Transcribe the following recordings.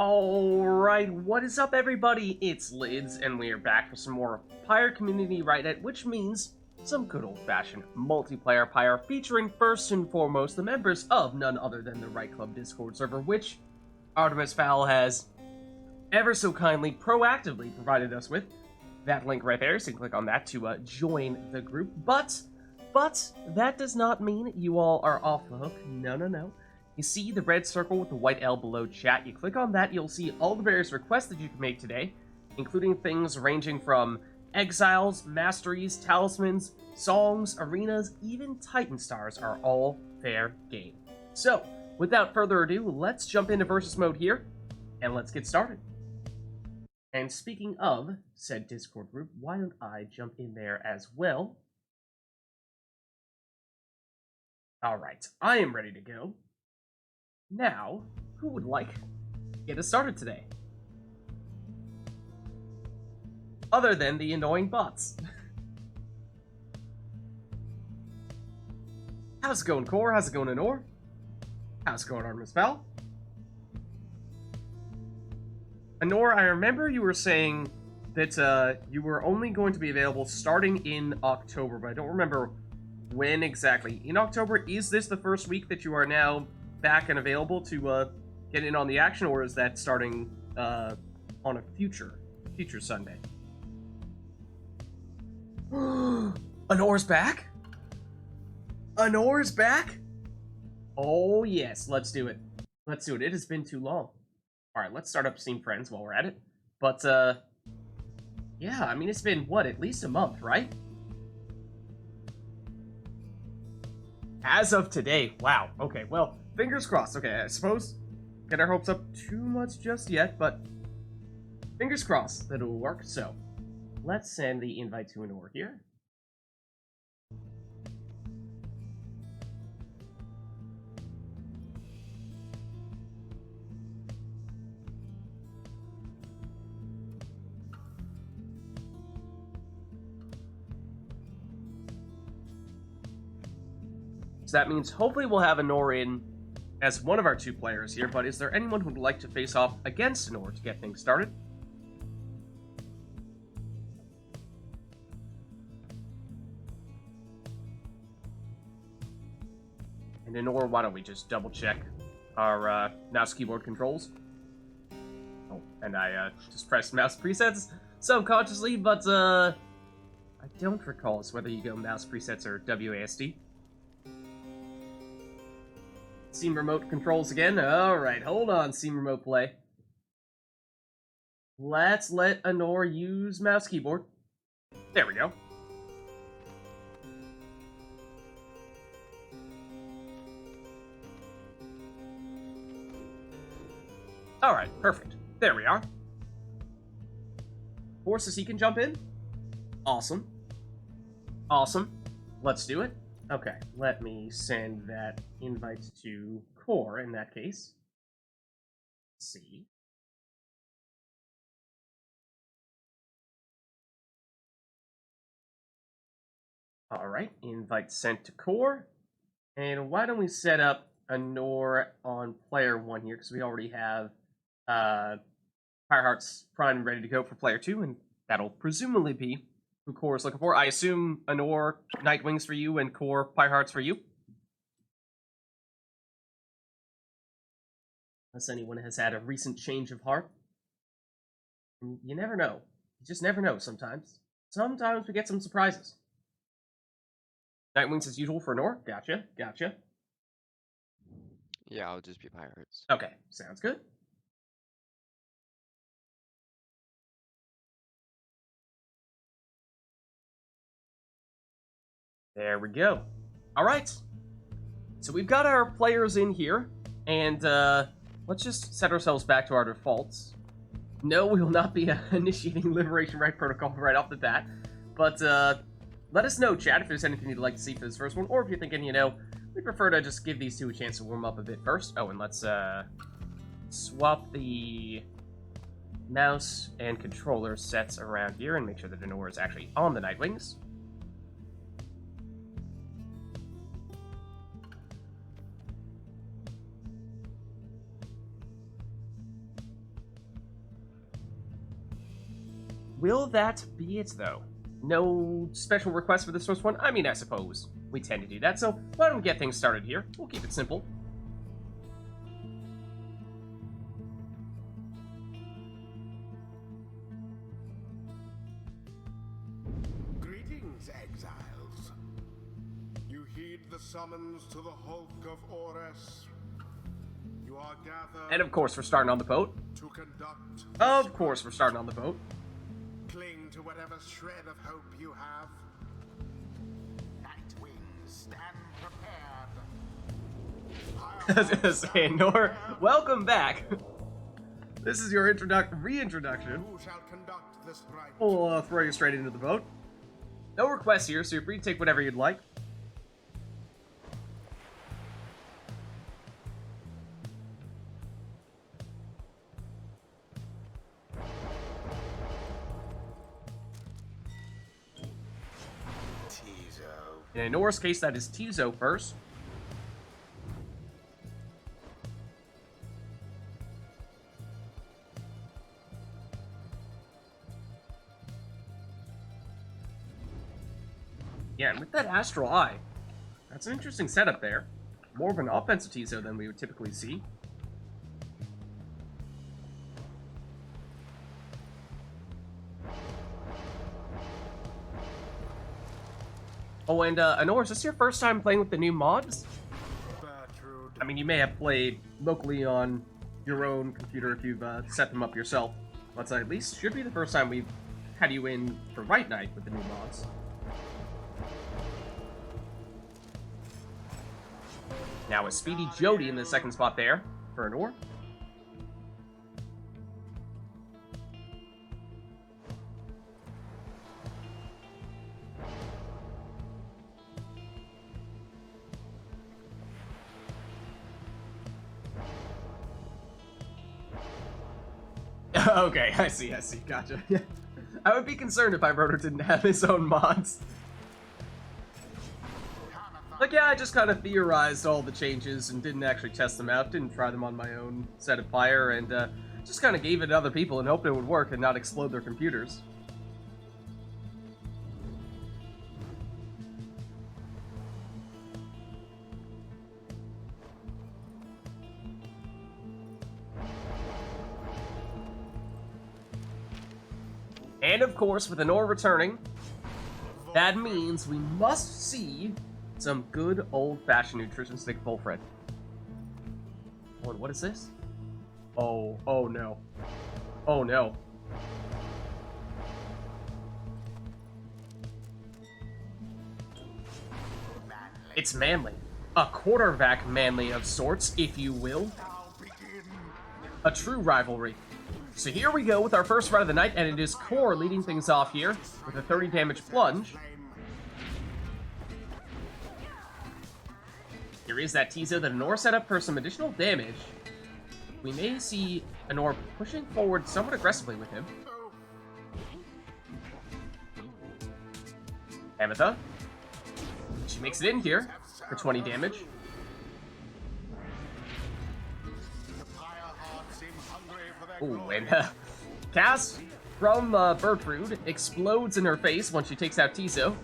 Alright, what is up everybody? It's Lids, and we are back for some more Pyre Community RITE NITE, which means some good old-fashioned multiplayer Pyre featuring first and foremost the members of none other than the RITE Club Discord server, which Artemis Fowl has ever so kindly proactively provided us with. That link right there, so you can click on that to join the group. But that does not mean you all are off the hook. No. You see the red circle with the white L below chat. You click on that, you'll see all the various requests that you can make today, including things ranging from exiles, masteries, talismans, songs, arenas, even Titan stars are all fair game. So, without further ado, let's jump into versus mode here, and let's get started. And speaking of said Discord group, why don't I jump in there as well? Alright, I am ready to go. Now, who would like to get us started today? Other than the annoying bots. How's it going, Core? How's it going, Anor? How's it going, Artemis Fowl? Anor, I remember you were saying that you were only going to be available starting in October, but I don't remember when exactly. In October, is this the first week that you are now back and available to get in on the action, or is that starting on a future Sunday? Anor's back? Anor's back? Oh yes, let's do it. Let's do it. It has been too long. Alright, let's start up Steam Friends while we're at it. But, yeah, I mean, it's been, what, at least a month, right? As of today. Wow. Okay, well, fingers crossed. Okay, I suppose get our hopes up too much just yet, but fingers crossed that it will work. So, let's send the invite to Anor here. So that means hopefully we'll have Anor in as one of our two players here, but is there anyone who'd like to face off against Anor to get things started? And Anor, why don't we just double check our mouse keyboard controls? Oh, and I just pressed mouse presets subconsciously, but I don't recall whether you go mouse presets or WASD. Steam Remote controls again. Alright, hold on, Steam Remote Play. Let's let Anor use mouse keyboard. There we go. Alright, perfect. There we are. Forces he can jump in. Awesome. Awesome. Let's do it. Okay, let me send that invite to Core in that case. Let's see. Alright, invite sent to Core. And why don't we set up Anor on player 1 here, because we already have Fireheart's Prime ready to go for player 2, and that'll presumably be who Core is looking for. I assume Anor, Nightwings for you, and Core, Pyrehearts for you. Unless anyone has had a recent change of heart. You never know. You just never know sometimes. Sometimes we get some surprises. Nightwings as usual for Anor. Gotcha. Yeah, I'll just be Pirates. Okay, sounds good. There we go. Alright. So we've got our players in here, and let's just set ourselves back to our defaults. No, we will not be initiating Liberation Rite Protocol right off the bat, but let us know, chat, if there's anything you'd like to see for this first one, or if you're thinking, you know, we'd prefer to just give these two a chance to warm up a bit first. Oh, and let's swap the mouse and controller sets around here and make sure that Anor is actually on the Nightwings. Will that be it, though? No special request for this first one? I mean, I suppose we tend to do that, so why don't we get things started here? We'll keep it simple. Greetings, exiles. You heed the summons to the Hulk of Ores. You are gathered. And of course, we're starting on the boat. To conduct. Of course, we're starting on the boat. Cling to whatever shred of hope you have. Nightwings, stand prepared. I was gonna say, Nor, welcome back. This is your reintroduction. Who shall conduct this rite? We'll throw you straight into the boat. No requests here, so you're free to take whatever you'd like. In Nora's case, that is Tizo first. Yeah, and with that Astral Eye, that's an interesting setup there. More of an offensive Tizo than we would typically see. Oh, and Anor, is this your first time playing with the new mods? I mean, you may have played locally on your own computer if you've set them up yourself, but at least should be the first time we've had you in for RITE NITE with the new mods. Now a Speedy Jody in the second spot there for Anor. Okay, I see, gotcha. I would be concerned if Rotor didn't have his own mods. Like, yeah, I just kind of theorized all the changes and didn't actually test them out, didn't try them on my own set of Pyre, and just kind of gave it to other people and hoped it would work and not explode their computers. And of course, with Anor returning, that means we must see some good old-fashioned nutrition stick full Fred. Oh, and what is this? Oh no. Oh no. It's manly. A quarterback manly of sorts, if you will. A true rivalry. So here we go with our first run of the night, and it is Core leading things off here with a 30 damage plunge. Here is that Tizo that Anor set up for some additional damage. We may see Anor pushing forward somewhat aggressively with him. Ametha. She makes it in here for 20 damage. Ooh, and Cass from Burfoot explodes in her face once she takes out Tizo.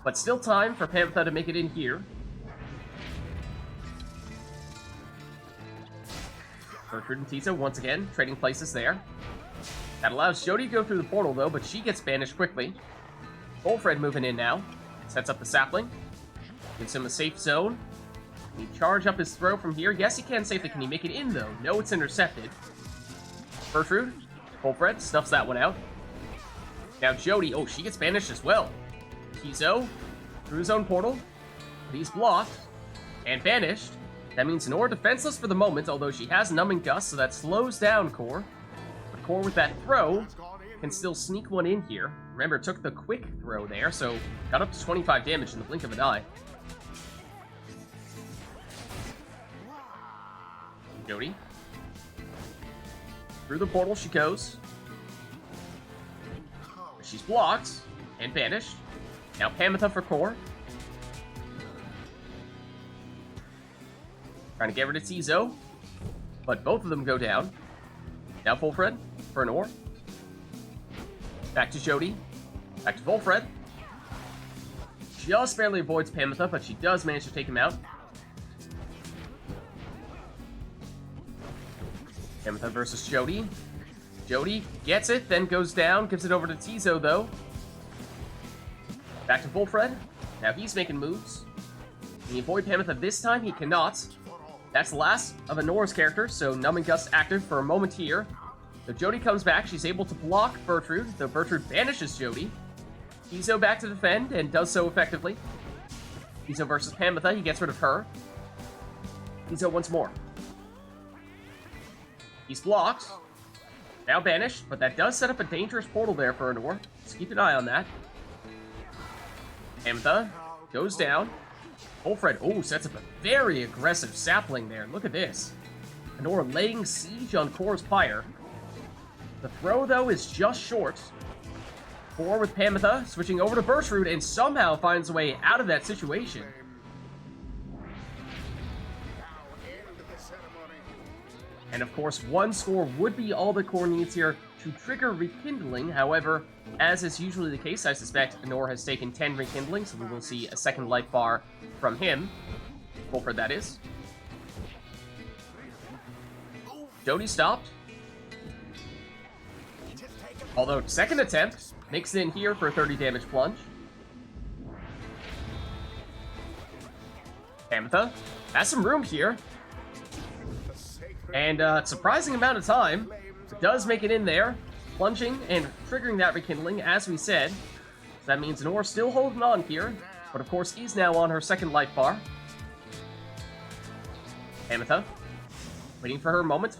But still time for Panetta to make it in here. Burfoot and Tizo once again trading places there. That allows Jody to go through the portal though, but she gets banished quickly. Bolfred moving in now. Sets up the sapling. Gives him a safe zone. Can he charge up his throw from here? Yes, he can safely. Can he make it in though? No, it's intercepted. Burfoot, Bolfred snuffs that one out. Now Jody, oh, she gets banished as well. Tizo, through his own portal, but he's blocked and banished. That means Anor defenseless for the moment, although she has Numbing Gust, so that slows down Core. But Core with that throw can still sneak one in here. Remember, took the quick throw there, so got up to 25 damage in the blink of an eye. Jody. Through the portal she goes. She's blocked and banished. Now Panetta for Core. Trying to get rid of Tizo. But both of them go down. Now Bolfred for Anor. Back to Jody. Back to Volfred. Just barely avoids Panetta, but she does manage to take him out. Panetta versus Jody. Jody gets it, then goes down, gives it over to Tizo, though. Back to Volfred. Now he's making moves. Can he avoid Panetta this time? He cannot. That's the last of Anora's character, so Numbing Gust active for a moment here. So Jody comes back, she's able to block Burfoot, though Burfoot banishes Jody. Tizo back to defend, and does so effectively. Tizo versus Panetta, he gets rid of her. Tizo once more. He's blocked. Now banished, but that does set up a dangerous portal there for Anor. So keep an eye on that. Panetta goes down. Volfred, sets up a very aggressive sapling there. Look at this. Anor laying siege on Kor's Pyre. The throw, though, is just short. Kor with Panetta, switching over to Burfoot, and somehow finds a way out of that situation. And of course, one score would be all that Kor needs here to trigger Rekindling. However, as is usually the case, I suspect Anor has taken 10 Rekindling, so we will see a second life bar from him. Volfred, that is. Jody stopped. Although, second attempt, makes it in here for a 30 damage plunge. Panetta has some room here. And surprising amount of time. It does make it in there, plunging and triggering that Rekindling, as we said. So that means Anor still holding on here, but of course is now on her second life bar. Panetta, waiting for her moment,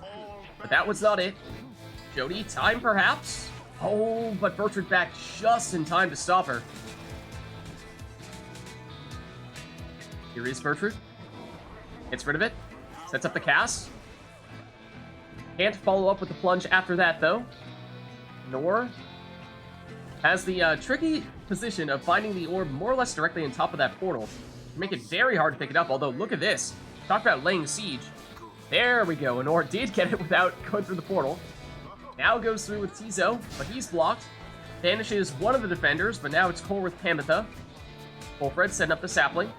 but that was not it. Jody, time perhaps? Oh, but Burfoot back just in time to stop her. Here is Burfoot. Gets rid of it. Sets up the cast. Can't follow up with the plunge after that, though. Nor has the tricky position of finding the orb more or less directly on top of that portal. Make it very hard to pick it up, although look at this. Talk about laying siege. There we go. Anor did get it without going through the portal. Now goes through with Tizo, but he's blocked. Banishes one of the defenders, but now it's Kor with Panetta. Volfred setting up the sapling.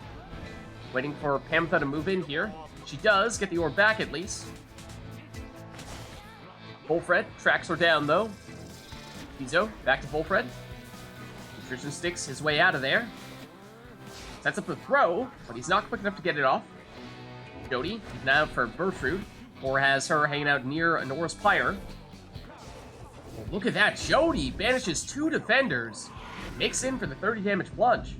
Waiting for Panetta to move in here. She does get the orb back at least. Volfred tracks her down though. Tizo back to Volfred. Nutrition sticks his way out of there. Sets up the throw, but he's not quick enough to get it off. Jody, now for Burfoot, or has her hanging out near Anor's Pyre. Oh, look at that, Jody banishes two defenders. Makes in for the 30 damage plunge.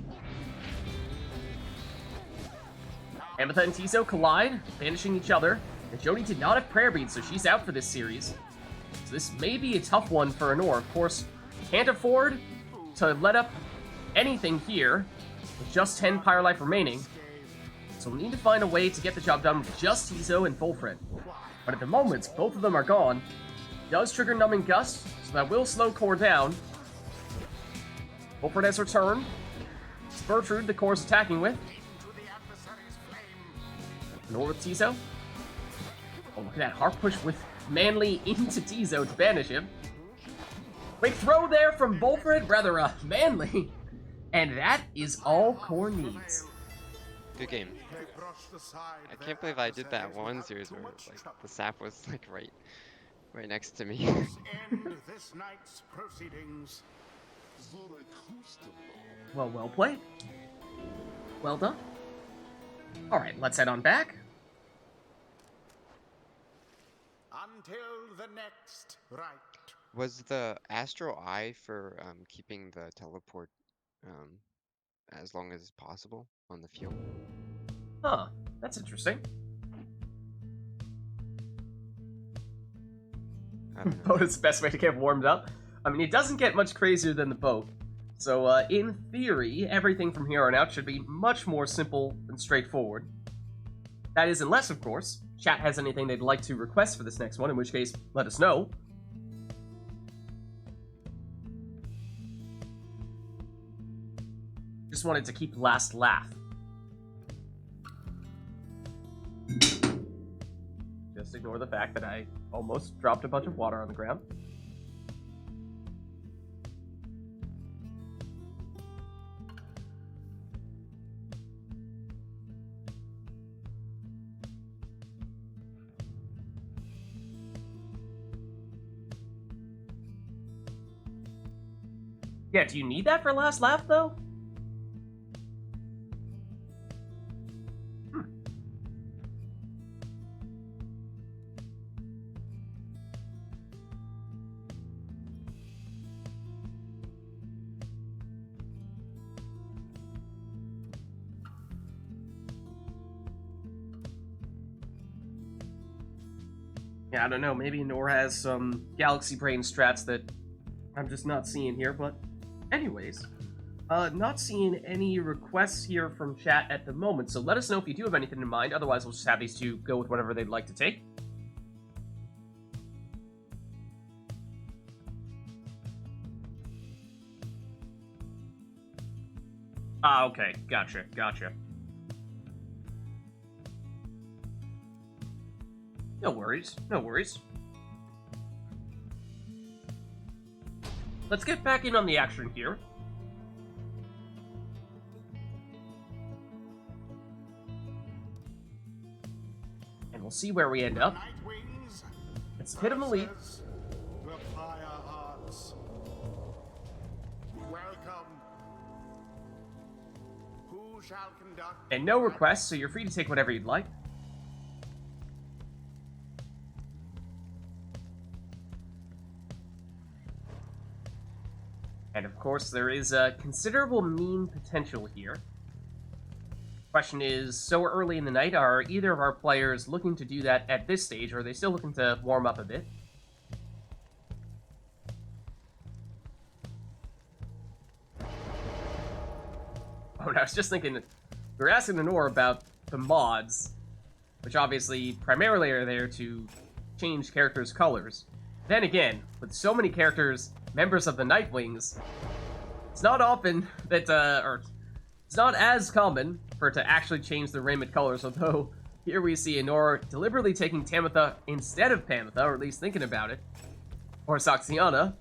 Panetta and Tizo collide, banishing each other. And Jody did not have prayer beads, so she's out for this series. So this may be a tough one for Anor. Of course, can't afford to let up anything here with just 10 Pyre life remaining. So we need to find a way to get the job done with just Tizo and Volfred. But at the moment, both of them are gone. Does trigger Numbing Gust, so that will slow Kor down. Volfred has returned. It's Burfoot the Kor's attacking with. Anor with Tizo. Oh, look at that harp push with Manly into Tizo to banish him. Quick throw there from Volfred, rather Manly. And that is all Kor needs. Good game. I can't believe I did that one series where like the sap was like right next to me. End this night's proceedings. Well played. Well done. Alright, let's head on back. Until the next rite. Was the Astral Eye for keeping the teleport as long as possible on the field? Huh, that's interesting. I don't know. Boat is the best way to get warmed up. I mean, it doesn't get much crazier than the boat. So, in theory, everything from here on out should be much more simple and straightforward. That is, unless, of course, chat has anything they'd like to request for this next one, in which case, let us know. Just wanted to keep last laugh. Just ignore the fact that I almost dropped a bunch of water on the ground. Yeah, do you need that for last laugh, though? Yeah, I don't know, maybe Nor has some Galaxy Brain strats that I'm just not seeing here, but anyways, not seeing any requests here from chat at the moment, so let us know if you do have anything in mind, otherwise we'll just have these two go with whatever they'd like to take. Ah, okay, gotcha. No worries. Let's get back in on the action here. And we'll see where we end up. Nightwings It's Pit of Elite. versus the Pyre Hearts. Welcome. Who shall conduct? And no requests, so you're free to take whatever you'd like. And of course, there is a considerable meme potential here. Question is, so early in the night, are either of our players looking to do that at this stage, or are they still looking to warm up a bit? Oh, and I was just thinking, we were asking Lenore about the mods, which obviously primarily are there to change characters' colors. Then again, with so many characters, members of the Nightwings, it's not often that, or it's not as common for it to actually change the raiment colors, although here we see Enor deliberately taking Tamitha instead of Panetta, or at least thinking about it, or Saxiana.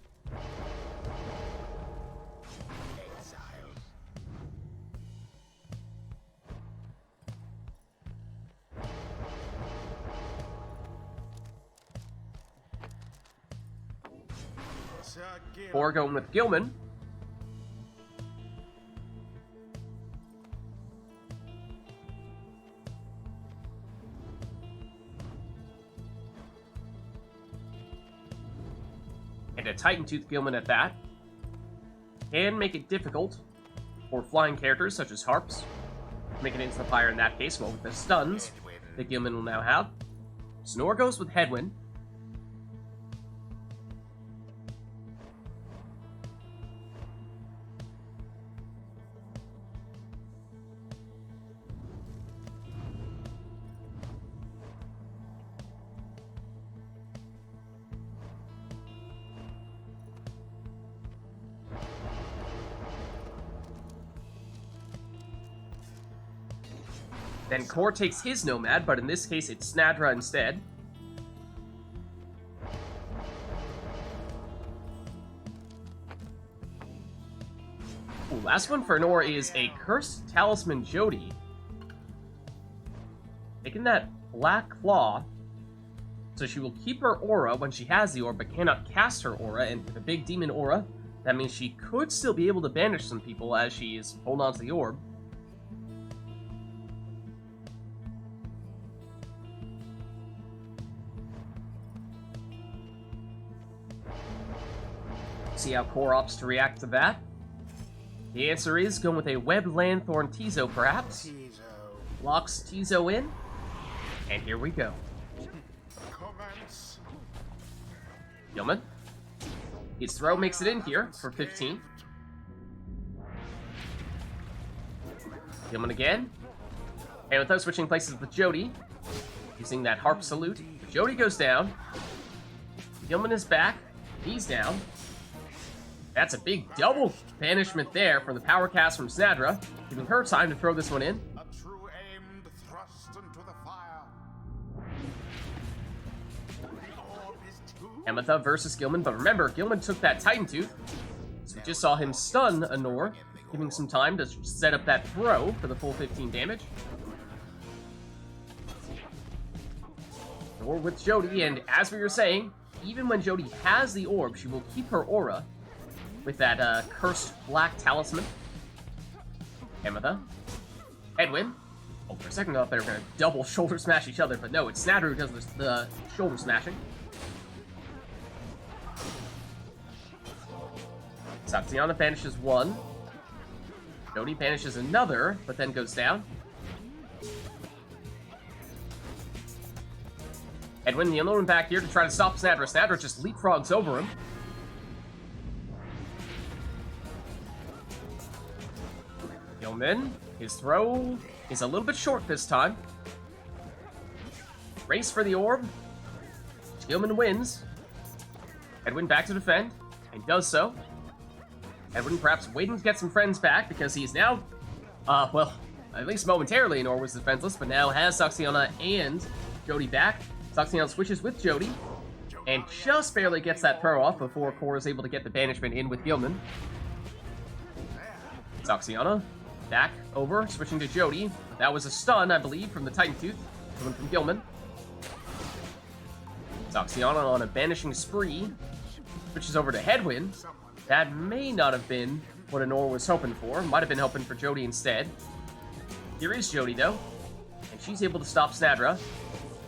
Or going with Gilman. And a Titan Tooth Gilman at that. Can make it difficult for flying characters such as Harps. Making it into the Pyre in that case, well, with the stuns that Gilman will now have. Snore goes with Headwind. Then Kor takes his Nomad, but in this case it's Snadra instead. Ooh, last one for Nor is a Cursed Talisman Jody. Taking that Black Claw, so she will keep her aura when she has the orb, but cannot cast her aura, and with a big demon aura, that means she could still be able to banish some people as she is holding on to the orb. See how Kor opts to react to that. The answer is going with a Web Landthorn Tizo, perhaps. Locks Tizo in, and here we go. Gilman. His throw makes it in here for 15. Gilman again. And without switching places with Jody, using that Harp Salute, Jody goes down. Gilman is back. He's down. That's a big double banishment there for the power cast from Snadra, giving her time to throw this one in. A true aimed thrust into the fire. Tamitha versus Gilman, but remember, Gilman took that Titan Tooth, so we just saw him stun Anor, giving some time to set up that throw for the full 15 damage. Or with Jody, and as we were saying, even when Jody has the orb, she will keep her aura, with that cursed black talisman. Panetta. Edwin. Oh, for a second I thought they were going to double shoulder smash each other, but no, it's Snatter who does the shoulder smashing. Saxiana banishes one. Jody banishes another, but then goes down. Edwin, the unknown back here to try to stop Snadra. Snadra just leapfrogs over him. Gilman, his throw is a little bit short this time. Race for the orb. Gilman wins. Edwin back to defend, and does so. Edwin perhaps waiting to get some friends back because he's now, well, at least momentarily Nor was defenseless, but now has Saxiana and Jody back. Saxiana switches with Jody, and just barely gets that throw off before Core is able to get the banishment in with Gilman. Saxiana back over, switching to Jody. That was a stun, I believe, from the Titan Tooth, coming from Gilman. Saxiana on a banishing spree, switches over to Headwind. That may not have been what Anor was hoping for. Might have been hoping for Jody instead. Here is Jody, though, and she's able to stop Snadra.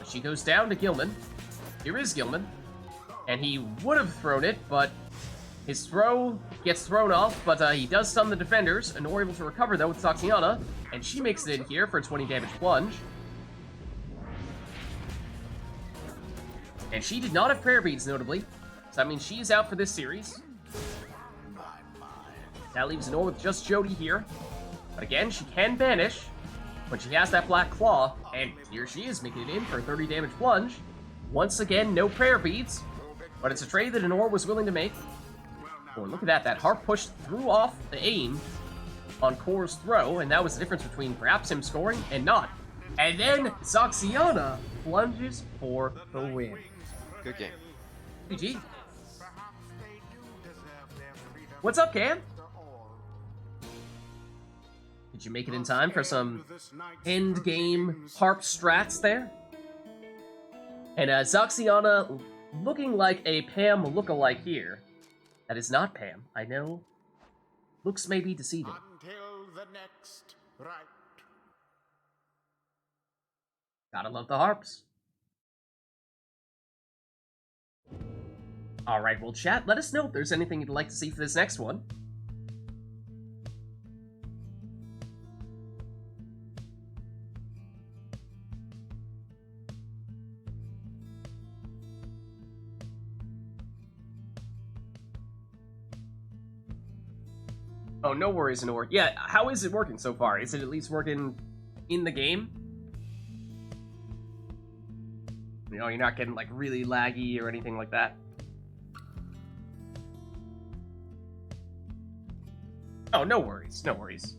She goes down to Gilman. Here is Gilman. And he would have thrown it, but his throw gets thrown off, but he does stun the defenders. Anor able to recover, though, with Saxiana, and she makes it in here for a 20 damage plunge. And she did not have prayer beads, notably. So that means she's out for this series. That leaves Anor with just Jody here. But again, she can banish when she has that black claw, and here she is making it in for a 30 damage plunge. Once again, no prayer beads, but it's a trade that Anor was willing to make. Oh, look at that harp push threw off the aim on Core's throw, and that was the difference between perhaps him scoring and not. And then Saxiana plunges for the win. Good game. GG. What's up, Cam? Did you make it in time for some end-game harp strats there? And Saxiana looking like a Pam lookalike here. That is not Pam, I know. Looks may be deceiving. Until the next rite. Gotta love the harps. Alright, well, chat, let us know if there's anything you'd like to see for this next one. Oh, no worries, Anor. Yeah, how is it working so far? Is it at least working in the game? You know, you're not getting, like, really laggy or anything like that? Oh, no worries, no worries.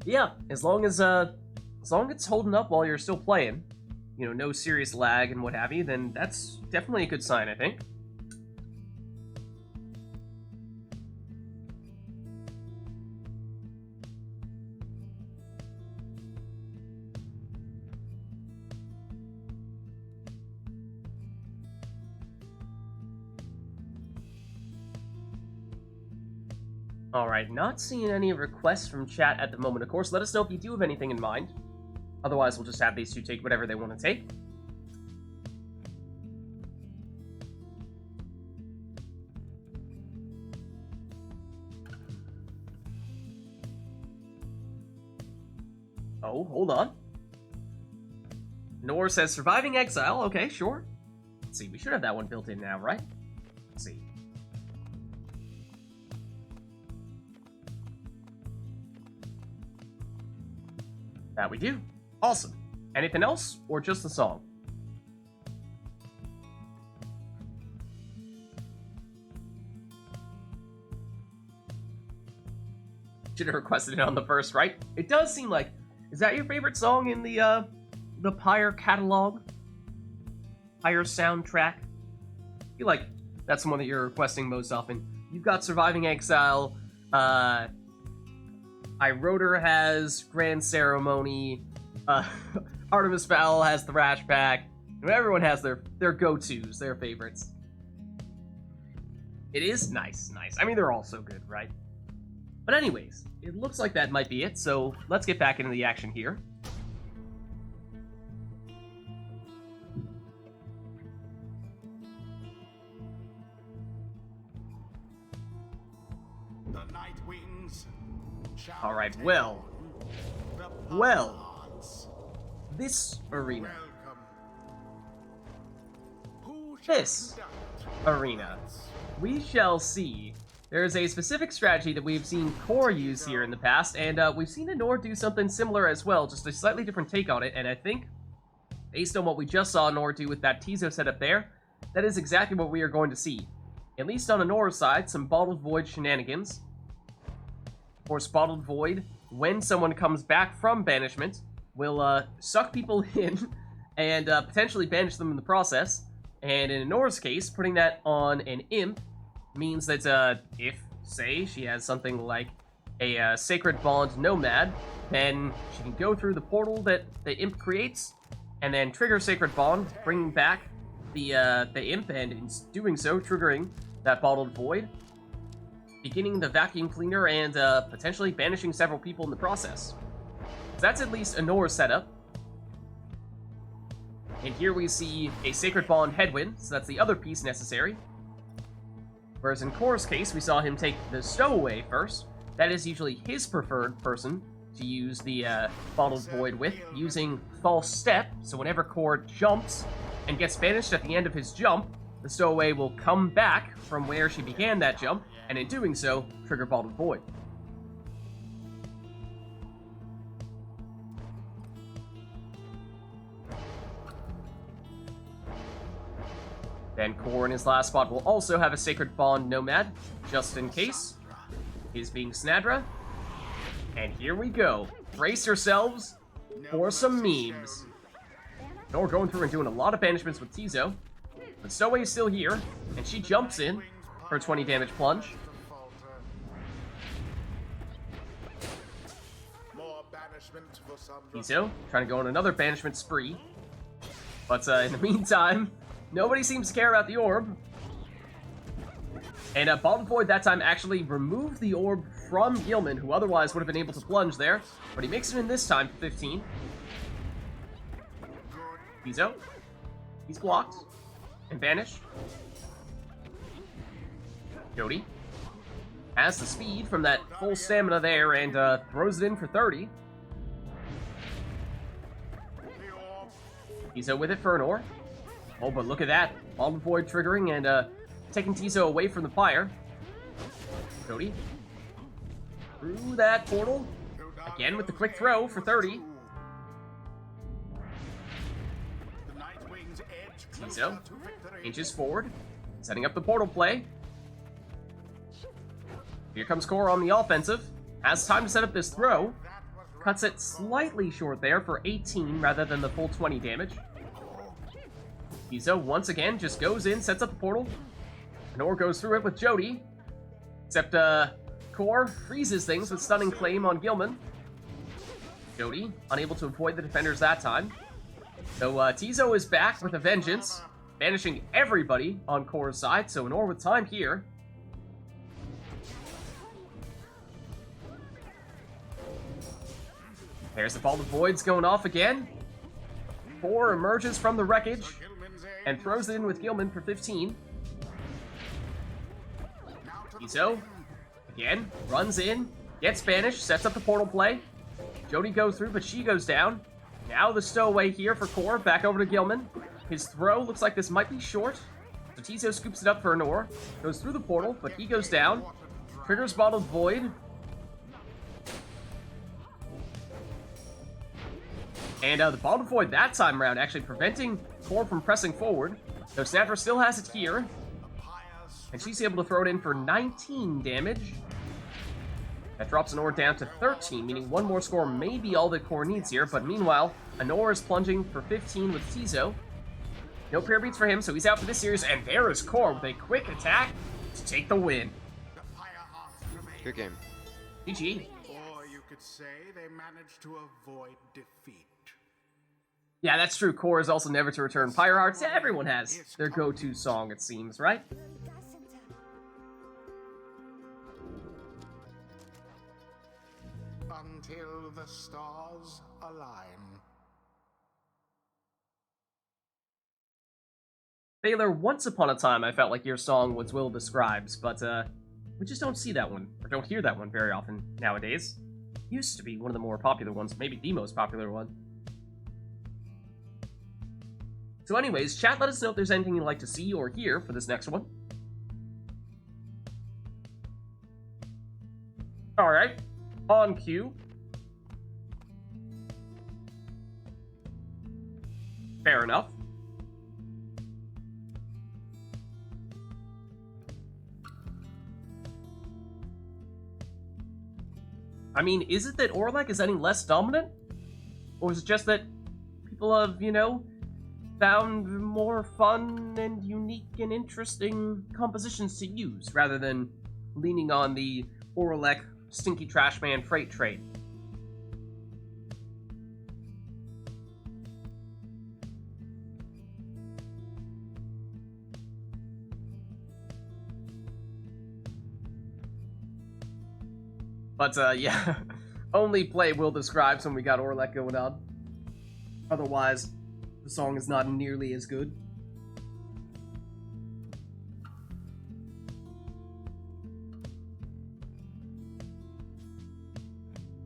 Yeah, as long as it's holding up while you're still playing, you know, no serious lag and what have you, then that's definitely a good sign, I think. Alright, not seeing any requests from chat at the moment. Of course, let us know if you do have anything in mind. Otherwise, we'll just have these two take whatever they want to take. Oh, hold on. Nor says Surviving Exile. Okay, sure. Let's see, we should have that one built in now, right? Let's see. That we do. Awesome. Anything else, or just the song? Should have requested it on the first, right? It does seem like... Is that your favorite song in the Pyre catalog? Pyre soundtrack? I feel like that's the one that you're requesting most often. You've got Surviving Exile, Iroder has Grand Ceremony, Uh, Artemis Fowl has Thrash Pack. Everyone has their go-tos, their favorites. It is nice. I mean, they're all so good, right? But anyways, it looks like that might be it, so let's get back into the action here. The Nightwings shall Alright, take well, the well. Pylons. This arena. Welcome. Who shall This conduct arena. We shall see. There is a specific strategy that we've seen Core use here in the past, and we've seen Anor do something similar as well, just a slightly different take on it, and I think, based on what we just saw Anor do with that Tizo setup there, that is exactly what we are going to see. At least on Anor's side, some Bottled Void shenanigans. Of course, Bottled Void, when someone comes back from banishment, will suck people in and potentially banish them in the process. And in Anor's case, putting that on an imp means that if, say, she has something like a Sacred Bond Nomad, then she can go through the portal that the imp creates, and then trigger Sacred Bond, bring back the imp, and in doing so, triggering that Bottled Void, beginning the vacuum cleaner, and potentially banishing several people in the process. So that's at least Anor's setup. And here we see a Sacred Bond Headwind, so that's the other piece necessary. Whereas in Core's case, we saw him take the Stowaway first. That is usually his preferred person to use the Bottled Void with, using False Step, so whenever Core jumps and gets banished at the end of his jump, the Stowaway will come back from where she began that jump, and in doing so, trigger Bottled Void. Then Core in his last spot will also have a Sacred Bond Nomad, just in case. His being Snadra. And here we go. Brace yourselves for some memes. We're going through and doing a lot of banishments with Tizo. But Stowaway is still here, and she jumps in for a 20 damage plunge. More banishment for Sandra. Tizo trying to go on another banishment spree. But in the meantime, nobody seems to care about the orb. And Bottled Void that time actually removed the orb from Gilman, who otherwise would have been able to plunge there. But he makes it in this time for 15. Tizo. He's blocked. And banished. Jody has the speed from that full stamina there and throws it in for 30. Tizo with it for Anor. Oh, but look at that. Bottled Void triggering and taking Tizo away from the Pyre. Jody. Through that portal. Again with the quick throw for 30. Tizo inches forward, setting up the portal play. Here comes Core on the offensive. Has time to set up this throw. Cuts it slightly short there for 18 rather than the full 20 damage. Tizo once again just goes in, sets up the portal. Anor goes through it with Jody. Except Core freezes things with Stunning Claim on Gilman. Jody unable to avoid the defenders that time. So Tizo is back with a vengeance, banishing everybody on Core's side, so Anor with time here. There's the Bottled Voids going off again. Core emerges from the wreckage and throws it in with Gilman for 15. Tizo, again, runs in, gets banished, sets up the portal play. Jody goes through, but she goes down. Now the Stowaway here for Core, back over to Gilman. His throw looks like this might be short. So Tizo scoops it up for Anor. Goes through the portal, but he goes down. Triggers Bottled Void. And the Bottled Void that time around actually preventing Core from pressing forward. So Snadra still has it here. And she's able to throw it in for 19 damage. That drops Anor down to 13, meaning one more score may be all that Core needs here, but meanwhile, Anor is plunging for 15 with Tizo. No prayer beats for him, so he's out for this series, and there is Core with a quick attack to take the win. Good game. GG. Or you could say they managed to avoid defeat. Yeah, that's true. Core is also never to return. Pyre Hearts, yeah, everyone has their go-to song, it seems, right? Until the stars align. Baylor, once upon a time, I felt like your song was Will Describes, but we just don't see that one, or don't hear that one very often nowadays. Used to be one of the more popular ones, maybe the most popular one. So anyways, chat, let us know if there's anything you'd like to see or hear for this next one. Alright, on cue. Fair enough. I mean, is it that Orlek is any less dominant? Or is it just that people have, you know, found more fun and unique and interesting compositions to use, rather than leaning on the Orlek Stinky Trash Man freight train? But, yeah, only play Will Describes when we got Orlek going on. Otherwise, the song is not nearly as good.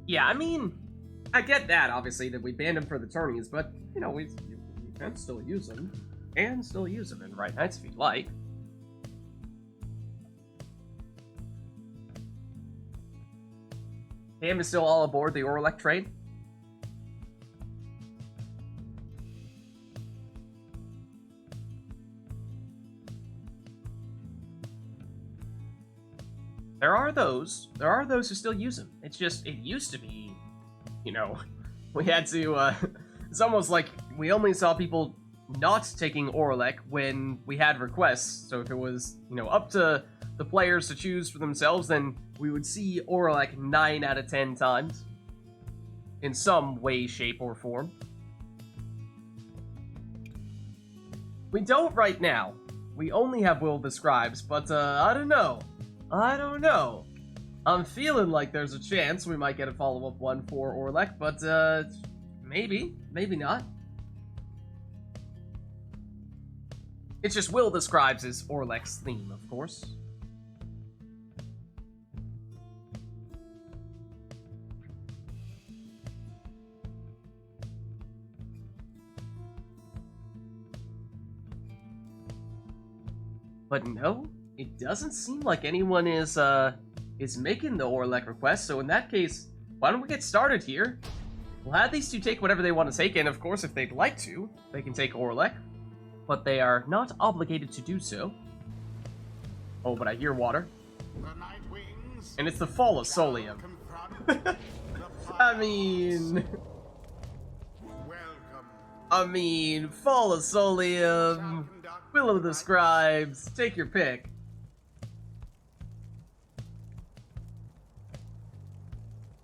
Yeah, I mean, I get that, obviously, that we banned him for the tourneys, but, you know, you can still use him. And still use him in Rite Nites if you'd like. Cam is still all aboard the Orlek train. There are those who still use him. It's just, it used to be, you know, we had to, it's almost like we only saw people not taking Orlek when we had requests. So if it was, you know, up to the players to choose for themselves, then we would see Orlek 9 out of 10 times. In some way, shape, or form. We don't right now. We only have Will Describes, but, I don't know. I'm feeling like there's a chance we might get a follow-up one for Orlek, but, maybe not. It's just Will Describes is Orlek's theme, of course. But no, it doesn't seem like anyone is making the Orlek request, so in that case, why don't we get started here? We'll have these two take whatever they want to take, and of course, if they'd like to, they can take Orlek. But they are not obligated to do so. Oh, but I hear water. The Nightwings And it's the fall of Solium. I mean... fall of Solium, Will of the Scribes, take your pick.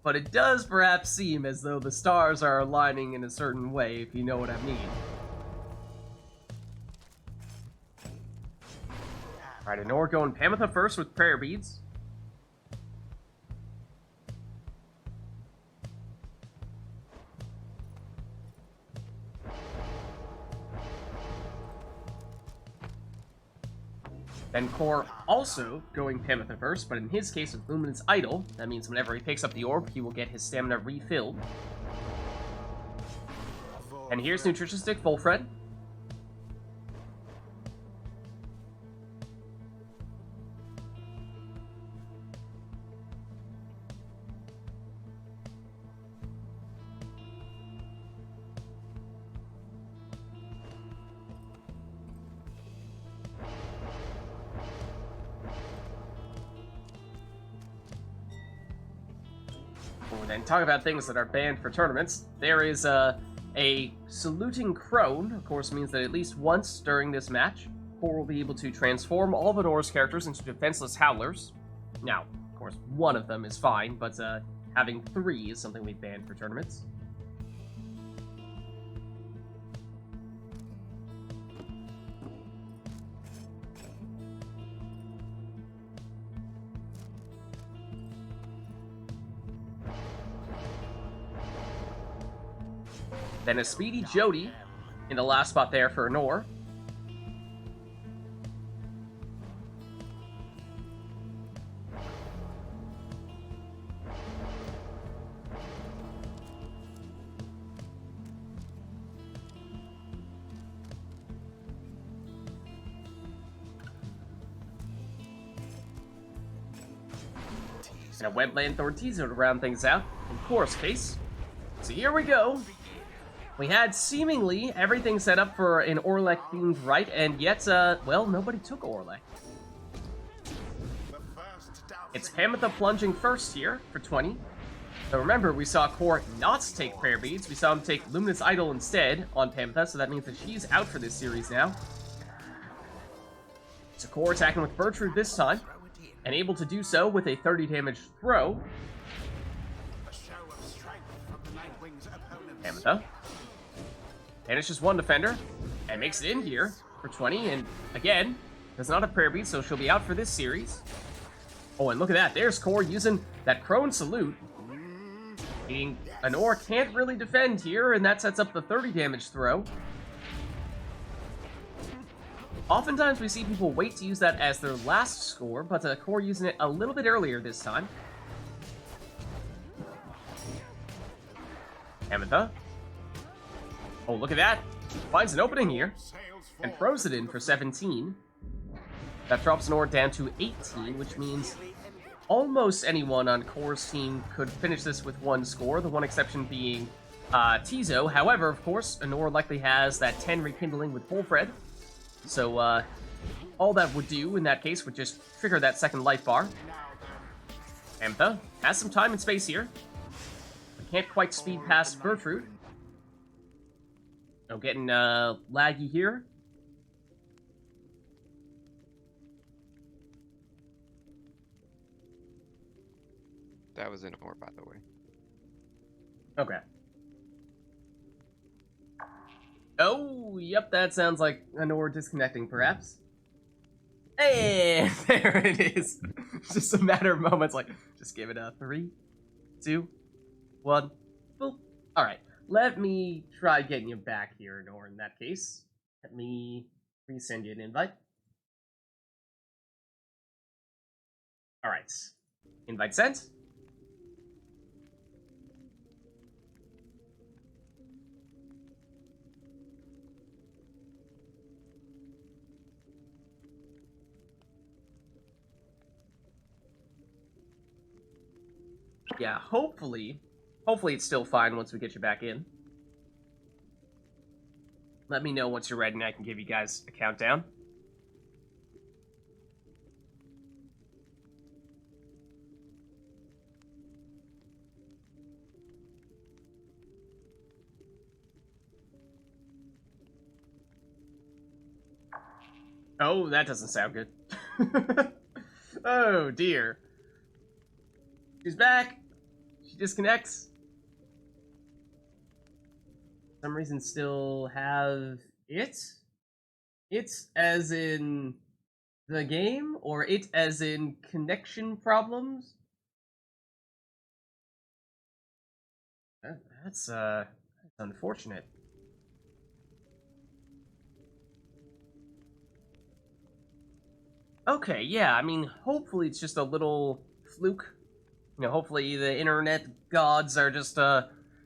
But it does perhaps seem as though the stars are aligning in a certain way, if you know what I mean. Alright, and we're going Panetta first with prayer beads. Then Core also going Panetta first, but in his case with Luminous Idol, that means whenever he picks up the orb, he will get his stamina refilled. And here's Nutrition Stick, full Fred. And talk about things that are banned for tournaments. There is a saluting crone, of course, means that at least once during this match, Core will be able to transform all of Anora's characters into defenseless howlers. Now, of course, one of them is fine, but having 3 is something we banned for tournaments. Then a speedy Jody in the last spot there for Nor. And a Webland Thortizo to round things out in Course Case. So here we go. We had seemingly everything set up for an Orlek-themed Rite, and yet, well, nobody took Orlek. It's Panetta plunging first here for 20. So remember, we saw Core not take Prayer Beads. We saw him take Luminous Idol instead on Panetta, so that means that she's out for this series now. So Core attacking with Burfoot this time, and able to do so with a 30 damage throw. Panetta banishes one defender and makes it in here for 20, and again, does not have Prayer Beat, so she'll be out for this series. Oh, and look at that, there's Core using that Crone Salute. Meaning Anor can't really defend here, and that sets up the 30 damage throw. Oftentimes we see people wait to use that as their last score, but Core using it a little bit earlier this time. Panetta. Oh, look at that. Finds an opening here and throws it in for 17. That drops Nor down to 18, which means almost anyone on Core's team could finish this with one score, the one exception being Tizo. However, of course, Nor likely has that 10 rekindling with Wolfred. So all that would do in that case would just trigger that second life bar. Panetta has some time and space here. But can't quite speed past Burfoot. Oh, getting laggy here. That was an ore, by the way. Okay. Oh, yep, that sounds like an ore disconnecting, perhaps. And there it is. It's just a matter of moments, like, just give it a 3, 2, 1. Boop. Alright, let me try getting you back here, Nor, in that case. Let me resend you an invite. Alright. Invite sent. Yeah, hopefully it's still fine once we get you back in. Let me know once you're ready and I can give you guys a countdown. Oh, that doesn't sound good. Oh, dear. She's back. She disconnects. For some reason still have it? It as in the game? Or it as in connection problems? That's unfortunate. Okay, yeah, I mean, hopefully it's just a little fluke. You know, hopefully the internet gods are just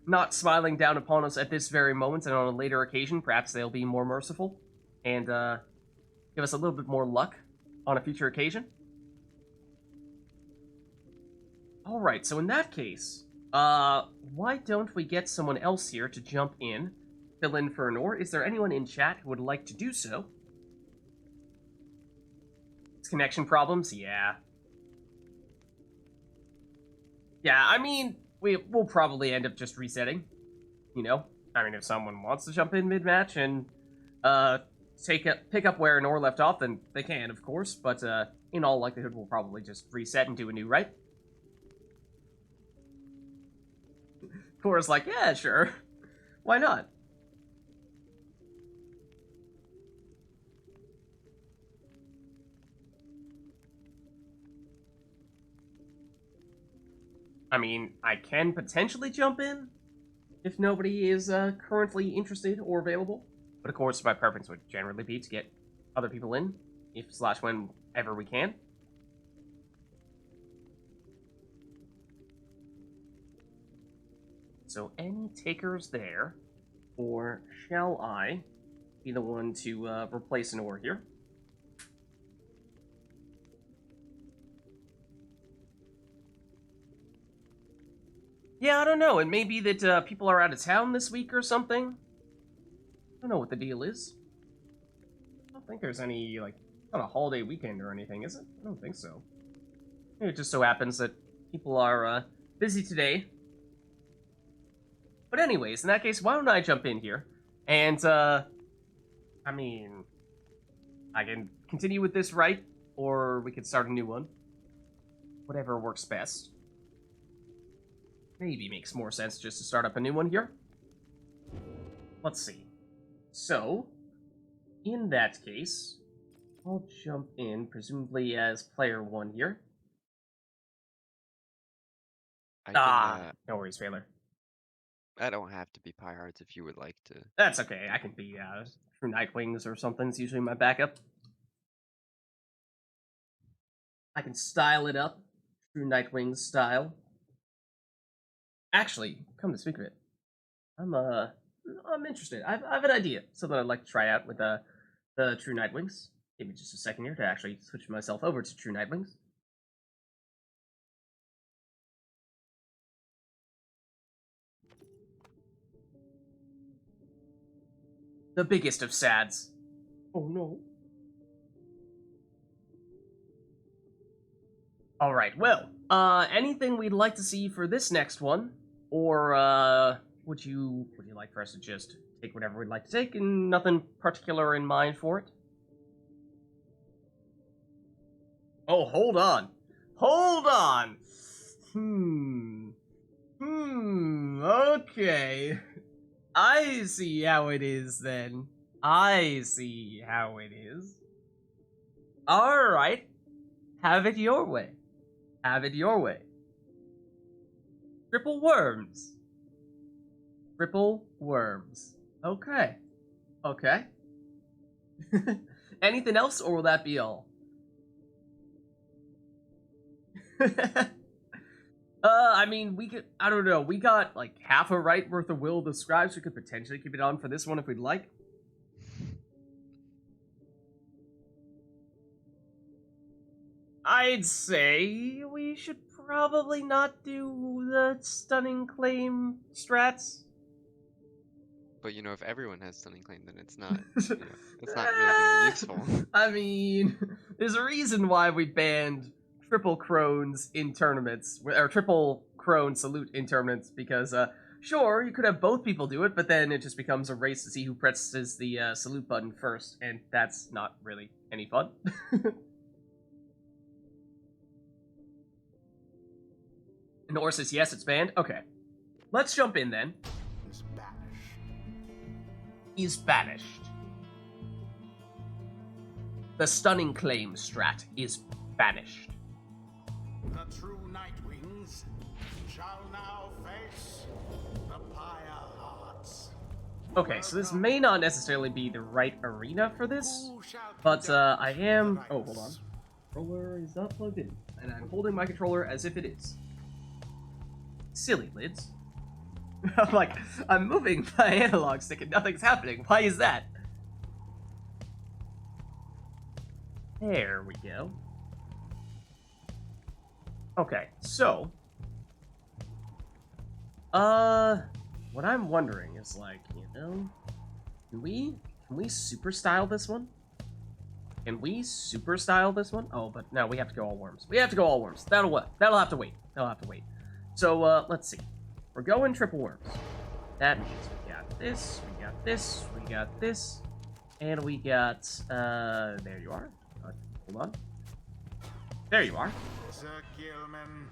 not smiling down upon us at this very moment, and on a later occasion, perhaps they'll be more merciful and give us a little bit more luck on a future occasion. Alright, so in that case, why don't we get someone else here to jump in, fill in for Nor? Is there anyone in chat who would like to do so? It's connection problems? Yeah. Yeah, I mean, we'll probably end up just resetting, you know? I mean, if someone wants to jump in mid-match and pick up where Nor left off, then they can, of course, but in all likelihood, we'll probably just reset and do a new Rite. Cora's like, yeah, sure. Why not? I mean, I can potentially jump in, if nobody is currently interested or available. But of course, my preference would generally be to get other people in, if/whenever we can. So any takers there, or shall I be the one to replace an ore here? Yeah, I don't know. It may be that people are out of town this week or something. I don't know what the deal is. I don't think there's any, like, not a holiday weekend or anything, is it? I don't think so. It just so happens that people are busy today. But anyways, in that case, why don't I jump in here? And, I mean, I can continue with this, right? Or we could start a new one. Whatever works best. Maybe makes more sense just to start up a new one here. Let's see. So, in that case, I'll jump in, presumably as player 1 here. No worries, Baylor. I don't have to be Pyre if you would like to. That's okay, I can be True Nightwings or something, it's usually my backup. I can style it up, True Nightwings style. Actually, come to speak of it, I'm interested. I have an idea, something I'd like to try out with the True Nightwings. Give me just a second here to actually switch myself over to True Nightwings. The biggest of sads. Oh no. Alright, well, anything we'd like to see for this next one? Or, would you like for us to just take whatever we'd like to take and nothing particular in mind for it? Oh, hold on. Hold on! Okay. I see how it is, then. I see how it is. Alright. Have it your way. Have it your way. Triple worms. Triple worms. Okay. Okay. Anything else, or will that be all? I mean, we could, I don't know, we got like half a right worth of will described, so we could potentially keep it on for this one if we'd like. I'd say we should probably not do the stunning claim strats. But if everyone has stunning claim, then it's not. It's not really gonna be useful. I mean, there's a reason why we banned triple crones in tournaments, or triple crone salute in tournaments, because sure, you could have both people do it, but then it just becomes a race to see who presses the salute button first, and that's not really any fun. Nor says yes, it's banned. Okay. Let's jump in then. Is banished. Is banished. The stunning claim strat is banished. The true Nightwings shall now face the Pyre Hearts. Okay, so this may not necessarily be the right arena for this, Who shall but conduct I am... the Oh, hold on. rites? Controller is not plugged in, and I'm holding my controller as if it is. Silly lids. I'm moving my analog stick and nothing's happening. Why is that? There we go. Okay, so... what I'm wondering is, can we super style this one? Can we super style this one? Oh, but no, we have to go all worms. We have to go all worms. That'll have to wait. That'll have to wait. So, let's see. We're going triple worms. That means we got this, we got this, we got this, and we got, there you are. Hold on. There you are. Sir Gilman.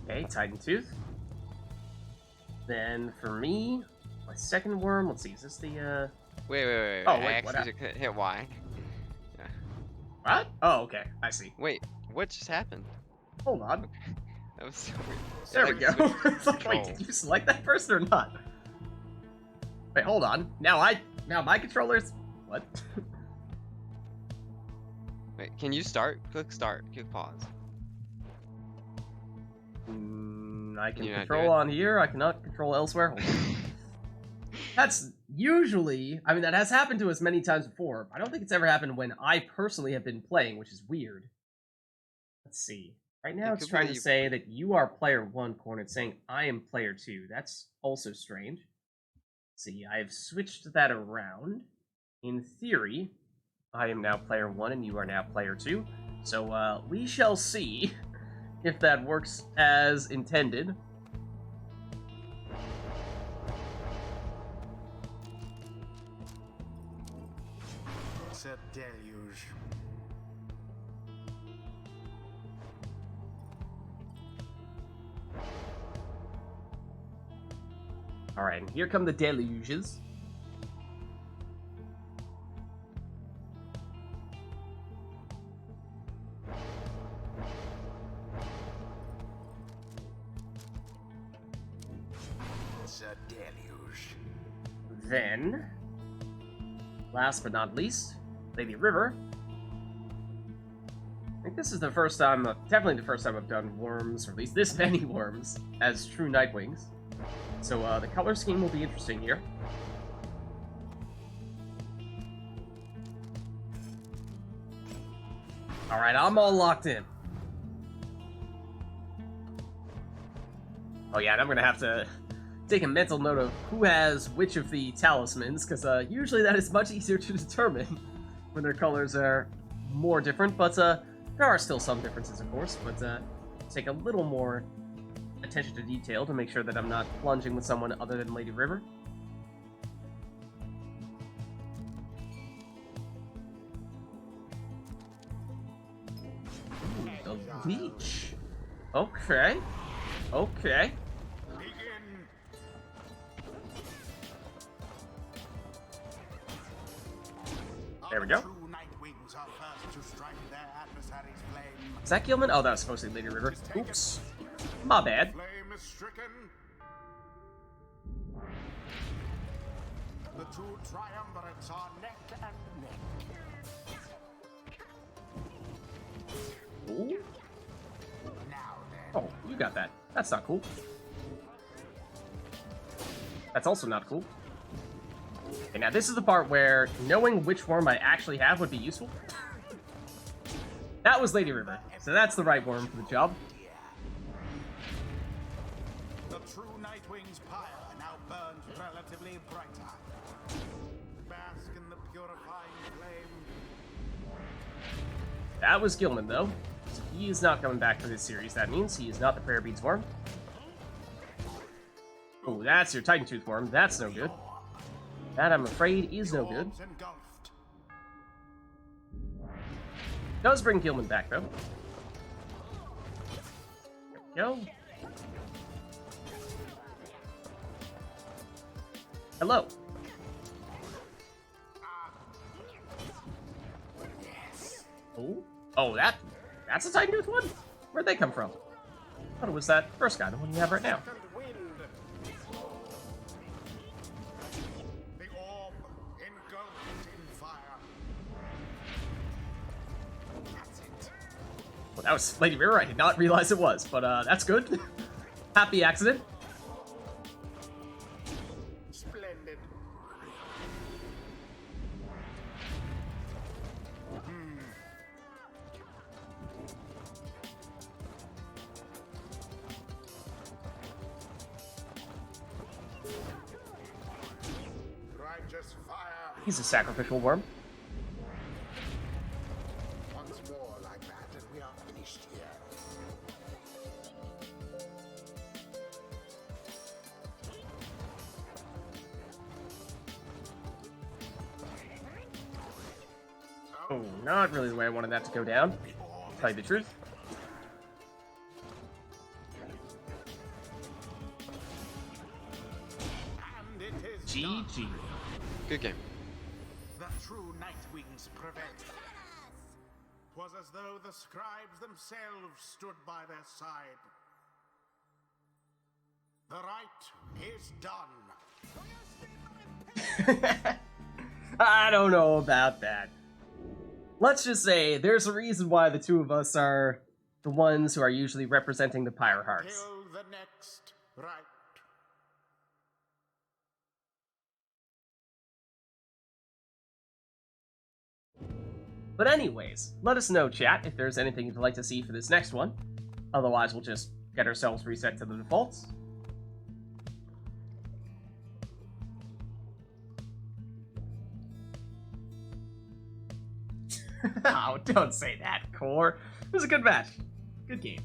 Okay, Titan Tooth. Then for me, my second worm, let's see, is this the, Wait. Oh, I wait, what actually couldn't hit Y. Yeah. What? Oh, okay, I see. Wait, what just happened? Hold on. That was so weird. There It, we like, go. switched It's like, wait, control. did you select that person or not? Wait, hold on. Now my controller's... What? Wait, can you start? Click start. Click pause. I can you not do control it? on here, I cannot control elsewhere. Hold on. That's usually... I mean, that has happened to us many times before. I don't think it's ever happened when I personally have been playing, which is weird. Let's see. Right now It it's could be trying that to you- say that you are player 1 corner. It's saying I am player 2. That's also strange. Let's see, I've switched that around. In theory, I am now player 1 and you are now player 2. So we shall see if that works as intended. It's a deluge. Alright, and here come the deluges. It's a deluge. Then, last but not least, Lady River. I think this is the first time, definitely the first time I've done worms, or at least this many worms, as true Nightwings. So the color scheme will be interesting here. Alright, I'm all locked in. Oh yeah, and I'm gonna have to take a mental note of who has which of the talismans, because usually that is much easier to determine when their colors are more different, but there are still some differences, of course, but take a little more attention to detail to make sure that I'm not plunging with someone other than Lady River. Ooh, the leech. Okay. Okay. Begin. There we go. True Nightwings are first to strike their adversary's flame. Is that Gilman? Oh, that was supposed to be Lady River. Oops. My bad. Flame is stricken. The two triumvirates are neck and neck. Ooh. Now then. Oh, you got that. That's not cool. That's also not cool. Okay, now this is the part where knowing which worm I actually have would be useful. That was Lady River, so that's the right worm for the job. The true Nightwing's pyre now burns relatively brighter. Bask in the purifying flame. That was Gilman, though. So he is not coming back for this series. That means he is not the Prayer Beads worm. Oh, that's your Titan Tooth worm. That's no good. That, I'm afraid, is no good. Orbs engulfed. Does bring Gilman back, though. There we go. Hello. Oh, oh, that's a Titan Tooth one? Where'd they come from? I thought it was that first guy, the one you have right now. Second wind. The orb engulfed in fire. That's it. Well, that was Lady River. I did not realize it was, but that's good. Happy accident. Splendid. Righteous fire. He's a sacrificial worm. Once more like that, and we are finished here. Oh, not really the way I wanted that to go down. To tell you the truth. GG. Good game. The true Nightwings prevailed. 'Twas as though the scribes themselves stood by their side. The rite is done. I don't know about that. Let's just say there's a reason why the two of us are the ones who are usually representing the Pyre Hearts. Till the next rite. But anyways, let us know, chat, if there's anything you'd like to see for this next one. Otherwise, we'll just get ourselves reset to the defaults. Oh, don't say that, Core. It was a good match. Good game.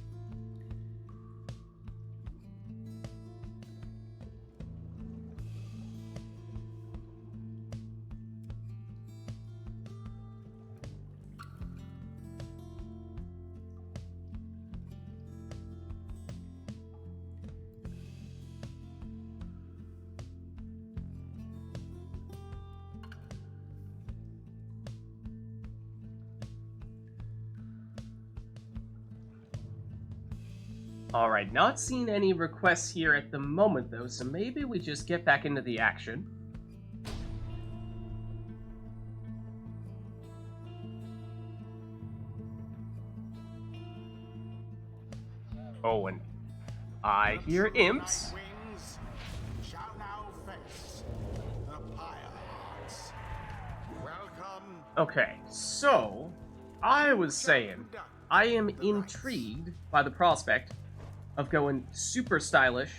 Alright, not seeing any requests here at the moment though, so maybe we just get back into the action. Oh, and I hear imps. Nightwings shall now face the Pyre. Welcome. Okay, so I was saying I am intrigued by the prospect of going super stylish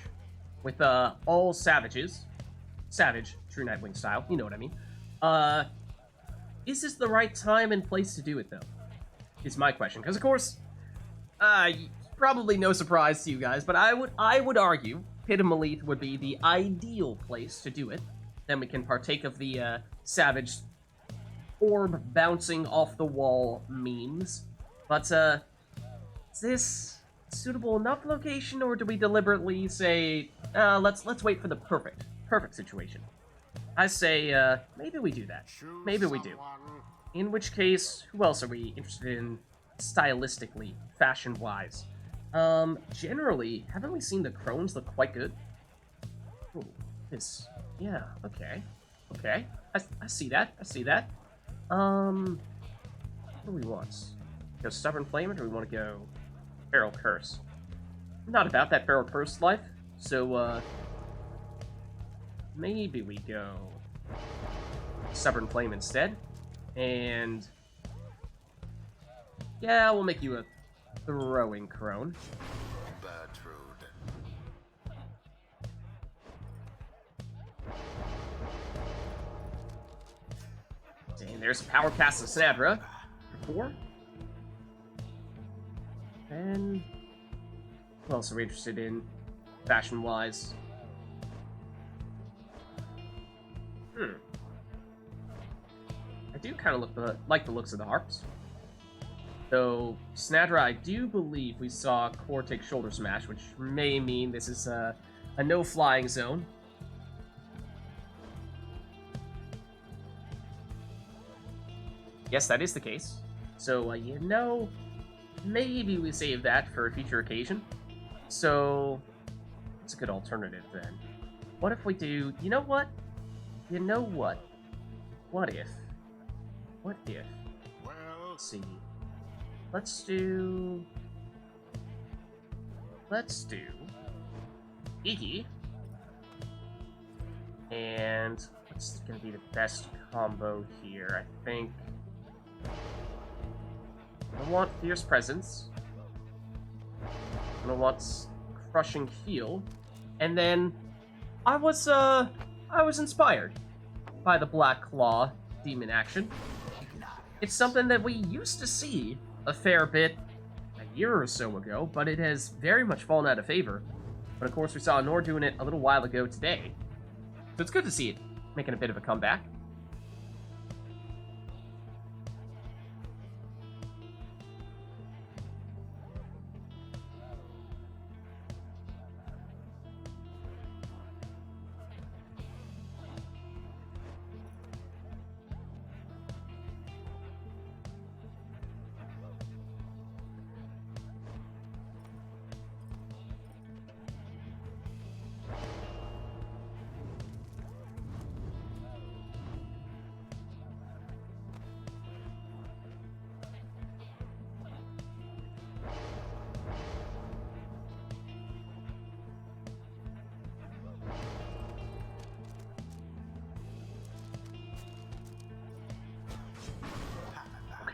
with all savages. Savage, true Nightwing style, you know what I mean. Is this the right time and place to do it though? Is my question. Because of course, probably no surprise to you guys, but I would argue Pit of Malith would be the ideal place to do it. Then we can partake of the savage orb bouncing off the wall memes. But is this suitable enough location, or do we deliberately say, let's wait for the perfect situation? I say, maybe we do that. Choose Maybe we do. someone. In which case, who else are we interested in stylistically, fashion-wise? Generally, haven't we seen the Crones look quite good? Ooh, this, yeah, okay. Okay, I see that, I see that. What do we want? Go Stubborn Flame, or do we want to go Feral Curse? I'm not about that Feral Curse life, so, maybe we go Stubborn Flame instead. And yeah, we'll make you a Throwing Crone. Bertrude. And there's a Power Cast of Snadra for 4. And who else are we interested in, fashion-wise? I do kind of like the looks of the harps. Though, Snadra, I do believe we saw Core take Shoulder Smash, which may mean this is a no-flying zone. Yes, that is the case. So, you know, maybe we save that for a future occasion. So, it's a good alternative then. What if we do, you know what? You know what? What if? What if? Well, Let's see. Let's do Iggy. And what's gonna be the best combo here? I think I want Fierce Presence. I want Crushing Heal. And then I was inspired by the Black Claw demon action. It's something that we used to see a fair bit a year or so ago, but it has very much fallen out of favor. But of course we saw Nor doing it a little while ago today. So it's good to see it making a bit of a comeback.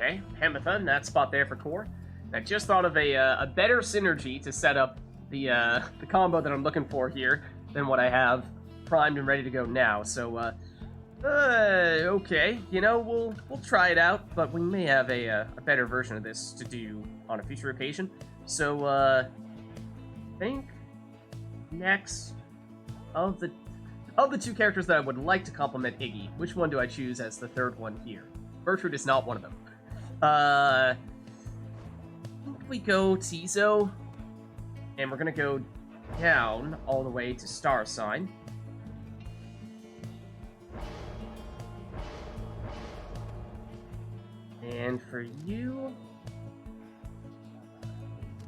Okay, Hematha in that spot there for core. I just thought of a better synergy to set up the combo that I'm looking for here than what I have primed and ready to go now. So, okay, you know, we'll try it out, but we may have a better version of this to do on a future occasion. So, I think next of the two characters that I would like to complement Iggy, which one do I choose as the third one here? Burfoot is not one of them. I think we go Tizo, and we're gonna go down all the way to Star Sign. And for you,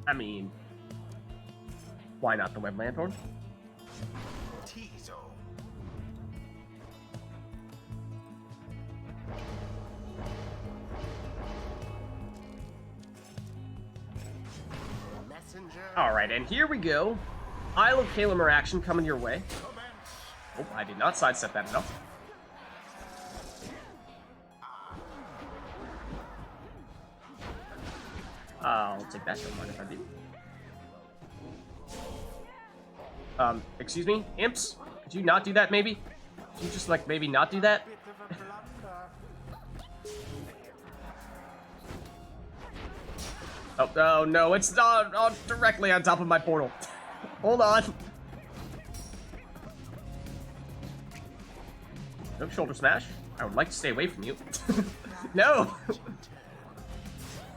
I mean, why not the Web Lanthorn? Tizo. Messenger. Alright, and here we go. Isle of Kalamer action coming your way. Commence. Oh, I did not sidestep that enough. I'll take that, don't mind if I do. Excuse me? Imps? Could you not do that, maybe? Could you just, like, maybe not do that? Bit of a blunder. Oh no, it's not directly on top of my portal. Hold on. No shoulder smash. I would like to stay away from you. No!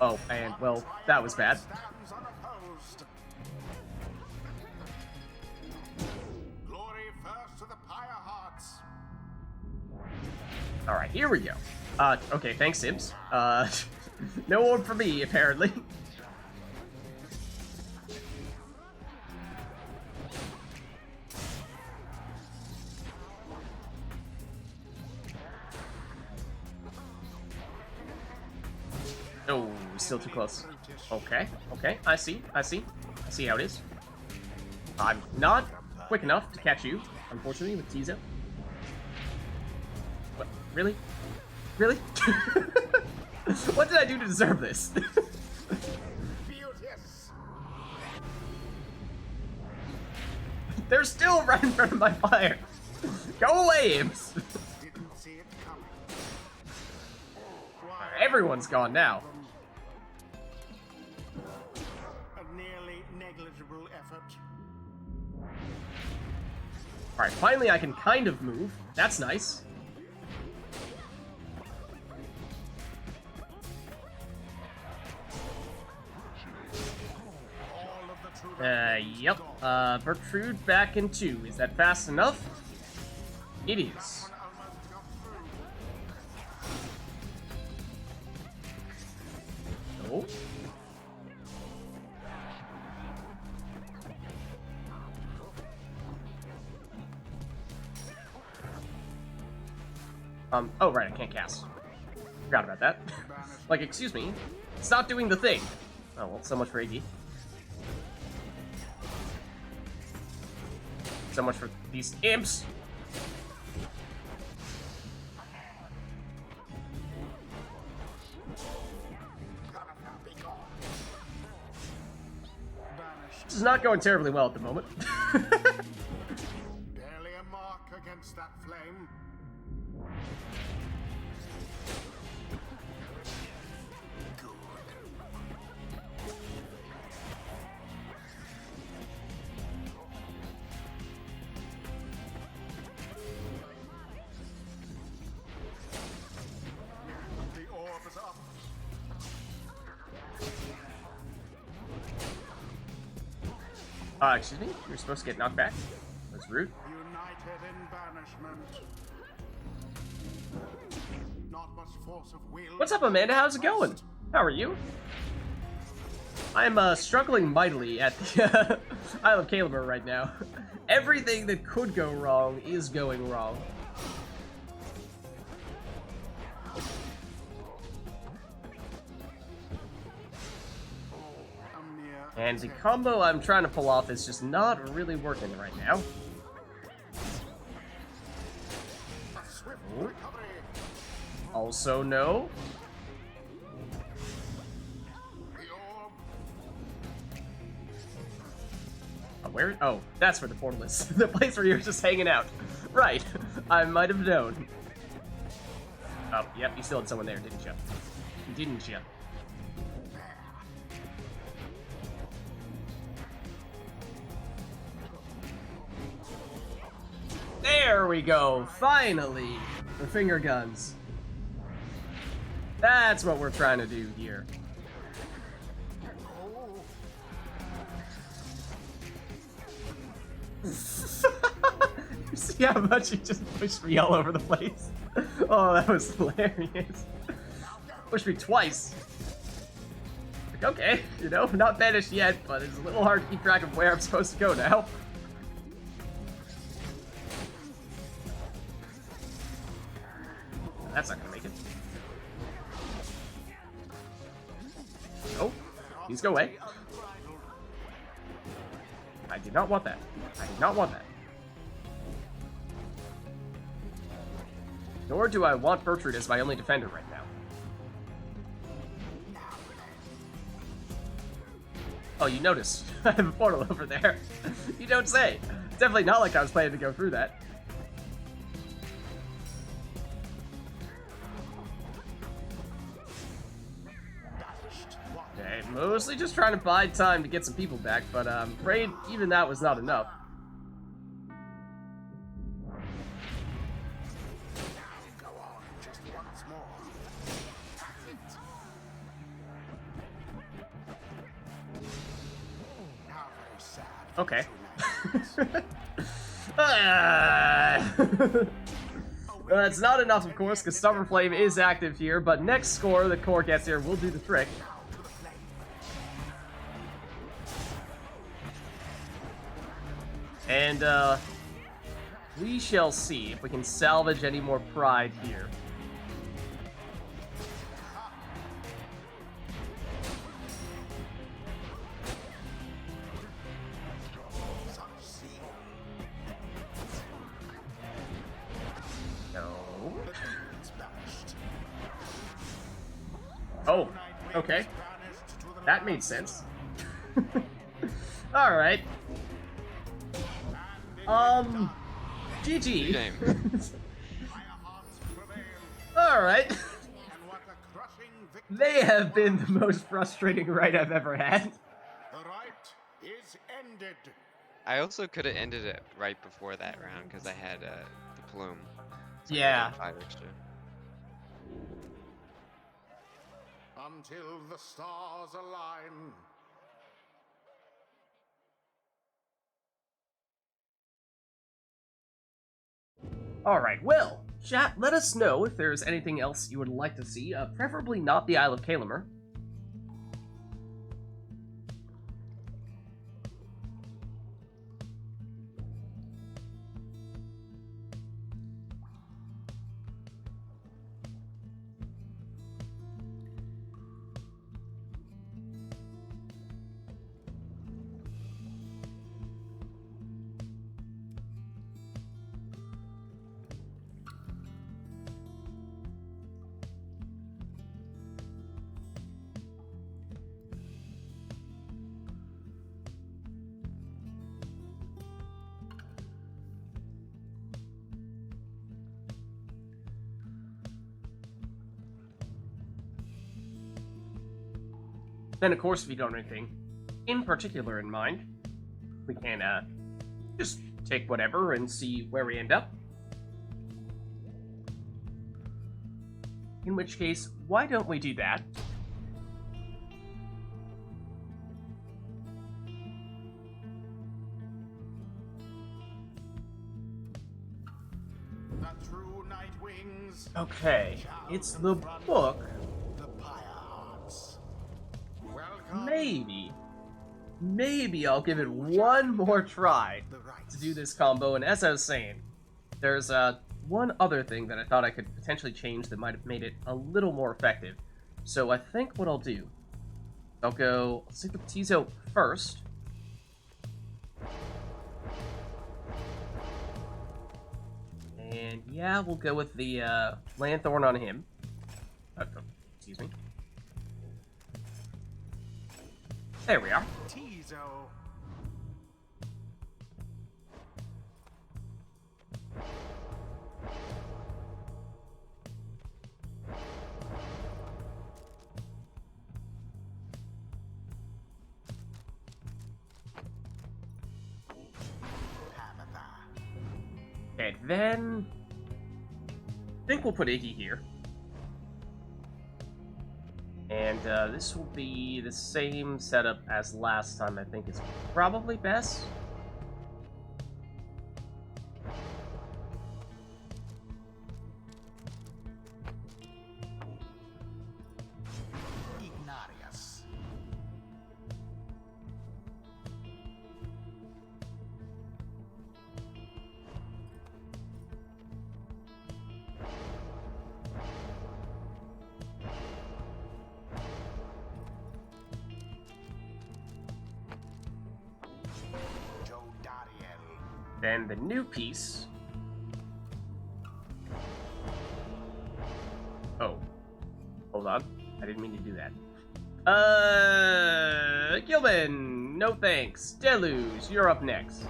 Oh, and, well, that was bad. Stands unopposed. Glory first to the Pyre hearts. Alright, here we go. Okay, thanks, Sims. No orb for me, apparently. Oh, still too close. Okay, I see how it is. I'm not quick enough to catch you, unfortunately, with Tizo. What? Really? Really? What did I do to deserve this? Beauteous. They're still right in front of my fire. Go away, imps. Didn't see it coming. Everyone's gone now. A nearly negligible effort. Alright, finally I can kind of move. That's nice. All of the true Yep. Burfoot back in 2. Is that fast enough? It is. almost got through. No. Oh right, I can't cast. Forgot about that. Like, excuse me, stop doing the thing. Oh well, so much for Iggy. So much for these imps. Banished. This is not going terribly well at the moment. Barely a mark against that flame. Good. The orb is up. Excuse me? You're supposed to get knocked back? That's rude. United in banishment. Not much force of will. What's up, Amanda? How's it going? How are you? I'm, struggling mightily at the, Isle of Kalamer right now. Everything that could go wrong is going wrong. A mere And the combo I'm trying to pull off is just not really working right now. swift Oh. recovery. Also, no. Where? Oh, that's where the portal is. The place where you're just hanging out. Right. I might have known. Oh, yep, you still had someone there, didn't you? Didn't you? There we go! Finally! The finger guns. That's what we're trying to do here. You see how much he just pushed me all over the place? Oh, that was hilarious. Pushed me twice. Like, okay, you know, not banished yet, but it's a little hard to keep track of where I'm supposed to go now. That's not gonna make it. Oh, please go away. I did not want that. I did not want that. Nor do I want Burfoot as my only defender right now. Oh, you noticed. I have a portal over there. You don't say. Definitely not like I was planning to go through that. Okay, mostly just trying to buy time to get some people back, but I'm afraid even that was not enough. Okay. That's not enough, of course, because Stubborn Flame is active here, but next score the core gets here will do the trick. And, we shall see if we can salvage any more pride here. Oh, okay. That made sense. Alright. GG. Alright. They have been the most frustrating ride I've ever had. The rite is ended. I also could have ended it right before that round because I had the plume. So Yeah. 5 extra. Until the stars align. Alright, well, chat, let us know if there's anything else you would like to see, preferably not the Isle of Kalamer. Then, of course, if you don't have anything in particular in mind, we can just take whatever and see where we end up. In which case, why don't we do that? The true Nightwings. Okay, it's the book. The Pyre Hearts. Welcome. Maybe I'll give it one more try The rites. to do this combo. And as I was saying, there's one other thing that I thought I could potentially change that might have made it a little more effective. So I think what I'll do, let's take the Tizo first. And yeah, we'll go with the Lanthorn on him. Excuse me. There we are. Tizo. Okay, then I think we'll put Iggy here. And this will be the same setup as last time. I think it's probably best. Ignarius. Then the new piece. Oh. Hold on. I didn't mean to do that. Gilman! No thanks. Deluge, you're up next.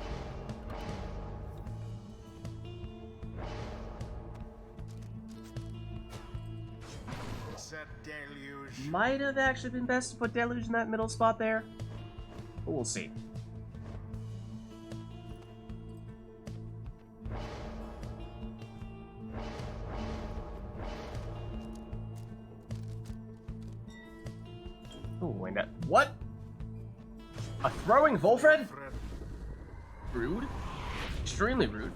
Said Deluge. Might have actually been best to put Deluge in that middle spot there. But we'll see. Oh, and that. What? A throwing Volfred? Rude. Extremely rude.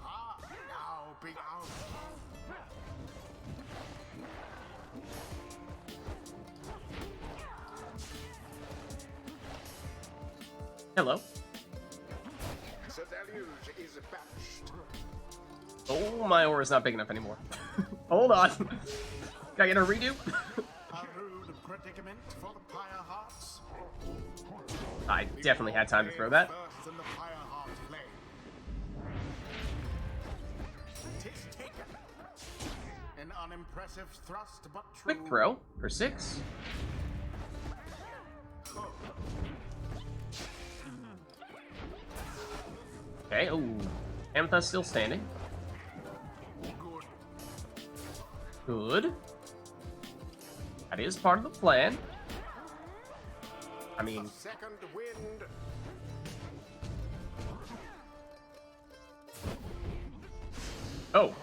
Now be out. Hello. Sir Deluge is banished. Oh, my aura's not big enough anymore. Hold on. Can I get a redo? A rude predicament for the Pyre Hearts. I definitely had time to throw that. Bursts in the Pyre Heart flame. Tis taken. An unimpressive thrust, but true. Quick throw for 6. Okay, oh. Amethyst still standing. Good. Good. That is part of the plan. I mean, Second wind. oh.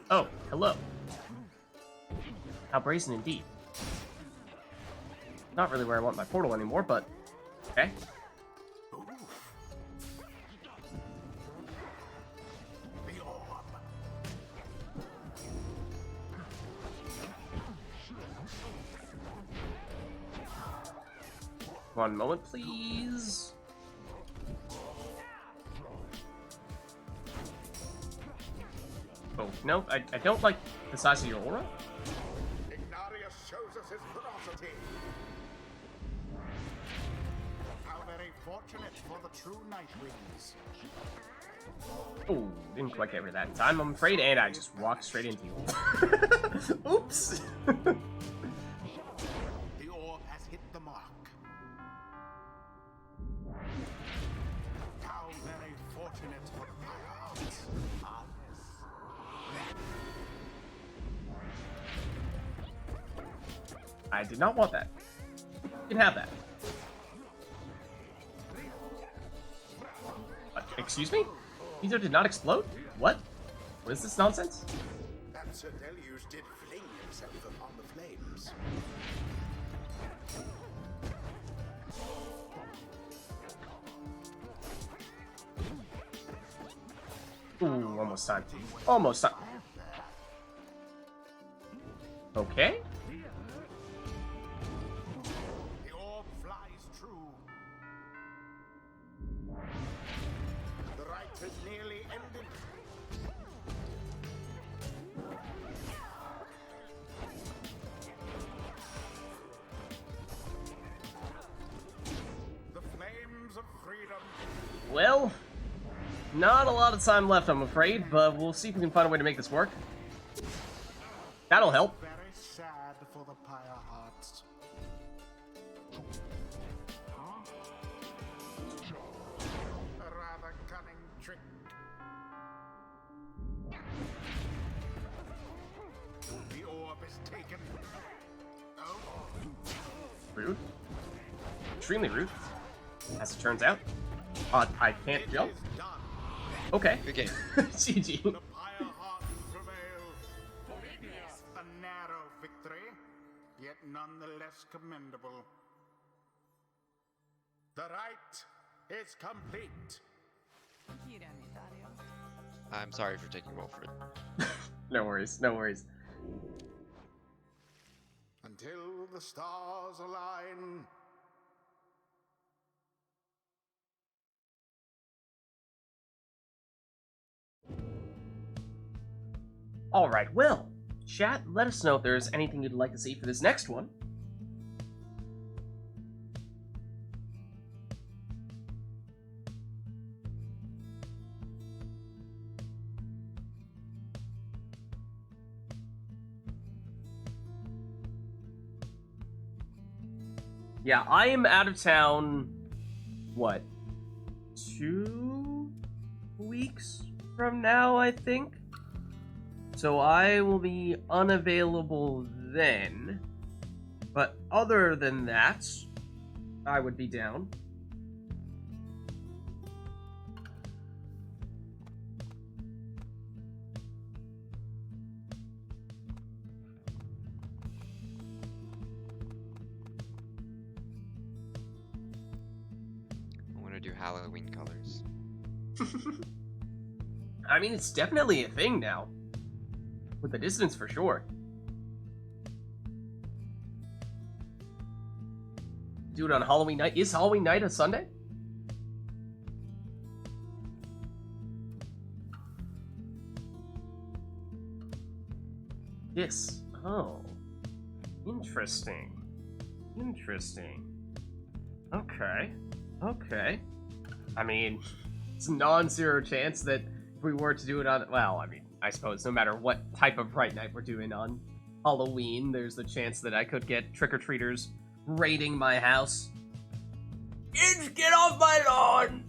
Oh, hello. How brazen indeed. Not really where I want my portal anymore, but okay. The orb. One moment, please. Oh, no, I don't like the size of your aura. Ignarius shows us his ferocity. How very fortunate for the true Nightwings. Oh, didn't quite get rid of that in time, I'm afraid, and I just walked straight into you. Oops! The orb has hit the mark. How very fortunate for the Pyre Hearts. Ah, I did not want that. You can have that. Excuse me? Ether did not explode? What? What is this nonsense? that Sir Deluge did fling himself upon the flames. Ooh, almost time. Almost time. Okay. The orb flies true. The rite has nearly ended. The flames of freedom. Well, not a lot of time left, I'm afraid, but we'll see if we can find a way to make this work. That'll help. Very sad for the Pyre Hearts. A rather cunning trick. The orb is taken. Oh, Rude. Extremely rude. As it turns out. I can't it jump. is done. Okay. Good game. GG. The Pyre heart prevailed. A narrow victory, yet nonetheless commendable. The rite is complete. I'm sorry for taking Wilfred. No worries, no worries. Until the stars align. Alright, well, chat, let us know if there's anything you'd like to see for this next one. Yeah, I am out of town, what, 2 weeks from now, I think? So I will be unavailable then. But other than that, I would be down. I want to do Halloween colors. I mean, it's definitely a thing now. With the distance, for sure. Do it on Halloween night. Is Halloween night a Sunday? Yes. Oh. Interesting. Interesting. Okay. Okay. I mean, it's a non-zero chance that if we were to do it on... Well, I mean, I suppose no matter what type of RITE Night we're doing on Halloween, there's the chance that I could get trick-or-treaters raiding my house. Kids, get off my lawn!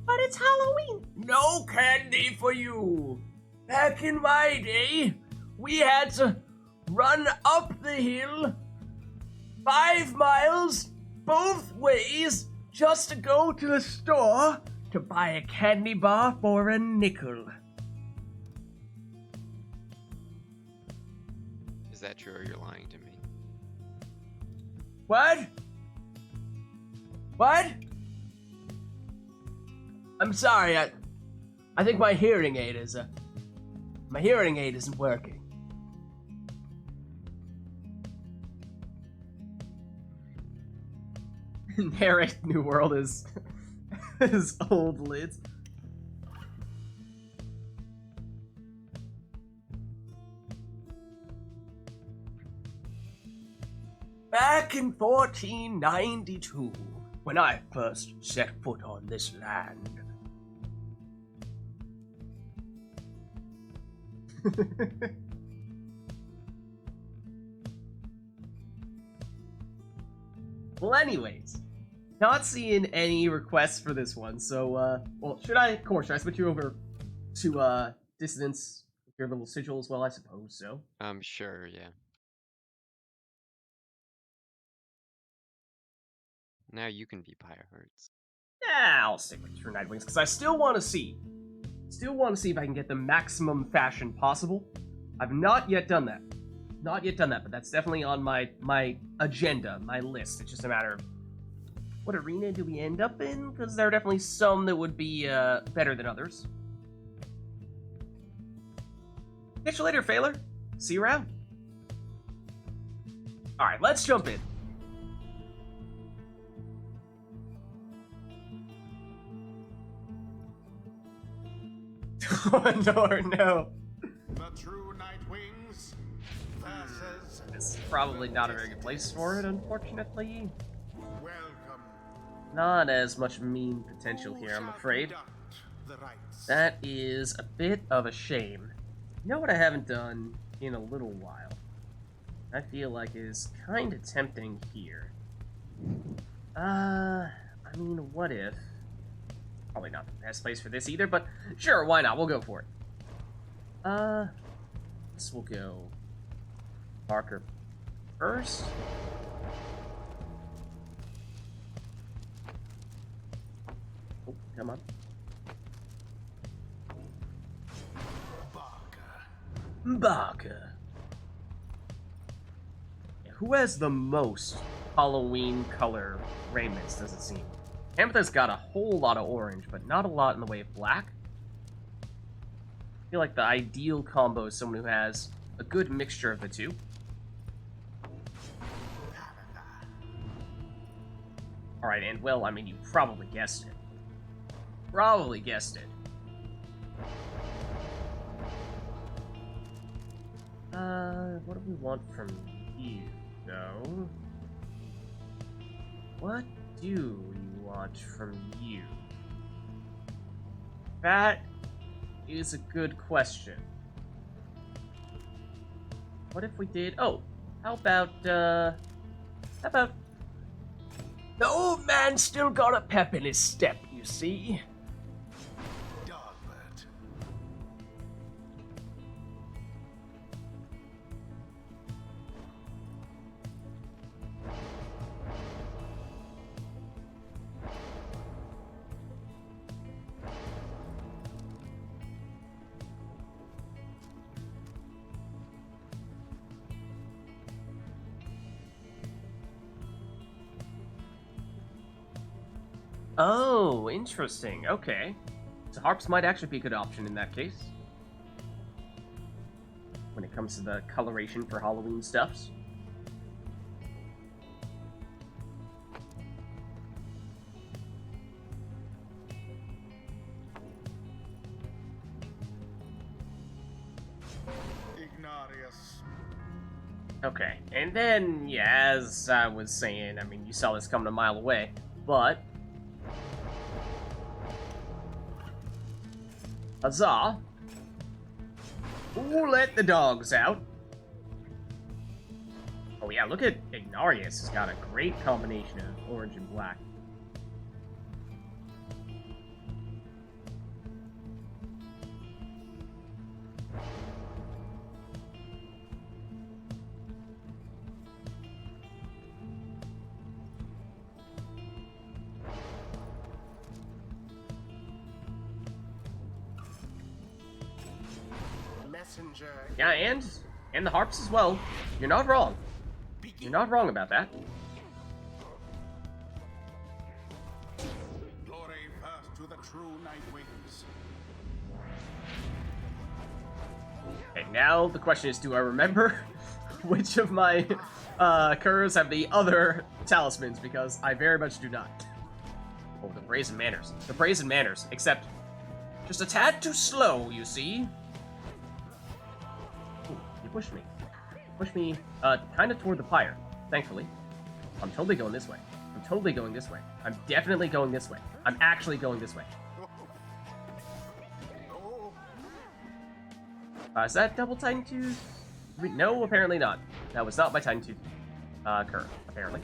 But it's Halloween. No candy for you. Back in my day, we had to run up the hill 5 miles both ways just to go to the store to buy a candy bar for a nickel. Is that true or you're lying to me? What? What? I'm sorry, I think my hearing aid is, my hearing aid isn't working. Narrate New World is old lids. Back in 1492, when I first set foot on this land. Well, anyways, not seeing any requests for this one, so, well, should I switch you over to, Dissonance with your little sigil as well? I suppose so. Sure, yeah. Now you can be Pyre Hearts. Yeah, I'll stick with True Nightwings, because I still want to see if I can get the maximum fashion possible. I've not yet done that. But that's definitely on my agenda, my list. It's just a matter of what arena do we end up in? Because there are definitely some that would be better than others. Catch you later, Failer. See you around. Alright, let's jump in. Oh, no. The true Nightwings versus... This is probably not a very good place for it, unfortunately. Welcome. Not as much meme potential here, I'm afraid. That is a bit of a shame. You know what I haven't done in a little while? I feel like is kind of tempting here. I mean, what if... Probably not the best place for this either, but sure, why not? We'll go for it. This will go Barker first. Oh, come on. Barker. Who has the most Halloween color raiments, does it seem? Amethyst got a whole lot of orange, but not a lot in the way of black. I feel like the ideal combo is someone who has a good mixture of the two. Alright, and well, I mean, you probably guessed it. Probably guessed it. What do we want from you, though? What do we want from you? That is a good question. What if we did... Oh, how about, The old man still got a pep in his step, you see. Dogbert. Oh, interesting. Okay. So harps might actually be a good option in that case. When it comes to the coloration for Halloween stuffs. Ignarius. Okay, and then, yeah, as I was saying, I mean, you saw this coming a mile away, but... Huzzah! Ooh, let the dogs out! Oh yeah, look at Ignarius. He's got a great combination of orange and black. Messenger. Yeah, and the harps as well. You're not wrong. You're not wrong about that. Glory first to the true Nightwings. Okay, now the question is, do I remember which of my curs have the other talismans? Because I very much do not. Oh, the brazen manners. The brazen manners, except just a tad too slow, you see. Ooh, you pushed me. Pushed me, kind of toward the pyre, thankfully. I'm totally going this way. I'm totally going this way. I'm definitely going this way. I'm actually going this way. Oh, Is that double Titan Tooth? No, apparently not. That was not my Titan Tooth cur, apparently.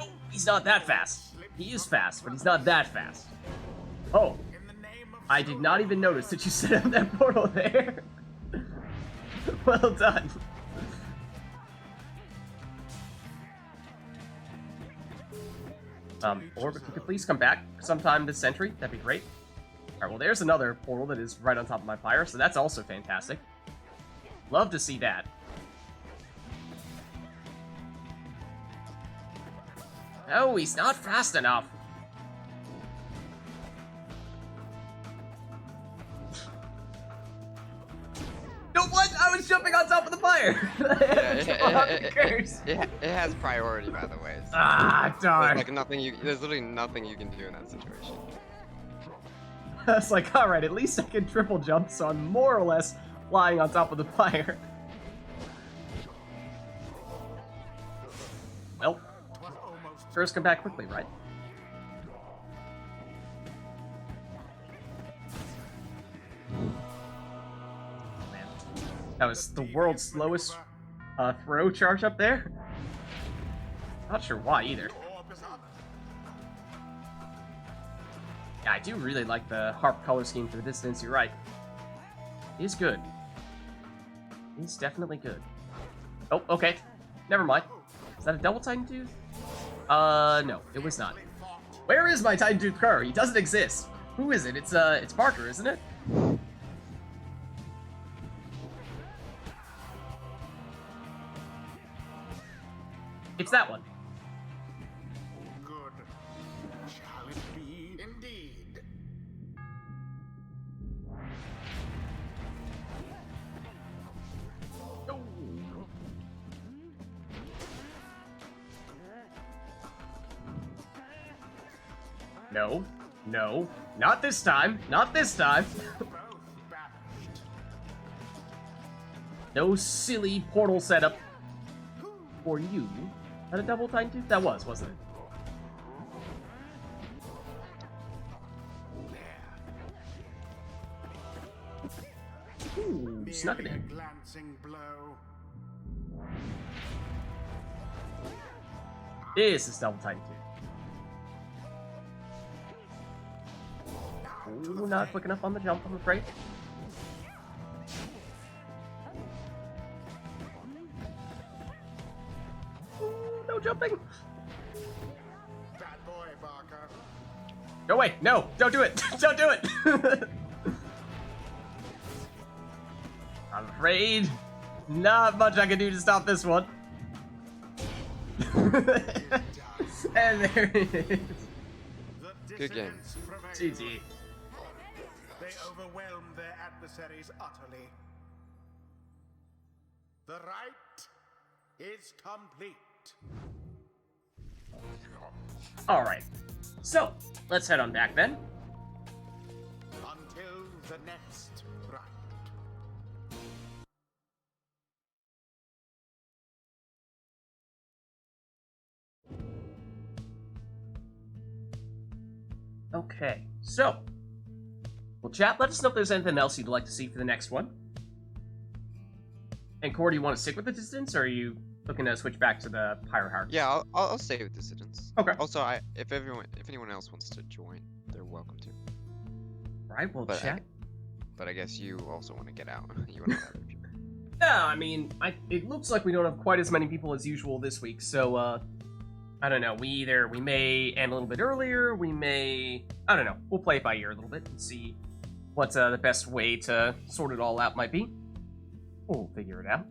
Oh, he's not that fast. He is fast, but he's not that fast. Oh, in the name of I did not even notice that you set up that portal there. Well done. Orb, if you could please come back sometime this century, that'd be great. Alright, well there's another portal that is right on top of my pyre, so that's also fantastic. Love to see that. No, he's not fast enough. No, what? I was jumping on top of the pyre! It has priority, by the way. So Ah, darn. there's literally nothing you can do in that situation. I was like, alright, at least I can triple jump, so I'm more or less flying on top of the pyre. Well, was almost first come back quickly, right? Man, that was the world's slowest throw charge up there. Not sure why either. orb is up. Yeah, I do really like the harp color scheme for the distance, you're right. It's good. It's definitely good. Oh, okay. Never mind. Is that a double Titan Tooth? No, it was not. They fought. Where is my Titan Tooth Cur? He doesn't exist. Who is it? It's Parker, isn't it? It's that one. Good. Shall it be indeed? Oh. No, no, not this time, not this time. Both banished. No silly portal setup for you. That a double Titan Tooth? That was, wasn't it? Ooh, snuck it Merely a in. glancing blow. This is double Titan Tooth. Ooh, not quick enough on the jump, I'm afraid. Ooh, no jumping. Bad boy, Barker. No way, no, don't do it, don't do it. I'm afraid not much I can do to stop this one. And there it is. The Good game. dissidents prevail. GG. They overwhelmed their adversaries utterly. The rite is complete. Alright, so let's head on back then. Until the next rite. Okay, so, well, chat, let us know if there's anything else you'd like to see for the next one. And Core, do you want to stick with the distance, or are you looking to switch back to the Pyre Hierarchy? Yeah, I'll stay with Dissidents. Okay. Also, if anyone else wants to join, they're welcome to. Right, well, But chat. But I guess you also want to get out. You want to other people. Yeah, I mean, it looks like we don't have quite as many people as usual this week, so, I don't know, we may end a little bit earlier, we may, I don't know, we'll play it by ear a little bit and see what the best way to sort it all out might be. We'll figure it out.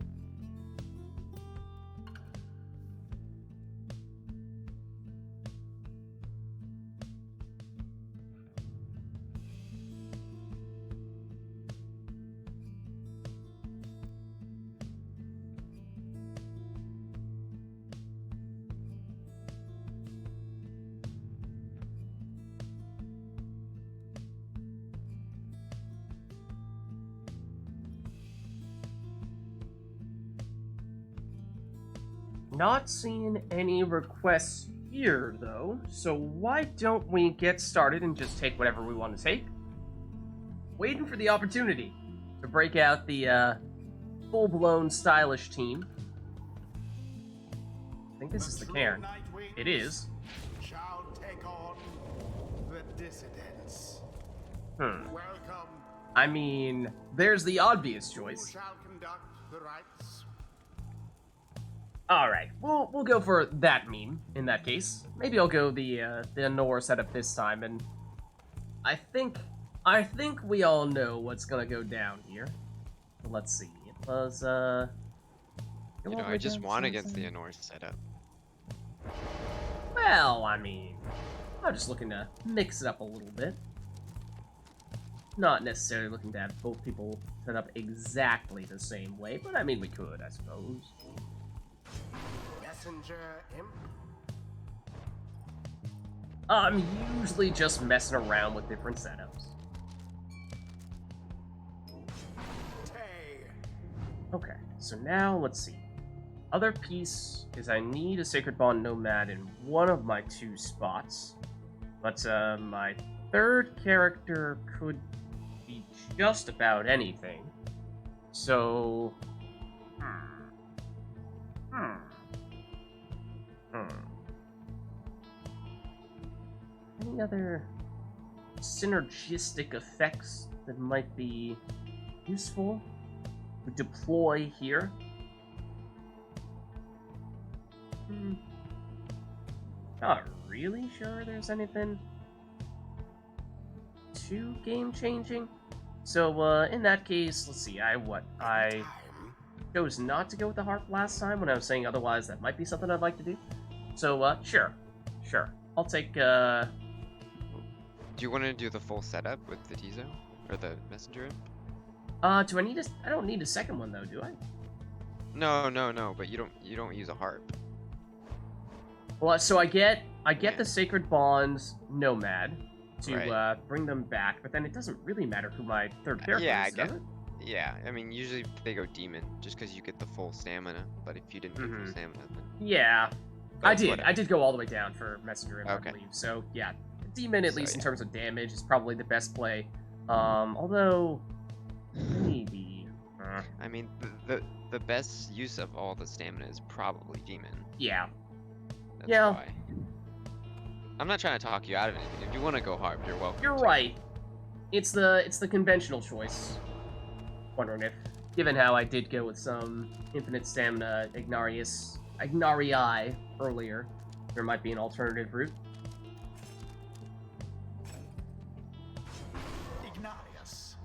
Not seeing any requests here, though, so why don't we get started and just take whatever we want to take? Waiting for the opportunity to break out the full-blown stylish team. I think this is the true cairn. Nightwings It is. Shall take on the dissidents. Hmm. Welcome. I mean, there's the obvious Who choice. shall conduct the rites? Alright, we'll go for that meme, in that case. Maybe I'll go the Nor setup this time, and I think we all know what's gonna go down here. Let's see. It was, You know, I just won against the Anor setup. Well, I mean, I'm just looking to mix it up a little bit. Not necessarily looking to have both people set up exactly the same way, but I mean, we could, I suppose. Messenger imp. I'm usually just messing around with different setups. Tay. Okay, so now let's see. Other piece is I need a Sacred Bond Nomad in one of my two spots. But my third character could be just about anything. So... Any other synergistic effects that might be useful to deploy here? Not really sure there's anything too game-changing. So, in that case, let's see, I chose not to go with the harp last time when I was saying otherwise that might be something I'd like to do. So, sure. I'll take, Do you want to do the full setup with the Tizo? Or the messenger imp? do I need I don't need a second one, though, do I? No, but you don't use a harp. Well, so I get the Sacred Bonds Nomad to bring them back, but then it doesn't really matter who my third character is, does it? Yeah, I mean, usually they go demon, just because you get the full stamina, but if you didn't get full stamina, then... Yeah, But I did. whatever. I did go all the way down for Messenger Imp, Okay. I believe. So, yeah, demon, at least in yeah. terms of damage, is probably the best play. Although, maybe... I mean, the best use of all the stamina is probably demon. Yeah. That's Yeah. why. I'm not trying to talk you out of anything. If you want to go harp, you're welcome. You're to. right. It's the conventional choice. Wondering if, given how I did go with some infinite stamina Ignarii earlier, there might be an alternative route. Ignarius.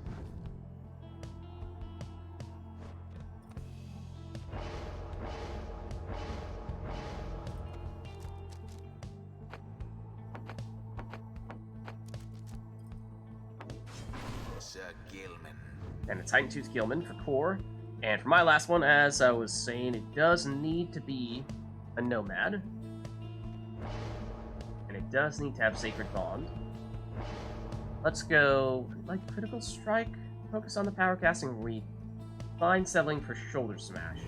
Sir Gilman. And a Titan Tooth Gilman for core. And for my last one, as I was saying, it does need to be a Nomad. And it does need to have Sacred Bond. Let's go, like, Critical Strike, focus on the power casting, we find settling for Shoulder Smash.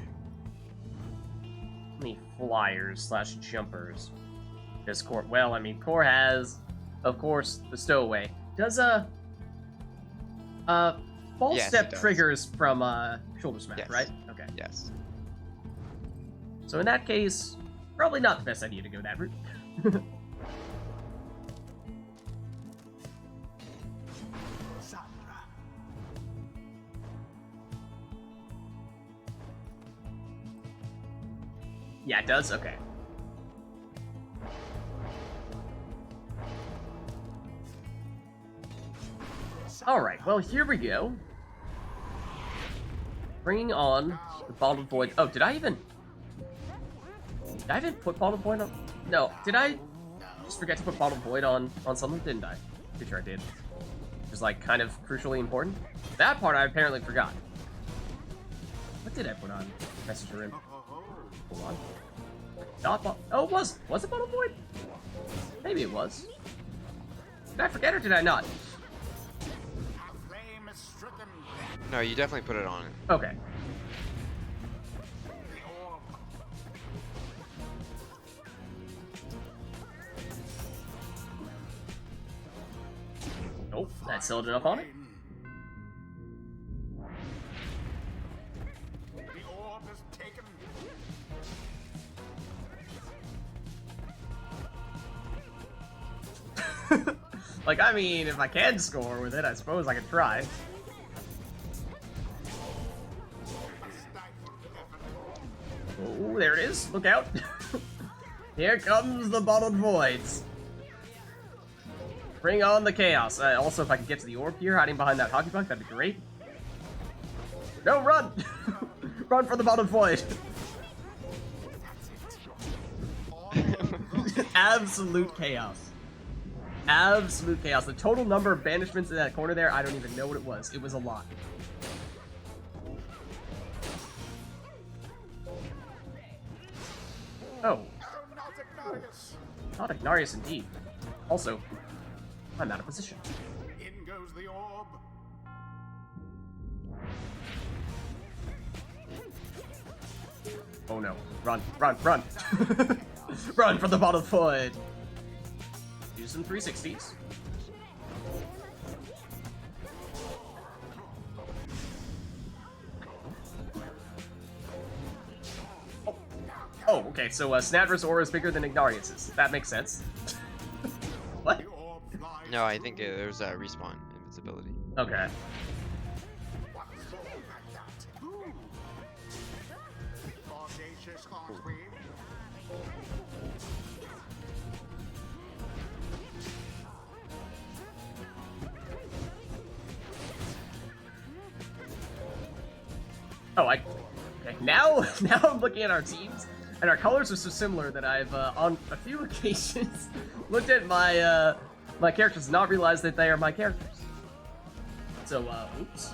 How many flyers / jumpers does core? Well, I mean, core has, of course, the stowaway. Does false Yes, step it does. triggers from Shoulder Smash, Yes. right? Okay. Yes. So in that case, probably not the best idea to go that route. Sandra. Yeah, it does? Okay. Alright, well, here we go. Bringing on the Bottled Void. Oh, did I even put Bottled Void on? No, did I just forget to put Bottled Void on something? Didn't I? Pretty sure I did. Which is, like, kind of crucially important. That part I apparently forgot. What did I put on Messenger Imp? Hold on. Not oh, it was. Was it Bottled Void? Maybe it was. Did I forget or did I not? A flame is stricken. No, you definitely put it on. Okay. The orb. Nope, that's still enough on it. The orb is taken. Like, I mean, if I can score with it, I suppose I could try. Oh, there it is. Look out. Here comes the Bottled Voids. Bring on the chaos. Also, if I could get to the orb here, hiding behind that hockey puck, that'd be great. No, run! Run for the Bottled Void. Absolute chaos. Absolute chaos. The total number of banishments in that corner there, I don't even know what it was. It was a lot. Oh, Not Ignarius. not Ignarius indeed. Also, I'm out of position. In goes the orb. Oh no. Run, run, run! Run for the Bottled Void! Do some 360s. Oh, okay, so Snadver's aura is bigger than Ignarius's. That makes sense. What? The orb flies. No, I think there's a respawn invincibility. Okay. What soul like that? Ooh. Audacious are we? Oh, okay. Now I'm looking at our teams, and our colors are so similar that I've, on a few occasions, looked at my, my characters and not realized that they are my characters. So, oops.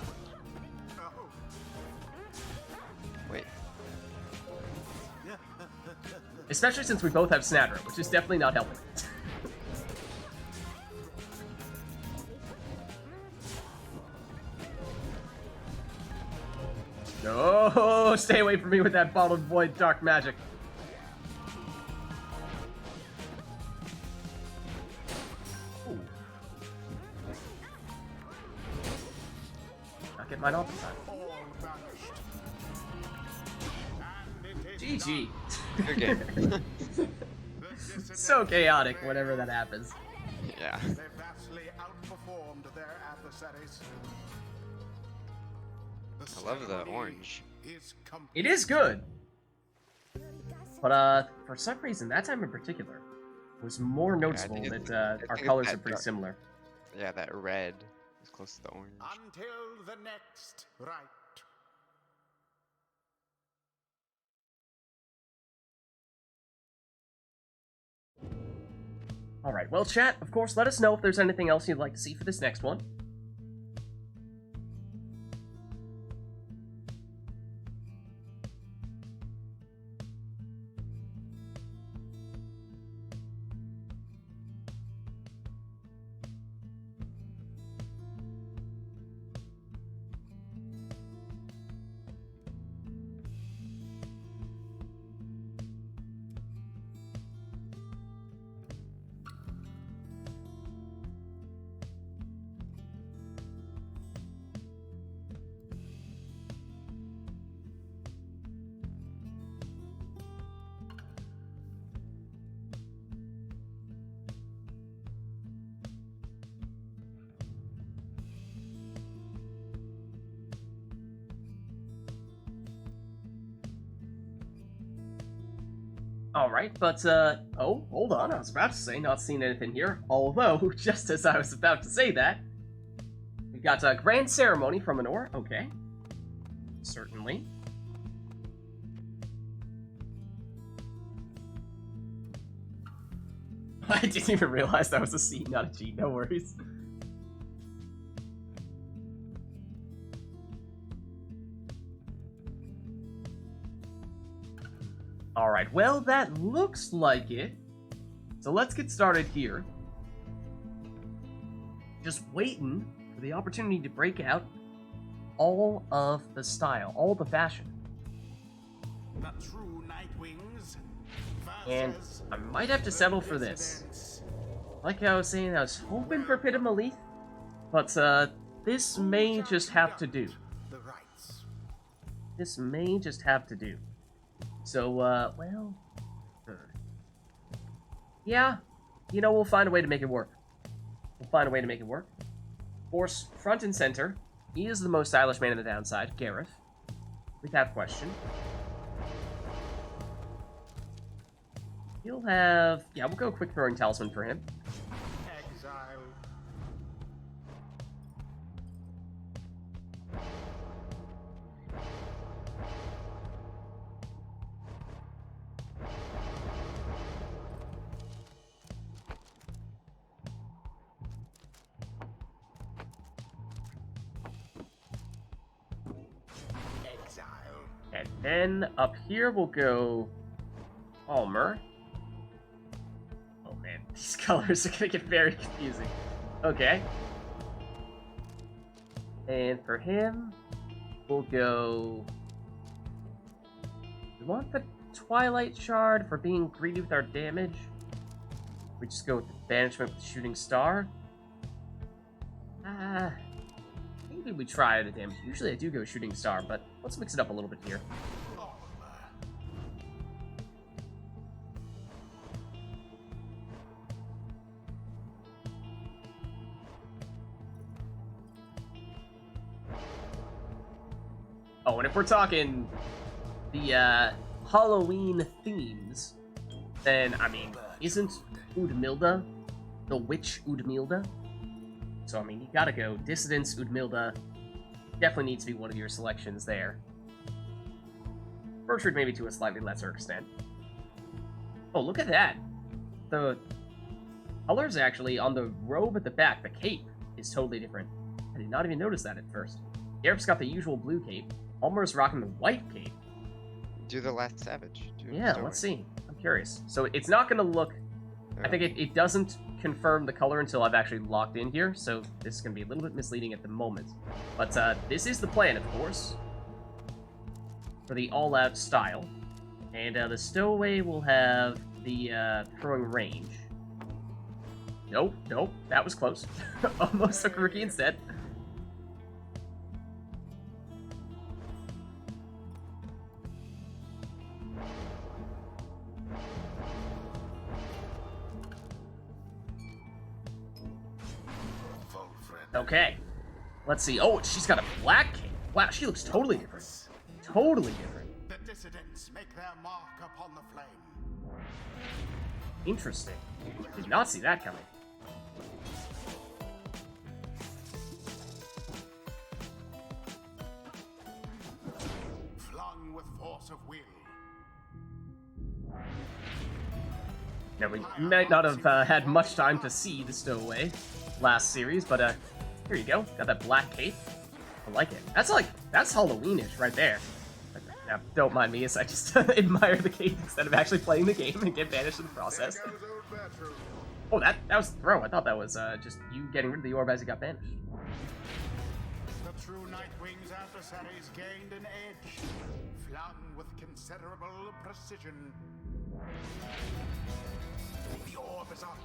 Wait. Especially since we both have Snatter, which is definitely not helping. No, stay away from me with that bottled void dark magic. Ooh. Not get mine off this time. GG. Good game. So chaotic whenever that happens. Yeah. They vastly outperformed their adversaries. I love the orange. It is good. But, for some reason, that time in particular was more noticeable that our colors are pretty similar. Yeah, that red is close to the orange. Until the next rite. Alright, well, chat, of course, let us know if there's anything else you'd like to see for this next one. Alright, but, oh, hold on, I was about to say, not seeing anything here, although, just as I was about to say that, we got a Grand Ceremony from Manor, okay. Certainly. I didn't even realize that was a C, not a G, no worries. Alright, well, that looks like it. So let's get started here. Just waiting for the opportunity to break out all of the style, all the fashion. The true Nightwings And I might have to settle for this. Like I was saying, I was hoping for Pit of Malith, but this may just have to do. the rites. This may just have to do. So, well... yeah, you know, we'll find a way to make it work. We'll find a way to make it work. Of course, front and center, he is the most stylish man in the downside, Gareth. Without question. He'll have... yeah, we'll go quick throwing talisman for him. Exile. Exile. And then up here we'll go Palmer. Oh man, these colors are gonna get very confusing. Okay. And for him, we'll go... we want the Twilight Shard for being greedy with our damage. We just go with the Banishment with the Shooting Star. Maybe we try the damage. Usually I do go Shooting Star, but let's mix it up a little bit here. Oh, and if we're talking the Halloween themes, then, I mean, isn't Udmilda the witch Udmilda? So, I mean, you gotta go Dissidence, Udmilda. Definitely needs to be one of your selections there. Burfoot maybe to a slightly lesser extent. Oh, look at that. The colors actually on the robe at the back, the cape, is totally different. I did not even notice that at first. Garrett's got the usual blue cape. Almer's rocking the white cape. Do the last Savage. Yeah, let's see. I'm curious. So it's not going to look... I think it doesn't confirm the color until I've actually locked in here, so this is going to be a little bit misleading at the moment. But this is the plan, of course, for the all-out style. And the stowaway will have the throwing range. Nope, that was close. Almost took Rookie instead. Okay, let's see. Oh, she's got a black cape. Wow, she looks totally different. Totally different. The dissidents make their mark upon the flame. Interesting. Did not see that coming. Flung with force of will. Now, we might not have had much time to see the stowaway last series, but here you go. Got that black cape. I like it. That's Halloweenish right there. Now, don't mind me as I just admire the cape instead of actually playing the game and get banished in the process. Oh, that was the throw. I thought that was just you getting rid of the orb as you got banished. The true Nightwing's adversaries gained an edge, flung with considerable precision. The orb is up.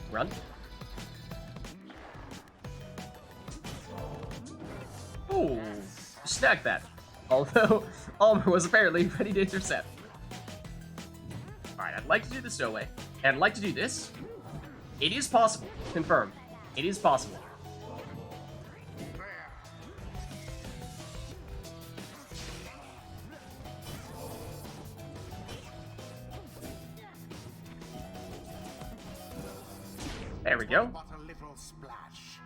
Run. Ooh, snagged that. Although, Almer was apparently ready to intercept. Alright, I'd like to do the stowaway. And I'd like to do this. It is possible. Confirmed. It is possible. There we go. But a little splash.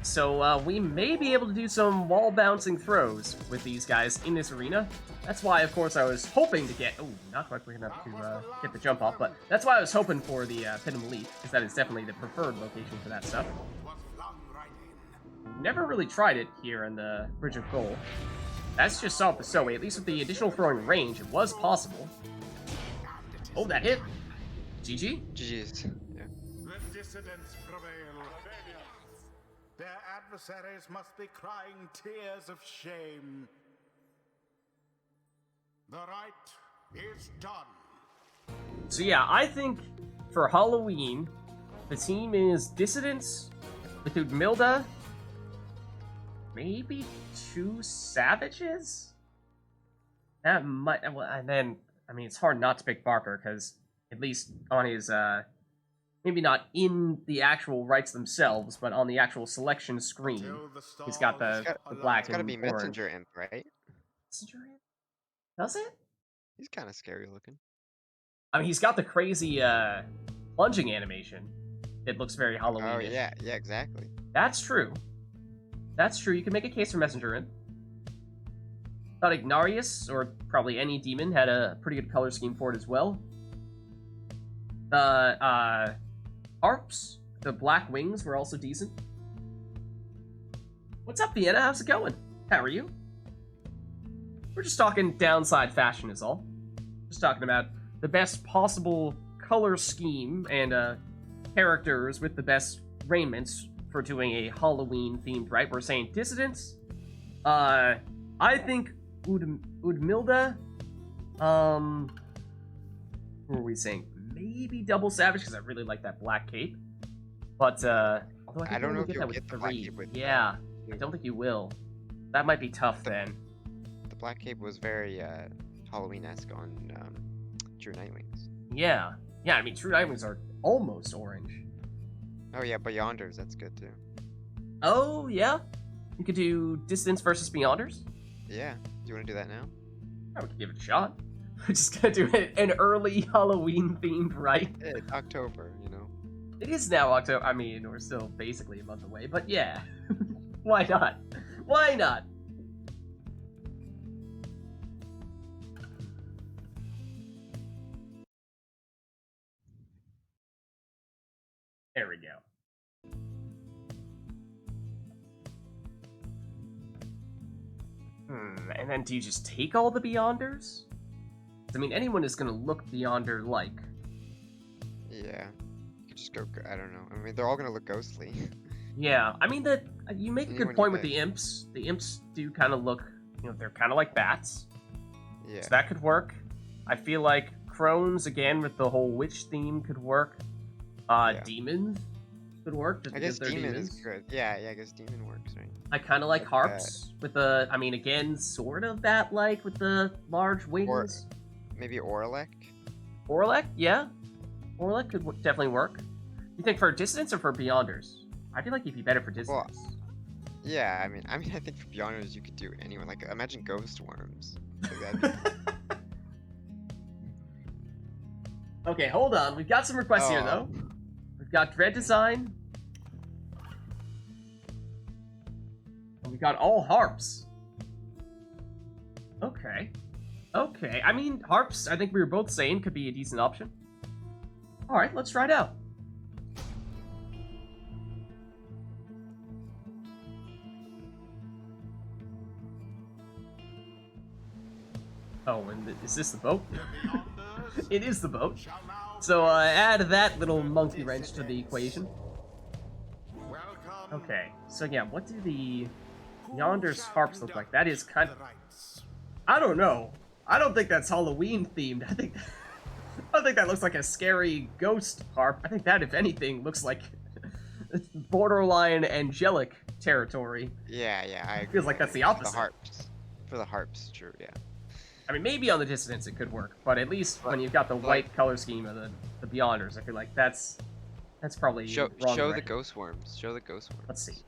So we may be able to do some wall bouncing throws with these guys in this arena. That's why, of course, I was hoping to get... Oh, not quite quick enough to get the jump off, but that's why I was hoping for the Pit of Elite, because that is definitely the preferred location for that stuff. Was flung right in. Never really tried it here in the Bridge of Gold. That's just solved the stowaway. At least with the additional throwing range, it was possible. Oh, that hit. GG? GG's. Yeah. The dissidents prevail. Their adversaries must be crying tears of shame. The rite is done. So yeah, I think for Halloween, the team is Dissidents with Udmilda, maybe 2 Savages? That might... Well, and then, I mean, it's hard not to pick Barker, because at least on his, maybe not in the actual rights themselves, but on the actual selection screen, he's got the black It's gotta and be orange. Messenger Imp, right? Messenger Imp? Does it? He's kind of scary looking. I mean, he's got the crazy, plunging animation. It looks very Halloween. Oh, yeah, exactly. That's true. That's true. You can make a case for Messenger Imp. Thought Ignarius, or probably any demon, had a pretty good color scheme for it as well. The harps, the black wings were also decent. What's up, Vienna? How's it going? How are you? We're just talking downside fashion is all. Just talking about the best possible color scheme and characters with the best raiments for doing a Halloween-themed rite. We're saying Dissidents. I think Udmilda. Who are we saying? Maybe Double Savage, because I really like that black cape. But, although I don't know if get you'll that get with the black 3. cape with Yeah, I don't think you will. That might be tough then. The black cape was very Halloween-esque on True Nightwings. Yeah. Yeah, I mean, True Nightwings are almost orange. Oh yeah, Beyonders, that's good too. Oh, yeah? You could do Distance versus Beyonders? Yeah. Do you want to do that now? I would give it a shot. We're just gonna do an early Halloween-themed rite. Yeah, it's October, you know. It is now October. I mean, we're still basically a month away, but yeah. Why not? Why not? There we go. And then do you just take all the Beyonders? I mean, anyone is gonna look Beyonder-like. Yeah. You could just go, I don't know. I mean, they're all gonna look ghostly. Yeah, I mean, you make a good Anyone point you with pick. the imps. The imps do kind of look, they're kind of like bats. Yeah. So that could work. I feel like crones, again, with the whole witch theme, could work. Yeah. Demons could work, just I because guess they're demon demons. is good. Yeah, I guess demon works, right? I kind of like Like harps, with the, I mean, again, sort of bat-like, with the large wings. Maybe Orlek? Orlek, yeah. Orlek could definitely work. You think for distance or for Beyonders? I feel like he'd be better for distance. Yeah, I mean, I think for Beyonders you could do anyone. Like, imagine ghost worms. Like, that'd be... Okay, hold on. We've got some requests here, though. We've got Dread Design. And we've got all harps. Okay. Okay. I mean, harps, I think we were both saying, could be a decent option. Alright, let's try it out. Oh, and is this the boat? It is the boat. So add that little monkey wrench to the equation. Okay, so yeah, what do the Yonder's harps look like? That is kind of... I don't know. I don't think that's Halloween themed. I think that looks like a scary ghost harp. I think that, if anything, looks like borderline angelic territory. Yeah, I agree. Feels like that's the opposite. For the harps, true, yeah. I mean, maybe on the distance it could work, but at least when you've got the white color scheme of the Beyonders, I feel like that's probably Show wrong the direction. ghost worms. Show the ghost worms. Let's see.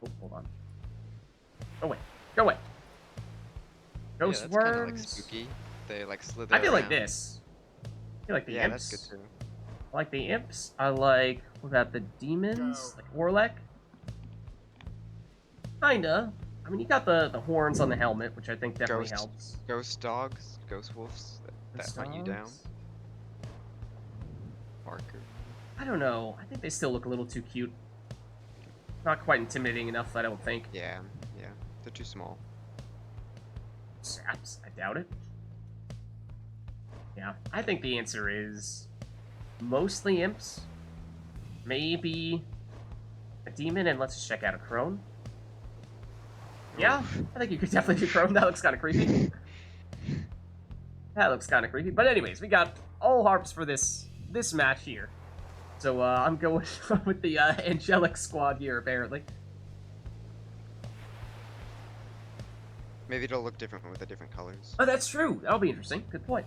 Oh, hold on. Go away. Go away. Ghost that's kinda, worms. like, spooky. They like slither I feel like around. this. I feel like the Yeah, imps. that's good too. I like the imps. I like, what about the demons? Like Orlek? Kinda. I mean, you got the horns on the helmet, which I think definitely helps. Ghost dogs, ghost wolves that hunt you down. Dogs? Barker. I don't know. I think they still look a little too cute. Not quite intimidating enough, I don't think. Yeah, they're too small. Saps? I doubt it. Yeah, I think the answer is mostly imps. Maybe a demon, and let's check out a crone. Yeah, I think you could definitely do crone. That looks kind of creepy. That looks kind of creepy. But anyways, we got all harps for this match here. So I'm going with the angelic squad here, apparently. Maybe it'll look different with the different colors. Oh, that's true. That'll be interesting. Good point.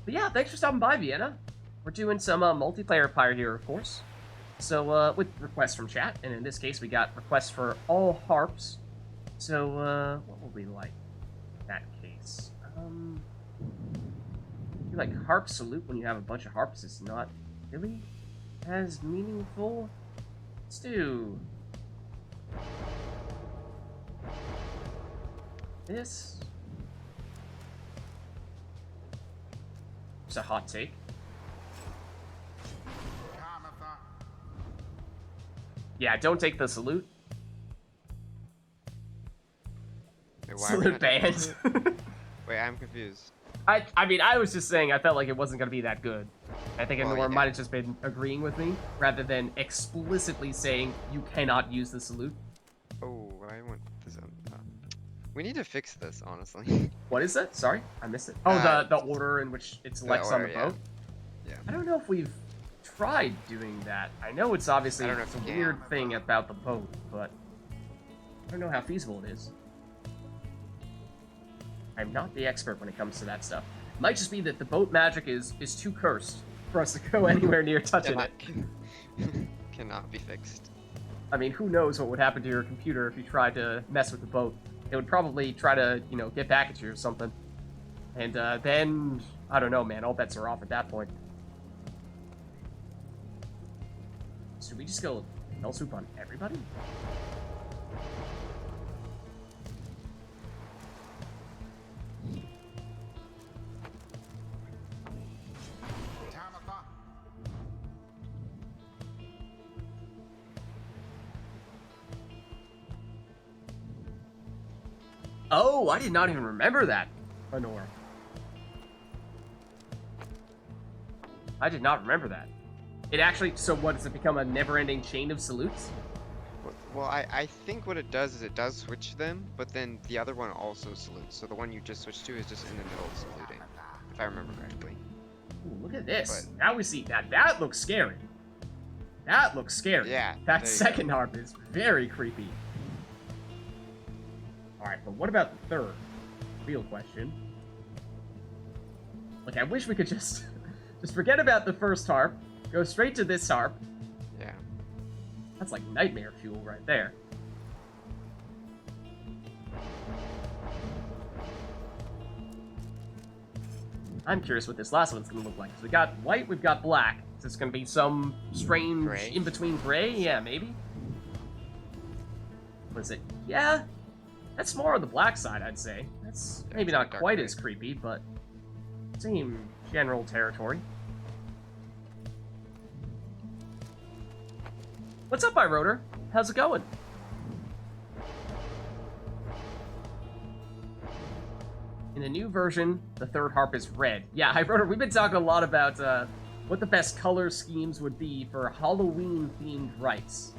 But yeah, thanks for stopping by, Vienna. We're doing some multiplayer Pyre here, of course. So with requests from chat, and in this case, we got requests for all harps. So what will we like in that case? I feel like harp salute when you have a bunch of harps is not really as meaningful. Let's do this. It's a hot take. Yeah, don't take the salute. Wait, why are we Salute not doing banned. salute? Wait, I'm confused. I mean, I was just saying I felt like it wasn't going to be that good. I think everyone yeah. might have just been agreeing with me, rather than explicitly saying you cannot use the salute. Oh, I want this. We need to fix this, honestly. What is that? Sorry, I missed it. Oh, the order in which it selects on the order, boat? Yeah. I don't know if we've tried doing that. I know it's obviously I don't know it's if a you can. weird thing about the boat, but I don't know how feasible it is. I'm not the expert when it comes to that stuff. It might just be that the boat magic is too cursed for us to go anywhere near touching it. Cannot be fixed. I mean, who knows what would happen to your computer if you tried to mess with the boat. It would probably try to, get back at you or something. And then, I don't know, man, all bets are off at that point. Did we just go hell soup on everybody? Tamatha. Oh, I did not even remember that. Honora. I did not remember that. It actually, so what, does it become a never-ending chain of salutes? Well, I think what it does is it does switch them, but then the other one also salutes. So the one you just switched to is just in the middle of saluting, if I remember correctly. Ooh, look at this. But- Now we see, that looks scary. That looks scary. Yeah, That there you second harp is very creepy. Alright, but what about the third? Real question. Like, I wish we could just forget about the first harp, go straight to this harp. Yeah. That's like nightmare fuel right there. I'm curious what this last one's gonna look like. So we got white, we've got black. Is this gonna be some strange Gray? in-between gray? Yeah, maybe. What is it? Yeah, that's more on the black side, I'd say. That's Yeah, maybe it's not like dark quite gray. as creepy, but same general territory. What's up, iRotor? How's it going? In the new version, the third harp is red. Yeah, iRotor, we've been talking a lot about what the best color schemes would be for Halloween-themed rites.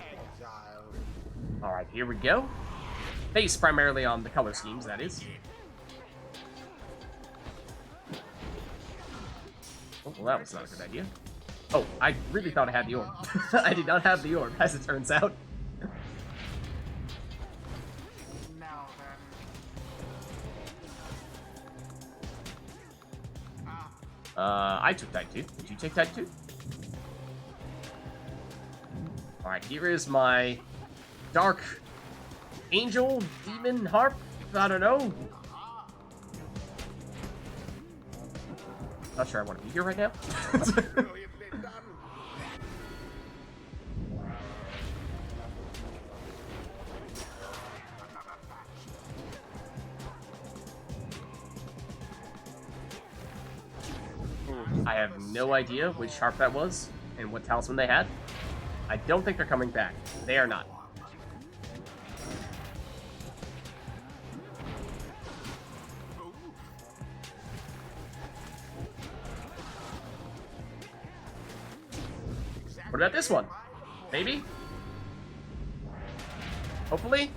Exile. Alright, here we go. Based primarily on the color schemes, that is. Oh, well, that was not a good idea. Oh, I really thought I had the orb. I did not have the orb, as it turns out. Now then. I took type 2. Did you take type 2? Alright, here is my dark angel demon harp. I don't know. Not sure I want to be here right now. Brilliantly done. Another batch. I have no idea which harp that was and what talisman they had. I don't think they're coming back. They are not. What about this one? Maybe? Hopefully?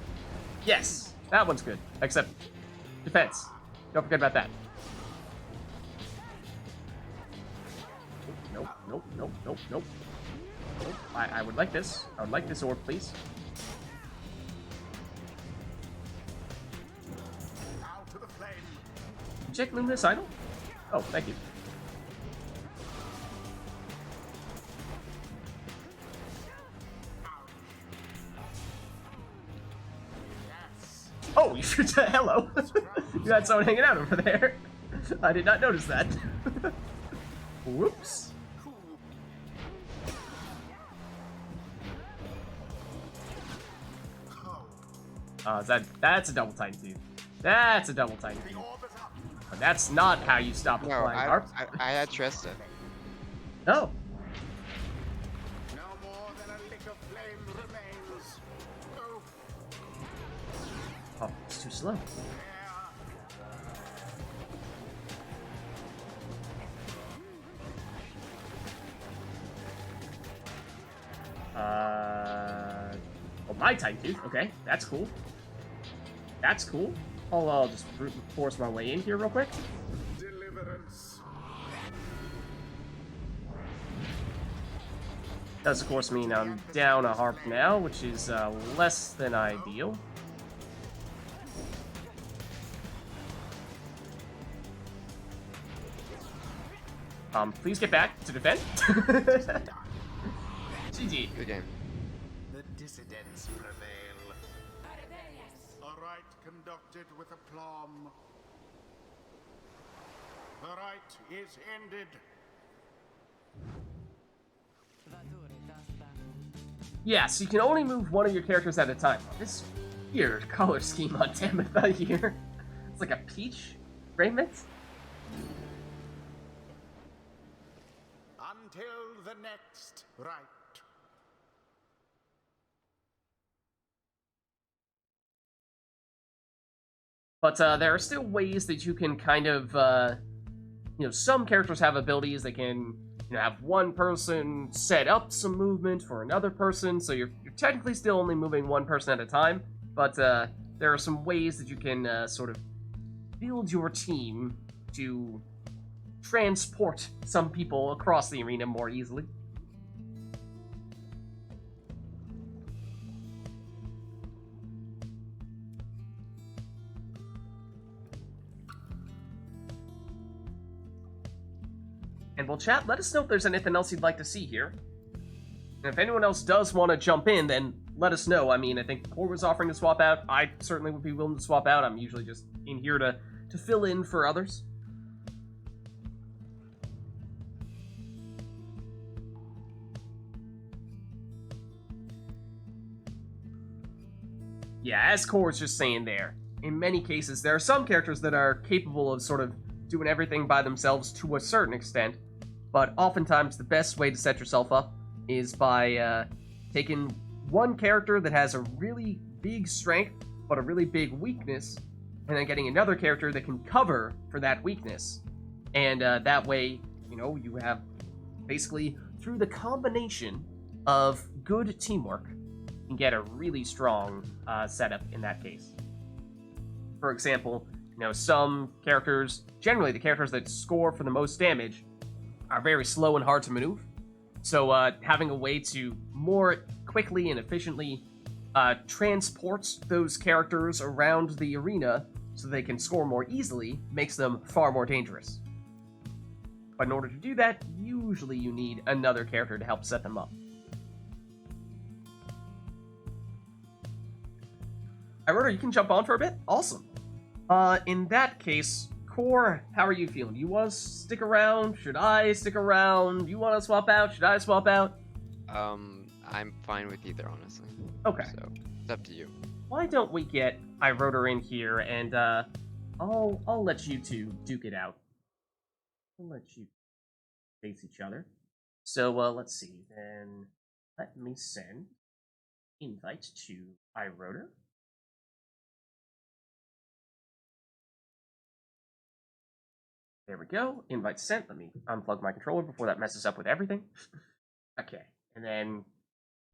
Yes, that one's good. Except defense. Don't forget about that. Nope, nope, nope, nope, nope. Nope. I would like this. I would like this orb, please. Now to the flame. Did you check Luminous Idol? Oh, thank you. Yes. Oh, you should hello. You had someone hanging out over there. I did not notice that. Whoops. Cool. Oh, That's a double tiny tooth. That's a double tiny the tooth. orb is up. But that's not how you stop a No, flying harp. I had Trista. No. No more than a lick of flame remains. Oh, Oh, it's too slow. yeah. Oh, my tiny tooth. Okay, that's cool. That's cool. I'll just brute force my way in here real quick. Deliverance. Does of course mean I'm down a harp now, which is less than ideal. Please get back to defend. GG. Good game. The dissidents prevail. A rite conducted with aplomb. The rite is ended. Yes, you can only move one of your characters at a time. This weird color scheme on Tamitha here. It's like a peach raiment. Until the next rite. But there are still ways that you can kind of, some characters have abilities that can, have one person set up some movement for another person, so you're technically still only moving one person at a time, but there are some ways that you can sort of build your team to transport some people across the arena more easily. And well, chat, let us know if there's anything else you'd like to see here. And if anyone else does want to jump in, then let us know. I mean, I think Core was offering to swap out. I certainly would be willing to swap out. I'm usually just in here to fill in for others. Yeah, as Core's just saying there, in many cases, there are some characters that are capable of sort of doing everything by themselves to a certain extent, but oftentimes the best way to set yourself up is by taking one character that has a really big strength, but a really big weakness, and then getting another character that can cover for that weakness. And that way, you have basically, through the combination of good teamwork, you can get a really strong setup in that case. For example, some characters, generally the characters that score for the most damage, are very slow and hard to maneuver. So having a way to more quickly and efficiently transport those characters around the arena so they can score more easily makes them far more dangerous. But in order to do that, usually you need another character to help set them up. Rotor, you can jump on for a bit? Awesome. In that case, Core, how are you feeling? You want to stick around? Should I stick around? You want to swap out? Should I swap out? I'm fine with either, honestly. Okay. So, it's up to you. Why don't we get Rotor in here, and I'll let you two duke it out. I'll let you face each other. So, let's see. Then let me send invite to Rotor. There we go. Invite sent. Let me unplug my controller before that messes up with everything. Okay. And then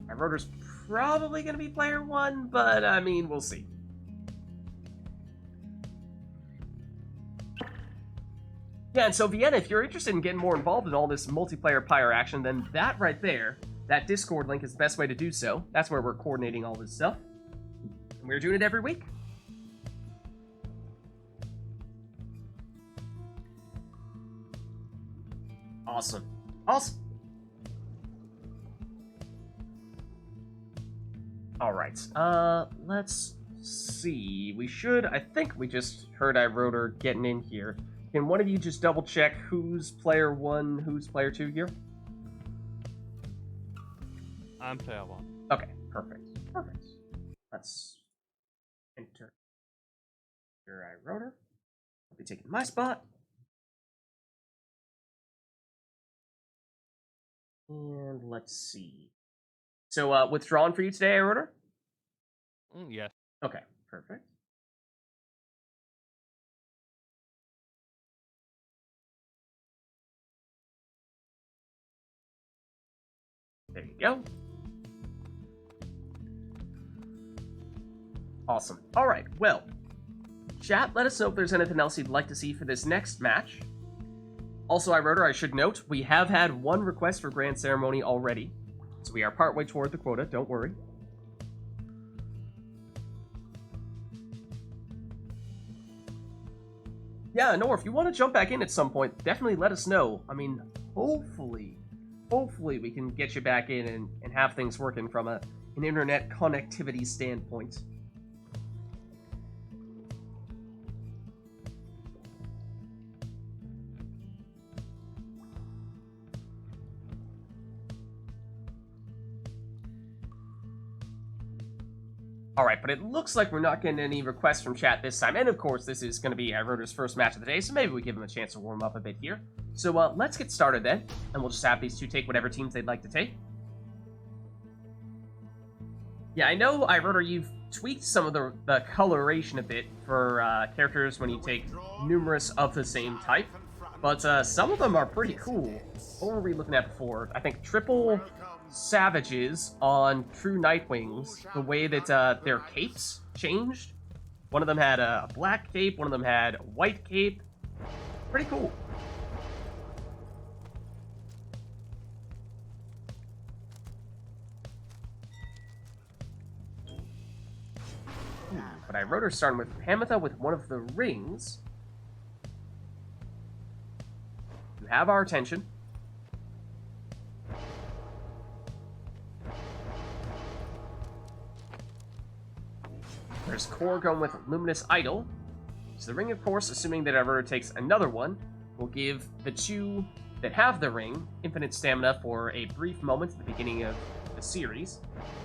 my Rotor's probably going to be player 1, but I mean, we'll see. Yeah, and so Vienna, if you're interested in getting more involved in all this multiplayer Pyre action, then that right there, that Discord link is the best way to do so. That's where we're coordinating all this stuff. And we're doing it every week. Awesome. Awesome. Alright, let's see. I think we just heard Rotor getting in here. Can one of you just double check who's player 1, who's player 2 here? I'm player 1. Okay, perfect. Perfect. Let's enter your Rotor. I'll be taking my spot. And let's see. So, withdrawn for you today, Rotor? Yes. Okay, perfect. There you go. Awesome. Alright, well, chat, let us know if there's anything else you'd like to see for this next match. Also, Rotor, I should note, we have had one request for Grand Ceremony already, so we are partway toward the quota, don't worry. Yeah, no, if you want to jump back in at some point, definitely let us know. I mean, hopefully we can get you back in and have things working from an internet connectivity standpoint. Alright, but it looks like we're not getting any requests from chat this time. And of course, this is going to be Rotor's first match of the day, so maybe we give him a chance to warm up a bit here. So let's get started then, and we'll just have these two take whatever teams they'd like to take. Yeah, I know, Rotor, you've tweaked some of the coloration a bit for characters when you take numerous of the same type, but some of them are pretty cool. What were we looking at before? I think triple Savages on true Nightwings, the way that their capes changed. One of them had a black cape, one of them had a white cape. Pretty cool. But I Rotor starting with Panetta with one of the rings. You have our attention. There's Core going with Luminous Idol. So the ring, of course, assuming that Rotor takes another one, will give the two that have the ring infinite stamina for a brief moment at the beginning of the series,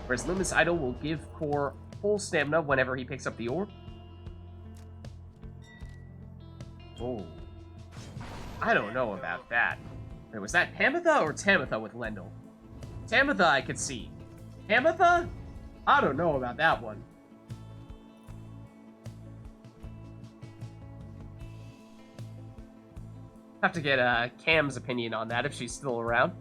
whereas Luminous Idol will give Core full stamina whenever he picks up the orb. Oh. I don't know about that. Wait, was that Panetta or Tamitha with Lendl? Tamitha I could see. Tamitha? I don't know about that one. Have to get Cam's opinion on that if she's still around.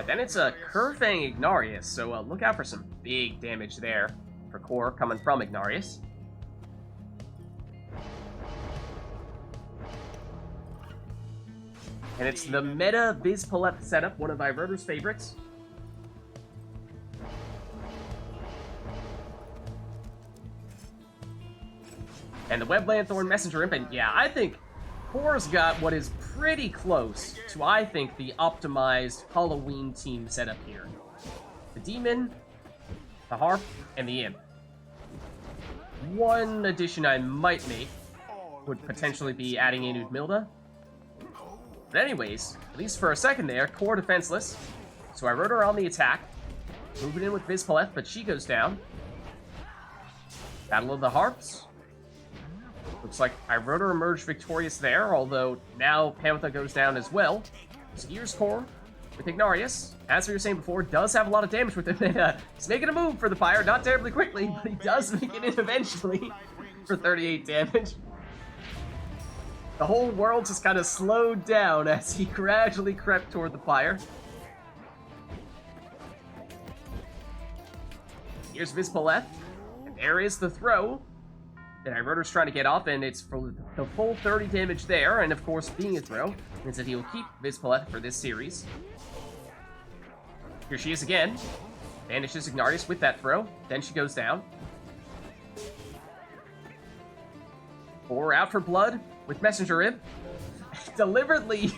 Then it's a Curvang Ignarius, so look out for some big damage there for Core coming from Ignarius. And it's the meta Vizpaleth setup, one of Rotor's favorites. And the Web Lanthorn Messenger Imp, and yeah, I think Core's got what is pretty close to, I think, the optimized Halloween team setup here. The Demon, the Harp, and the Imp. One addition I might make would potentially be adding in Udmilda. But anyways, at least for a second there, Core defenseless. So I Rotor on the attack. Moving in with Vizpaleth, but she goes down. Battle of the Harps. Looks like Rotor emerged victorious there, although now Panetta goes down as well. So here's Core with Ignarius. As we were saying before, does have a lot of damage with him. He's making a move for the Pyre, not terribly quickly, but he does make it in eventually for 38 damage. The whole world just kind of slowed down as he gradually crept toward the Pyre. Here's Vizpaleth, and there is the throw that Rotor's trying to get off, and it's for the full 30 damage there, and of course, being a throw, means that he will keep Vizpaleth for this series. Here she is again. Banishes Ignarius with that throw, then she goes down. Core out for blood with Messenger Imp. Deliberately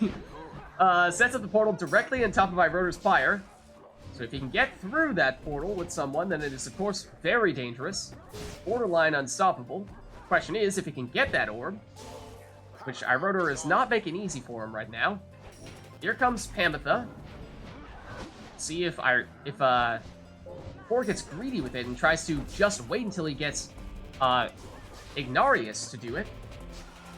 sets up the portal directly on top of Rotor's Pyre. So if he can get through that portal with someone, then it is, of course, very dangerous. Borderline unstoppable. Question is, if he can get that orb, which Rotor is not making easy for him right now. Here comes Panetta. See if Core gets greedy with it and tries to just wait until he gets Ignarius to do it.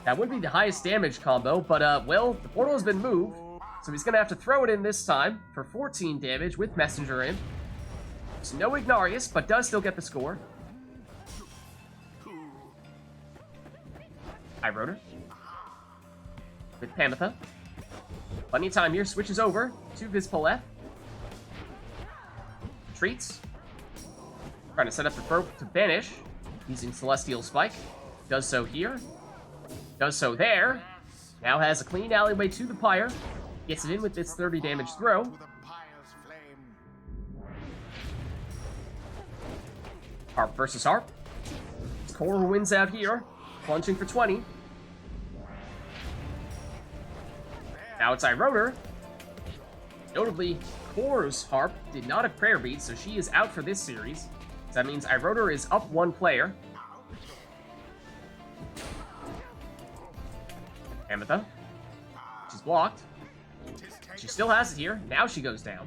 That would be the highest damage combo, but, well, the portal has been moved. So he's going to have to throw it in this time for 14 damage with Messenger Imp. There's no Ignarius, but does still get the score. Rotor with Panetta. Plenty of time here. Switches over to Vizpaleth. Retreats. Trying to set up the throw to Banish using Celestial Spike. Does so here. Does so there. Now has a clean alleyway to the Pyre. Gets it in with its 30 damage throw. Harp versus Harp. Core wins out here, plunging for 20. Now it's iRotor. Notably, Core's Harp did not have prayer beads, so she is out for this series. So that means iRotor is up one player. Ametha. She's blocked. She still has it here. Now she goes down.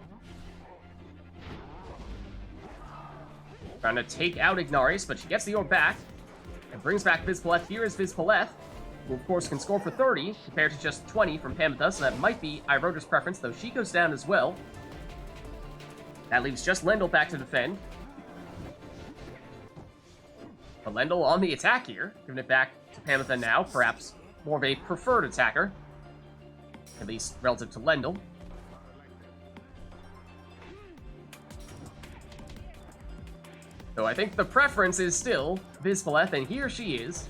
Trying to take out Ignarius, but she gets the orb back. And brings back Vizpaleth. Here is Vizpaleth, who of course can score for 30, compared to just 20 from Panetta, so that might be iRotor's preference, though she goes down as well. That leaves just Lendl back to defend. But Lendl on the attack here, giving it back to Panetta now, perhaps more of a preferred attacker, at least relative to Lendl. So I think the preference is still Vizpaleth, and here she is.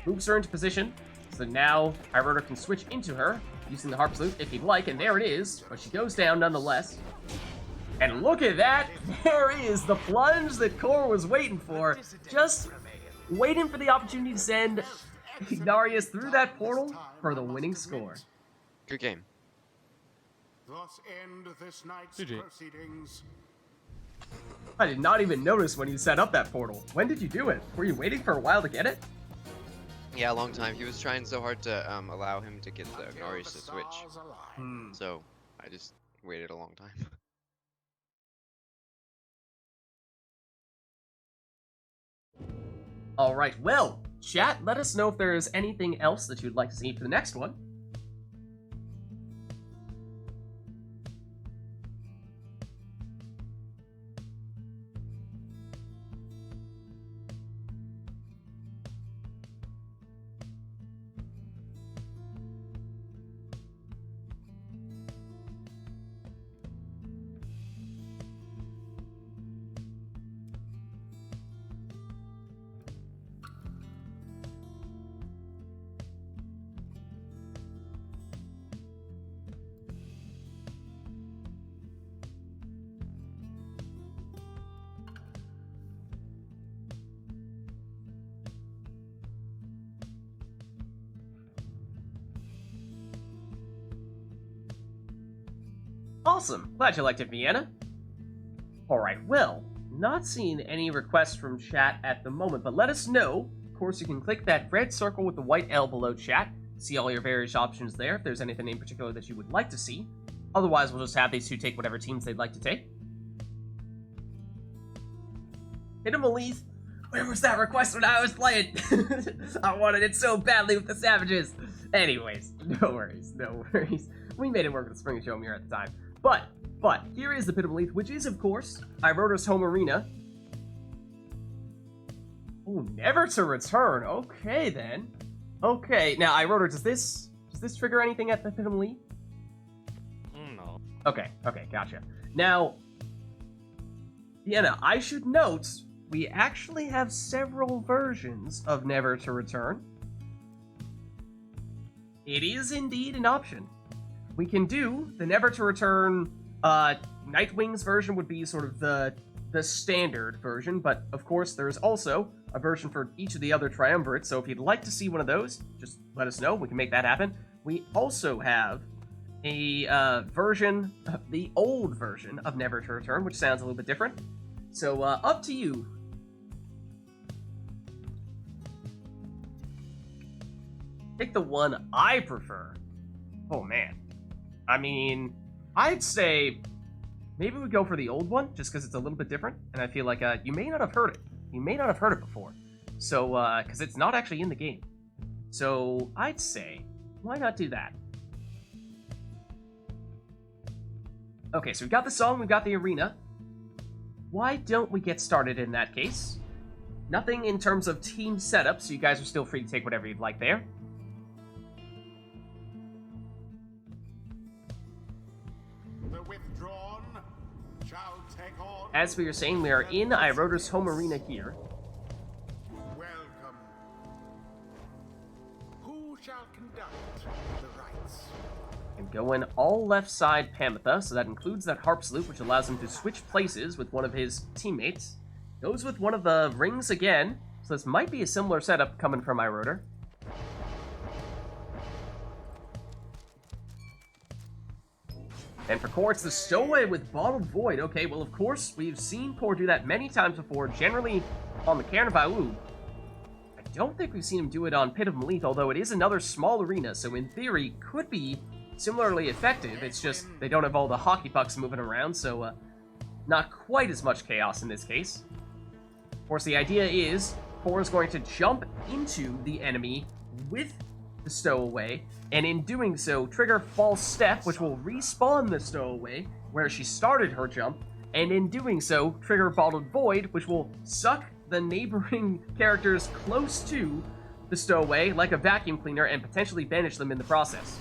Moves her into position, so now iRotor can switch into her, using the Harp Salute if he'd like, and there it is, but she goes down nonetheless. And look at that! There is the plunge that Core was waiting for. Just waiting for the opportunity to send Ignarius through that portal for the winning score. Good game. Thus end this night's GG. proceedings. I did not even notice when you set up that portal. When did you do it? Were you waiting for a while to get it? Yeah, a long time. He was trying so hard to allow him to get the Until Ignarius the to switch. stars align. So I just waited a long time. Alright, well, chat, let us know if there is anything else that you'd like to see for the next one. Awesome. Glad you liked it, Vienna. Alright, well, not seeing any requests from chat at the moment, but let us know. Of course, you can click that red circle with the white L below chat. See all your various options there if there's anything in particular that you would like to see. Otherwise, we'll just have these two take whatever teams they'd like to take. Hidden where was that request when I was playing? I wanted it so badly with the Savages. Anyways, no worries, no worries. We made it work with the Spring of Showmere at the time. But, here is the Pit of Belief, which is, of course, iRotor's home arena. Oh, never to return. Okay, then. Okay, now, iRotor, does this trigger anything at the Pit of Belief? No. Okay, gotcha. Now, Vienna, I should note, we actually have several versions of Never to Return. It is indeed an option. We can do the Never to Return. Nightwings version would be sort of the standard version, but of course there's also a version for each of the other triumvirates, so if you'd like to see one of those, just let us know, we can make that happen. We also have a version, the old version of Never to Return, which sounds a little bit different. So, up to you. Pick the one I prefer. Oh man. I mean, I'd say maybe we go for the old one, just because it's a little bit different, and I feel like you may not have heard it. You may not have heard it before. So, because it's not actually in the game. So, I'd say, why not do that? Okay, so we've got the song, we've got the arena. Why don't we get started in that case? Nothing in terms of team setup, so you guys are still free to take whatever you'd like there. The withdrawn shall take on. As we were saying, we are in iRotor's home arena here. Welcome. Who shall conduct the rites? And going all left side Panetta, so that includes that Harp Salute, which allows him to switch places with one of his teammates. Goes with one of the rings again. So this might be a similar setup coming from iRotor. And for Core, it's the Stowaway with Bottled Void. Okay, well, of course, we've seen Core do that many times before, generally on the Carnival. I don't think we've seen him do it on Pit of Malith, although it is another small arena, so in theory, could be similarly effective. It's just they don't have all the hockey pucks moving around, so not quite as much chaos in this case. Of course, the idea is Core is going to jump into the enemy with the Stowaway, and in doing so, trigger False Step, which will respawn the Stowaway where she started her jump, and in doing so, trigger Bottled Void, which will suck the neighboring characters close to the Stowaway like a vacuum cleaner and potentially banish them in the process.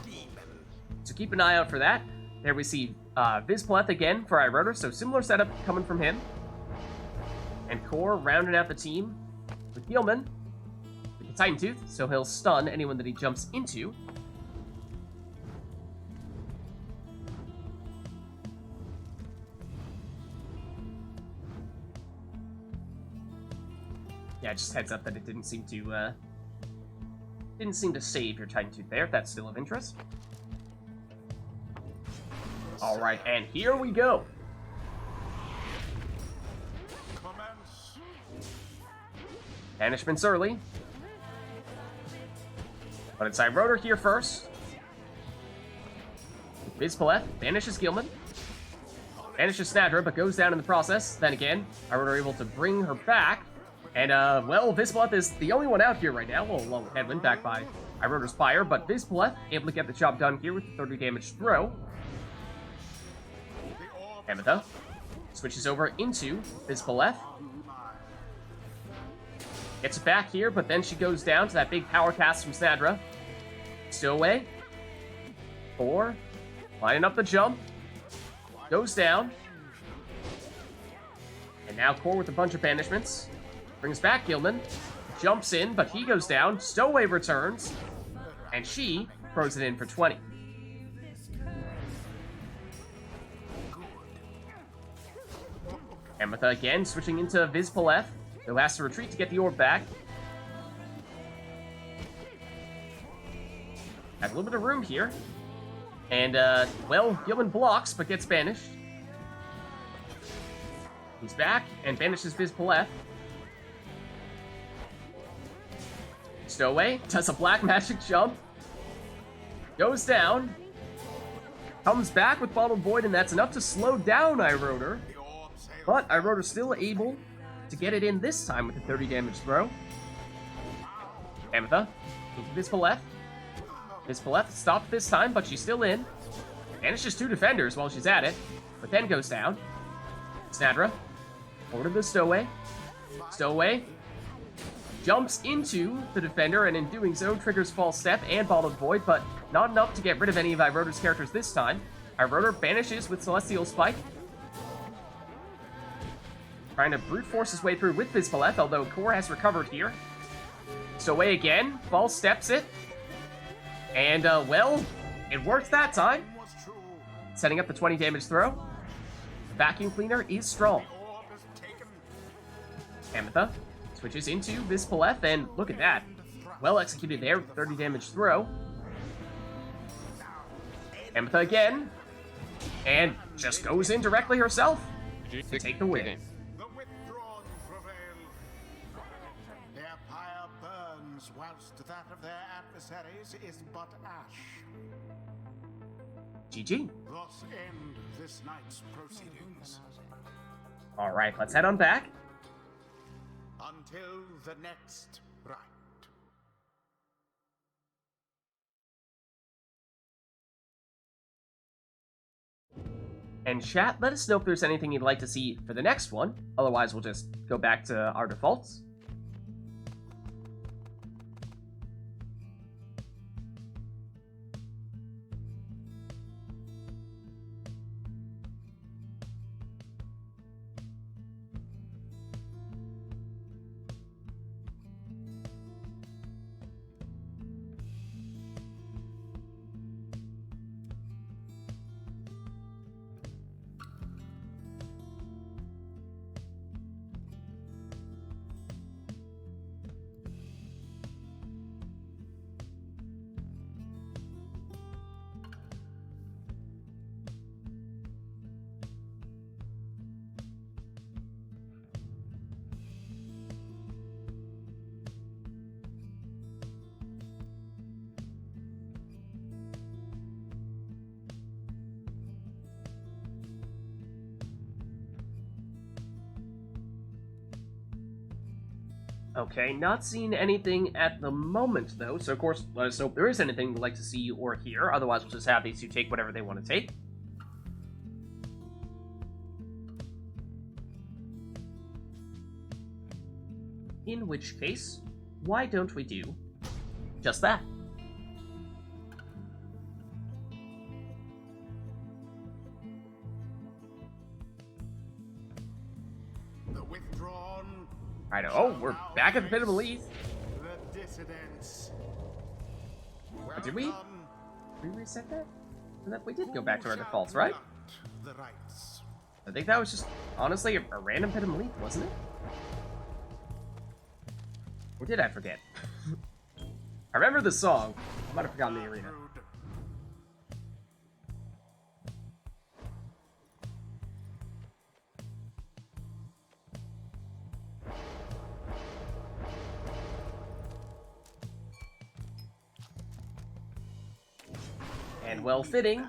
So keep an eye out for that. There we see Vizpleth again for iRotor, so similar setup coming from him. And Core rounding out the team with Gilman with the Titan Tooth, so he'll stun anyone that he jumps into. Yeah, just heads up that it didn't seem to save your Titan Tooth there, if that's still of interest. Alright, and here we go. Commence. Banishment's early. But it's iRotor here first. Vizpleth banishes Gilman. Banishes Snadra, but goes down in the process. Then again, iRotor able to bring her back. And, well, Vizpleth is the only one out here right now, well, along with Headwind, backed by iRotor's Pyre, but Vizpleth able to get the job done here with the 30 damage throw. Ametha switches over into Vizpleth. Gets it back here, but then she goes down to that big power cast from Snadra. Stowaway. 4. Lining up the jump. Goes down. And now Core with a bunch of banishments. Brings back Gilman. Jumps in, but he goes down. Stowaway returns. And she throws it in for 20. Ametha again, switching into Vizpleth, who has to retreat to get the orb back. Have a little bit of room here. And, well, Gilman blocks, but gets banished. He's back, and banishes Vizpleth. Stowaway does a black magic jump. Goes down. Comes back with Bottled Void, and that's enough to slow down iRotor. But iRotor still able to get it in this time with a 30 damage throw. Ametha into Vizpleth. Vizpleth stopped this time, but she's still in. Banishes 2 defenders while she's at it, but then goes down. Snadra over to the Stowaway. Stowaway jumps into the defender, and in doing so, triggers False Step and Bottled Void, but not enough to get rid of any of iRotor's characters this time. iRotor banishes with Celestial Spike. Trying to brute force his way through with Vizpleth, although Core has recovered here. Stowaway again, False Steps it. And, well, it worked that time. Setting up the 20 damage throw. The Vacuum Cleaner is strong. Ametha switches into Vizpleth, and look at that. Well executed there, 30 damage throw. Ametha again. And just goes in directly herself to take the win. The withdrawn prevail. Their pyre burns, whilst that of their adversaries is but ash. GG. Thus end this night's proceedings. Alright, let's head on back. Until the next rite. And chat, let us know if there's anything you'd like to see for the next one. Otherwise, we'll just go back to our defaults. Okay, not seeing anything at the moment, though, so of course, let us know if there is anything you'd like to see or hear, otherwise we'll just have these two take whatever they want to take. In which case, why don't we do just that? The withdrawn. Right, oh, we're back at the Pit of Elite. The dissidents. Well Did we? done. Did we reset that? We did go back to our defaults, right? The rights. I think that was just, honestly, a random Pit of Elite, wasn't it? Or did I forget? I remember the song. I might have forgotten the arena. And well fitting,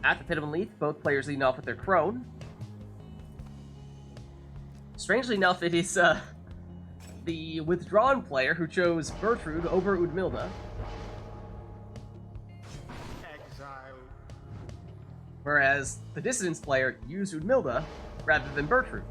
at the Pit of Elite, both players leading off with their crone. Strangely enough, it is the withdrawn player who chose Burfoot over Udmilda. Exile. Whereas the Dissidents player used Udmilda rather than Burfoot.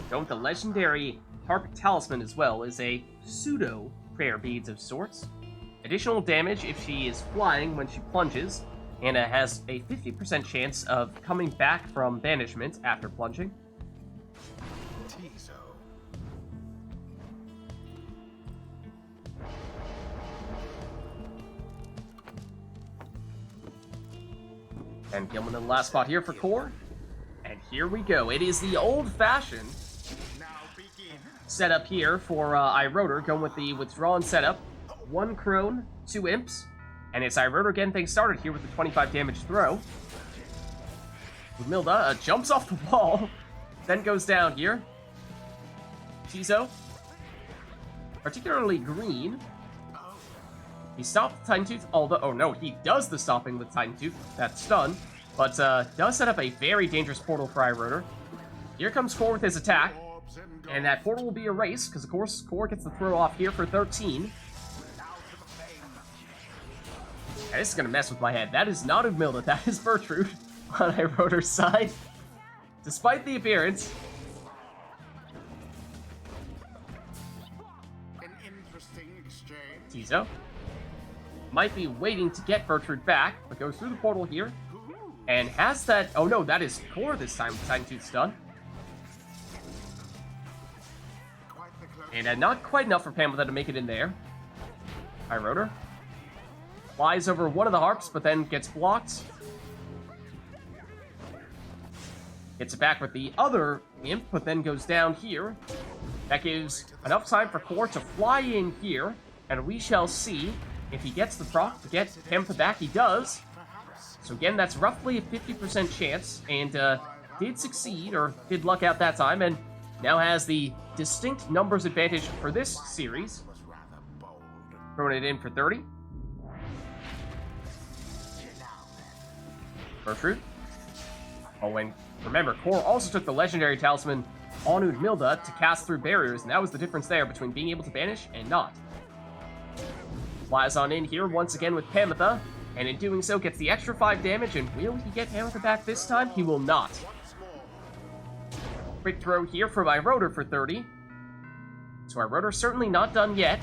Don't the legendary Harp Talisman as well is a pseudo prayer beads of sorts. Additional damage if she is flying when she plunges, and has a 50% chance of coming back from banishment after plunging. Tizo. And coming in the last spot here for core. And here we go. It is the old-fashioned Now begin. setup here for iRotor, going with the withdrawn setup. 1 crone, 2 imps, and it's iRotor getting things started here with the 25 damage throw. Milda jumps off the wall, then goes down here. Tizo, particularly green. He stopped the Titan Tooth, although, oh no, he does the stopping with Titan Tooth, that's stun, but does set up a very dangerous portal for iRotor. Here comes Core with his attack, Orbs and and that portal will be erased, because of course Core gets the throw off here for 13. now to the flame. And this is going to mess with my head. That is not Udmilda, that is Bertrude on iRotor's side. Despite the appearance. An interesting exchange. Tizo might be waiting to get Bertrude back, but goes through the portal here. And has that... Oh no, that is Core this time with Titan Tooth stun. Quite the close. And not quite enough for Pamela to make it in there. iRotor flies over one of the harps, but then gets blocked. Gets it back with the other imp, but then goes down here. That gives enough time for Core to fly in here, and we shall see if he gets the proc to get Pamela back. He does. So again, that's roughly a 50% chance, and did succeed, or did luck out that time, and now has the distinct numbers advantage for this series. Was rather bold. Throwing it in for 30. Burfoot. Oh, and remember, Core also took the legendary talisman on Udmilda to cast through barriers, and that was the difference there between being able to banish and not. Flies on in here once again with Panetta, and in doing so gets the extra 5 damage, and will he get Panetta back this time? He will not. Quick throw here from iRotor for 30. So iRotor certainly not done yet.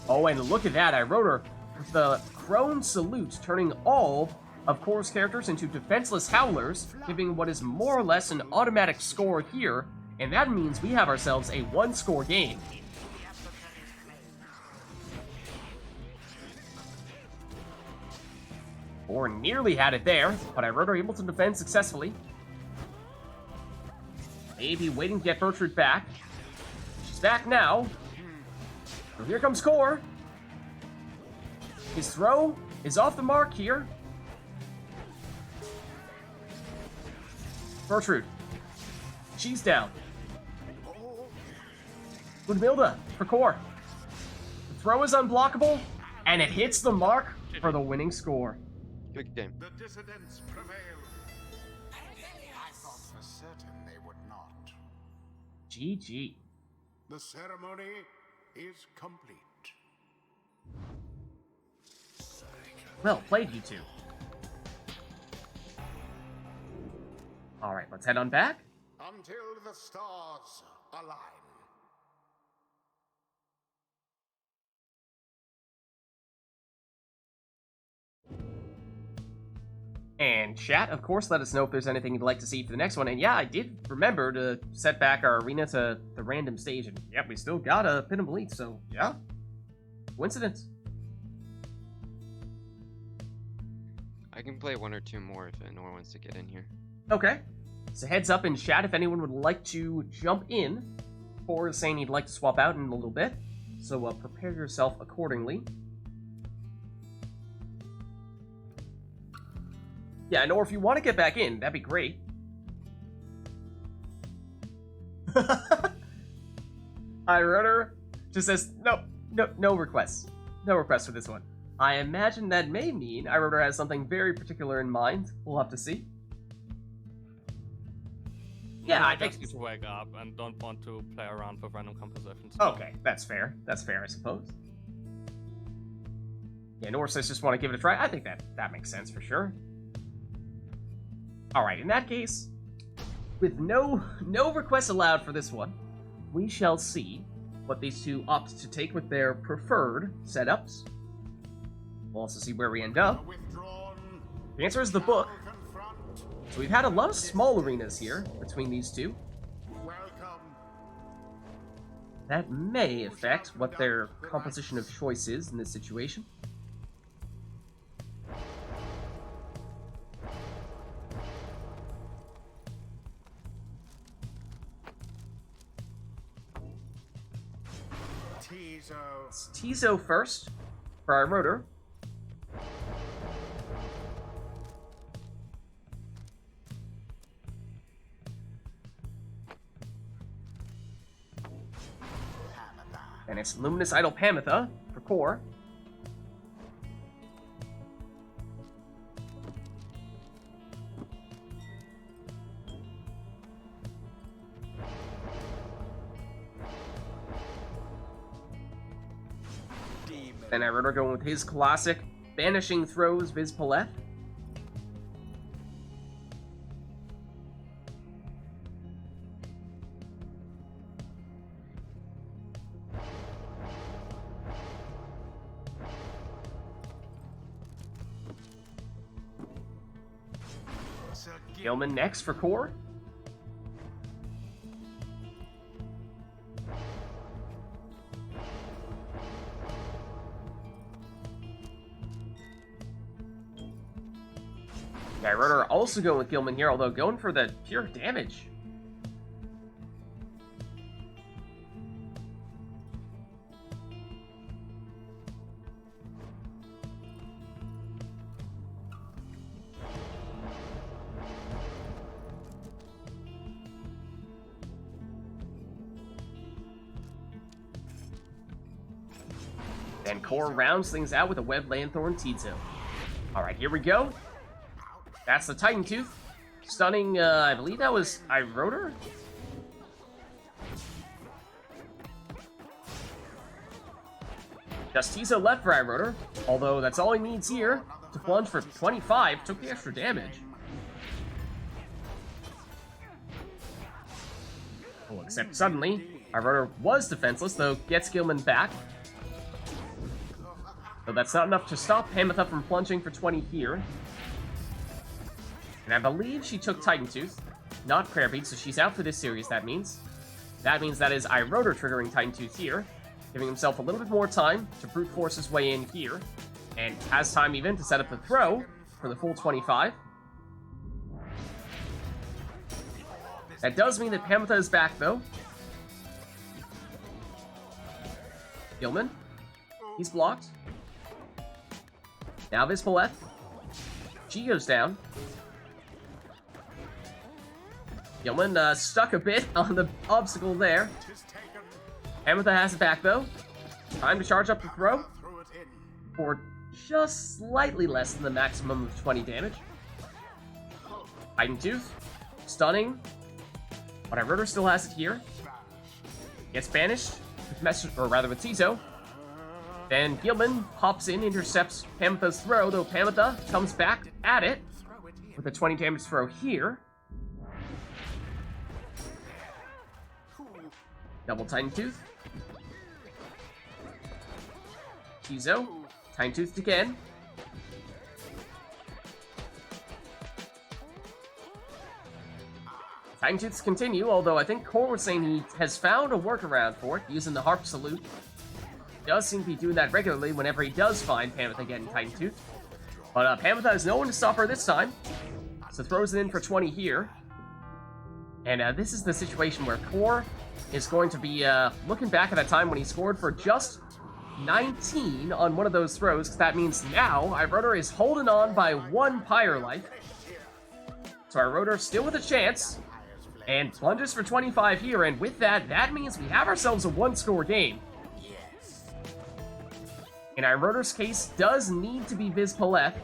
Oh, and look at that, iRotor with the Crone Salute, turning all of Core's characters into defenseless howlers, giving what is more or less an automatic score here, and that means we have ourselves a 1-score game. Core nearly had it there, but iRotor able to defend successfully. Maybe waiting to get Bertrude back. She's back now. So here comes Core. His throw is off the mark here. Bertrude. She's down. Ludmilda for core. The throw is unblockable, and it hits the mark for the winning score. Good game. The dissidents prevailed. I thought for certain they would not. GG. The ceremony is complete. Well played, you two. Alright, let's head on back. Until the stars align. And chat, of course, let us know if there's anything you'd like to see for the next one. And yeah, I did remember to set back our arena to the random stage. And yep, we still got a pin and bleed, so yeah. Coincidence. I can play one or two more if anyone wants to get in here. Okay. So heads up in chat if anyone would like to jump in, or saying he'd like to swap out in a little bit. So prepare yourself accordingly. Yeah, and or if you want to get back in, that'd be great. iRunner just says, no requests. No requests for this one. I imagine that may mean iRunner has something very particular in mind. We'll have to see. Yeah, I just think... need to wake up and don't want to play around with random compositions. Okay, that's fair. That's fair, I suppose. Yeah, Nor says just want to give it a try. I think that makes sense for sure. Alright, in that case, with no requests allowed for this one, we shall see what these two opt to take with their preferred setups. We'll also see where we end up. The answer is the book. So we've had a lot of small arenas here between these two. That may affect what their composition of choice is in this situation. It's Tizo first for our rotor. And it's Luminous Idol Panetta for core. Then iRunner going with his classic Banishing Throws Vids. Gilman next for core. Yeah, iRunner also going with Gilman here, although going for the pure damage. And core rounds things out with a Web Lanthorn Tizo. Alright, here we go. That's the Titan Tooth. Stunning, I believe that was iRunner? Just Tizo left for iRunner, although that's all he needs here to plunge for 25. Took the extra damage. Oh, except suddenly, iRunner was defenseless, though gets Gilman back. Though that's not enough to stop Panetta from plunging for 20 here. And I believe she took Titan Tooth, not Prayer Bead, so she's out for this series, that means. That means that is iRunner triggering Titan Tooth here, giving himself a little bit more time to brute force his way in here, and has time even to set up the throw for the full 25. That does mean that Panetta is back, though. Gilman, he's blocked. Now Vids. She goes down. Gilman stuck a bit on the obstacle there. Panetta has it back, though. Time to charge up the throw Threw it in. for just slightly less than the maximum of 20 damage. Titan Tooth. Stunning. But Rotor still has it here. Gets banished. Or rather with Tizo. Then Gilman hops in, intercepts Panetta's throw, though Panetta comes back at it with a 20 damage throw here. Double Titan Tooth. Tizo. Titan Toothed again. Titan Tooths continue, although I think Core was saying he has found a workaround for it, using the Harp Salute. Does seem to be doing that regularly whenever he does find Panetta getting Titan Tooth. But Panetta has no one to stop her this time, so throws it in for 20 here. And this is the situation where Core is going to be looking back at a time when he scored for just 19 on one of those throws, because that means now Rotor is holding on by 1 Pyre life. So Rotor still with a chance, and plunges for 25 here, and with that, that means we have ourselves a 1-score game. In Rotor's case, does need to be Viz Paleth.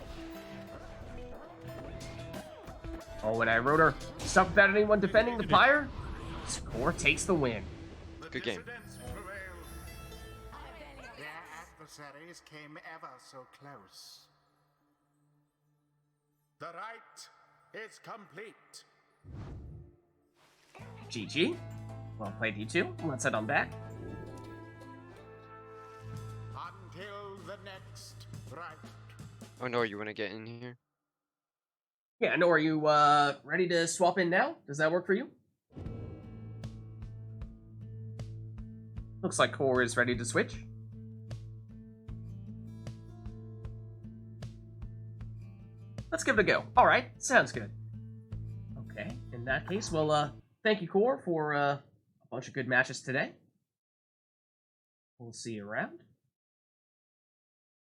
Oh, and Rotor stuck without anyone defending the Pyre. Core takes the win. Good game. Dissidents prevailed. Their adversaries came ever so close. The rite is complete. GG. Well played, you two. Let's head on back. Until the next rite. Oh no, you want to get in here? Yeah, no, are you ready to swap in now? Does that work for you? Looks like Core is ready to switch. Let's give it a go. Alright, sounds good. Okay, in that case, well, thank you, Core, for a bunch of good matches today. We'll see you around.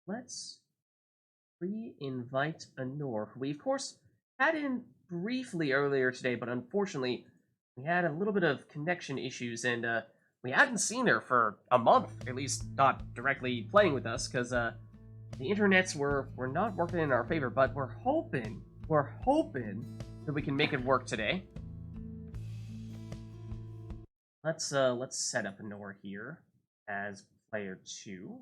Let's re-invite Anor, who we, of course, had in briefly earlier today, but unfortunately, we had a little bit of connection issues, and we hadn't seen her for a month, at least not directly playing with us, because the internets were not working in our favor, but we're hoping that we can make it work today. Let's set up Anor here as player 2.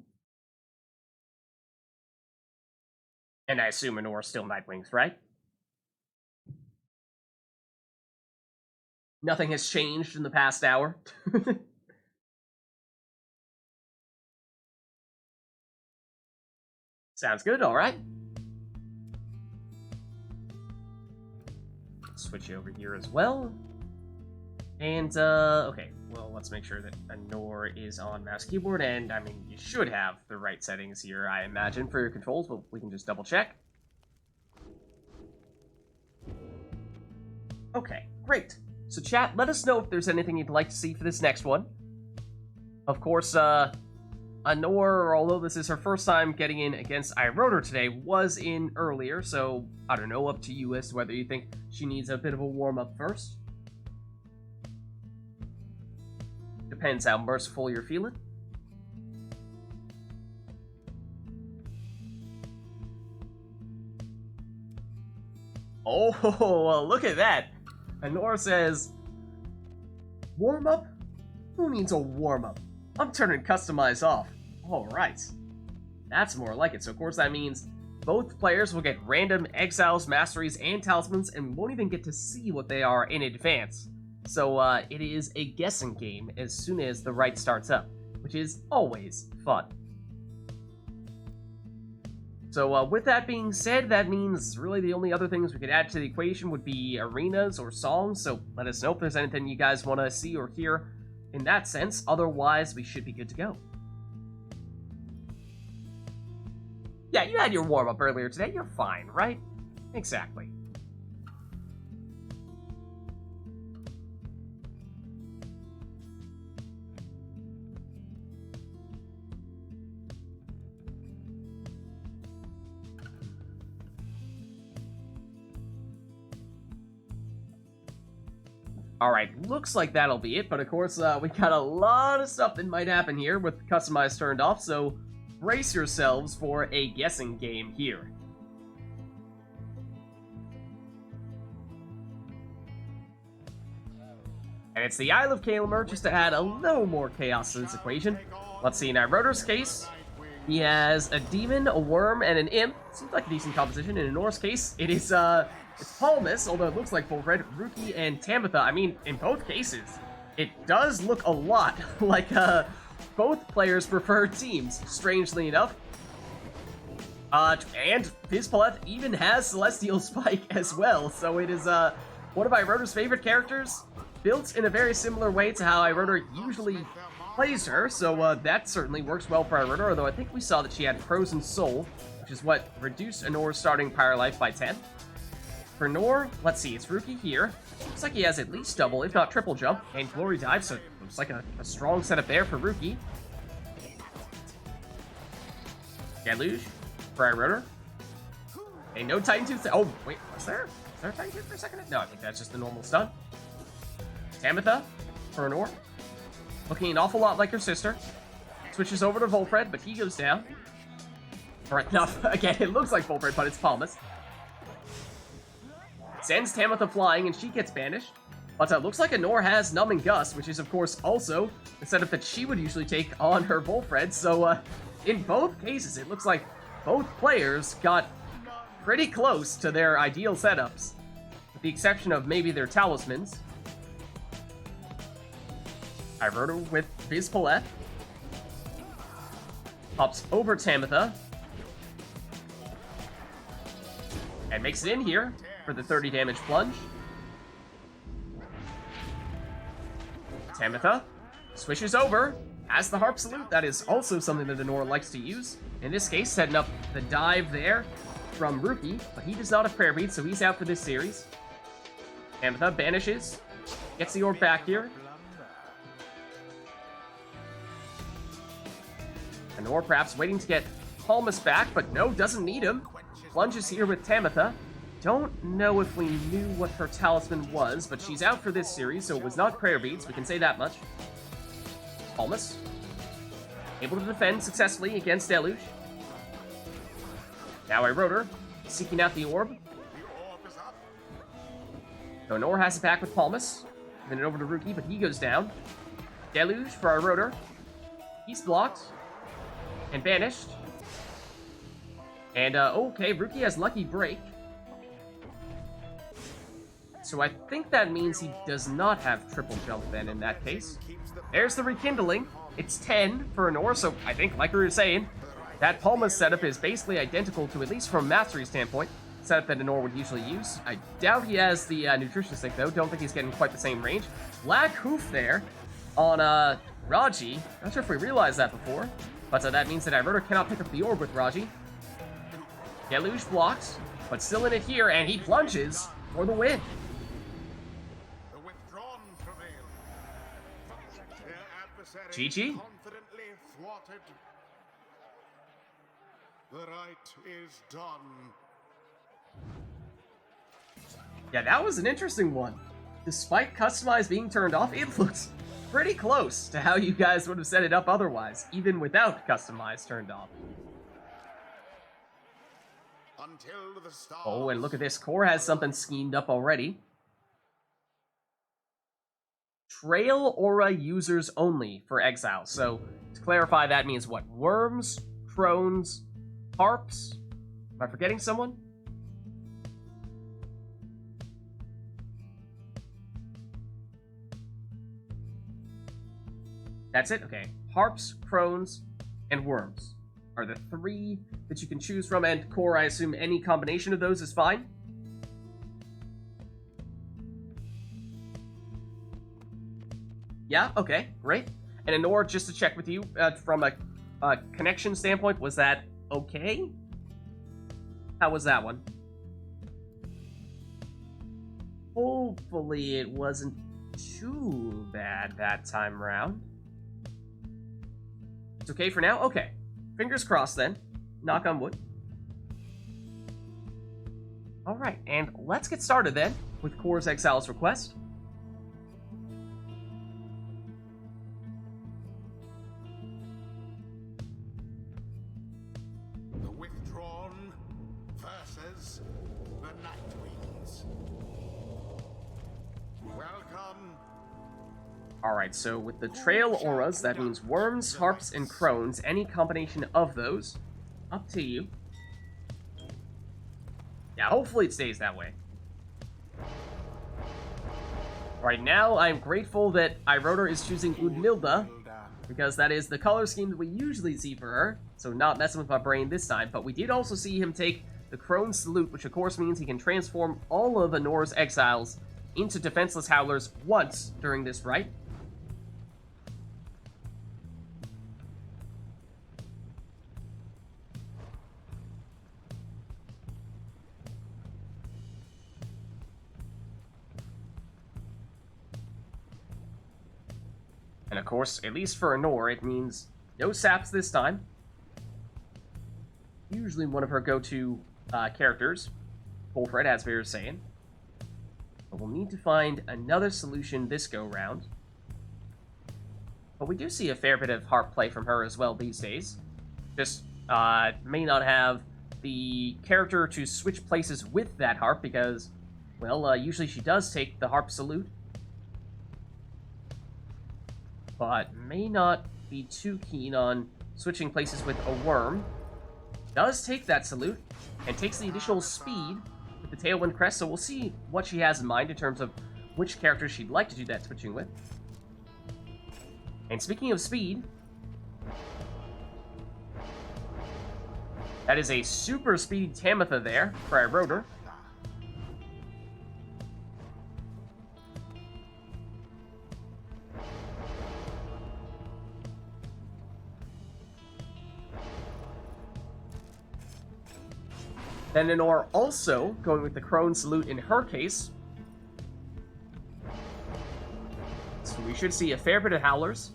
And I assume Anor's still Nightwings, right? Nothing has changed in the past hour. Sounds good, alright. Switch over here as well. And, okay, well, let's make sure that Anor is on mouse keyboard, and, I mean, you should have the right settings here, I imagine, for your controls, but we can just double check. Okay, great. So, chat, let us know if there's anything you'd like to see for this next one. Of course, Anor, although this is her first time getting in against Rotor today, was in earlier, so, I don't know, up to you as to whether you think she needs a bit of a warm-up first. Depends how merciful you're feeling. Oh, well, look at that. Anor says, warm-up? Who needs a warm-up? I'm turning customize off. Alright. That's more like it. So, of course, that means both players will get random exiles, masteries, and talismans, and won't even get to see what they are in advance. So, it is a guessing game as soon as the rite starts up, which is always fun. So, with that being said, that means really the only other things we could add to the equation would be arenas or songs, so let us know if there's anything you guys want to see or hear in that sense. Otherwise, we should be good to go. Yeah, you had your warm-up earlier today. You're fine, right? Exactly. Alright, looks like that'll be it, but of course, we got a lot of stuff that might happen here with Customize turned off, so brace yourselves for a guessing game here. And it's the Isle of Kalamer, just to add a little more chaos to this equation. Let's see, in Rotor's case, he has a demon, a worm, and an imp. Seems like a decent composition. In Nor's case, it is, it's Palmas, although it looks like full red, Rookie, and Tamitha. I mean, in both cases, it does look a lot like, both players' preferred teams, strangely enough. And Fizzpaleth even has Celestial Spike as well, so it is, one of Rotor's favorite characters, built in a very similar way to how Rotor usually plays her, so that certainly works well for Rotor, although I think we saw that she had Frozen Soul, which is what reduced Anor's starting Pyre life by 10. For Nor, let's see, it's Rookie here. Looks like he has at least double, if not triple jump, and Glory Dive, so it looks like a strong setup there for Rookie. Deluge for Rotor. And no Titan Tooth. Oh, wait, was there? Was there a Titan Tooth for a second? No, I think that's just the normal stun. Tamitha for Nor. Looking an awful lot like her sister. Switches over to Volfred, but he goes down. Alright, now, again, it looks like Volfred, but it's Palmas. Sends Tamitha flying, and she gets banished. But looks like Anor has Numbing Gust, which is, of course, also the setup that she would usually take on her Volfred. So, in both cases, it looks like both players got pretty close to their ideal setups, with the exception of maybe their talismans. Rotor with Fizzpaleth. Pops over Tamitha. And makes it in here for the 30 damage plunge. Tamitha switches over, has the Harp Salute. That is also something that Anor likes to use. In this case, setting up the dive there from Rookie, but he does not have Prayer Bead, so he's out for this series. Tamitha banishes, gets the orb back here. Anor perhaps waiting to get Palmas back, but no, doesn't need him. Plunges here with Tamitha. Don't know if we knew what her talisman was, but she's out for this series, so it was not Prayer Beads, we can say that much. Palmas. Able to defend successfully against Deluge. Now Rotor, seeking out the orb. So Anor has it back with Palmas. Then it over to Rookie, but he goes down. Deluge for our Rotor. He's blocked. And banished. And, okay, Rookie has Lucky Break. So I think that means he does not have triple jump then in that case. There's the Rekindling. It's 10 for Anor, so I think, like we were saying, that Palmas setup is basically identical to, at least from Mastery standpoint, setup that Anor would usually use. I doubt he has the Nutrition Stick, though. Don't think he's getting quite the same range. Black Hoof there on Raji. Not sure if we realized that before, but that means that Rotor cannot pick up the orb with Raji. Deluge blocks, but still in it here, and he plunges for the win. The withdrawn prevail. Their adversary GG. confidently thwarted. The right is done. Yeah, that was an interesting one. Despite Customize being turned off, it looks pretty close to how you guys would have set it up otherwise, even without Customize turned off. Until the stars. Oh, and look at this. Core has something schemed up already. Trail Aura users only for Exile. So, to clarify, that means what? Worms, Crones, Harps? Am I forgetting someone? That's it? Okay. Harps, Crones, and Worms are the three that you can choose from, and Core, I assume any combination of those is fine? Yeah? Okay, great. And Anor, just to check with you, from a connection standpoint, was that okay? How was that one? Hopefully it wasn't too bad that time around. It's okay for now? Okay. Fingers crossed then. Knock on wood. Alright, and let's get started then with Core's Exile's request. Dawn versus the Nightwings. Welcome. Alright, so with the trail auras, that means worms, harps, and crones. Any combination of those. Up to you. Yeah, hopefully it stays that way. Right now, I'm grateful that Iroder is choosing Udmilda, because that is the color scheme that we usually see for her, so not messing with my brain this time. But we did also see him take the Crone Salute, which of course means he can transform all of Anora's exiles into defenseless howlers once during this rite. And of course, at least for Anor, it means no saps this time. Usually one of her go-to characters, Wolfred, as we were saying. But we'll need to find another solution this go-round. But we do see a fair bit of harp play from her as well these days. Just may not have the character to switch places with that harp because, well, usually she does take the harp salute. But may not be too keen on switching places with a worm. Does take that salute, and takes the additional speed with the Tailwind Crest, so we'll see what she has in mind in terms of which characters she'd like to do that switching with. And speaking of speed, that is a super speedy Tamitha there for Iroder. Then Anor also going with the Crone Salute in her case. So we should see a fair bit of Howlers.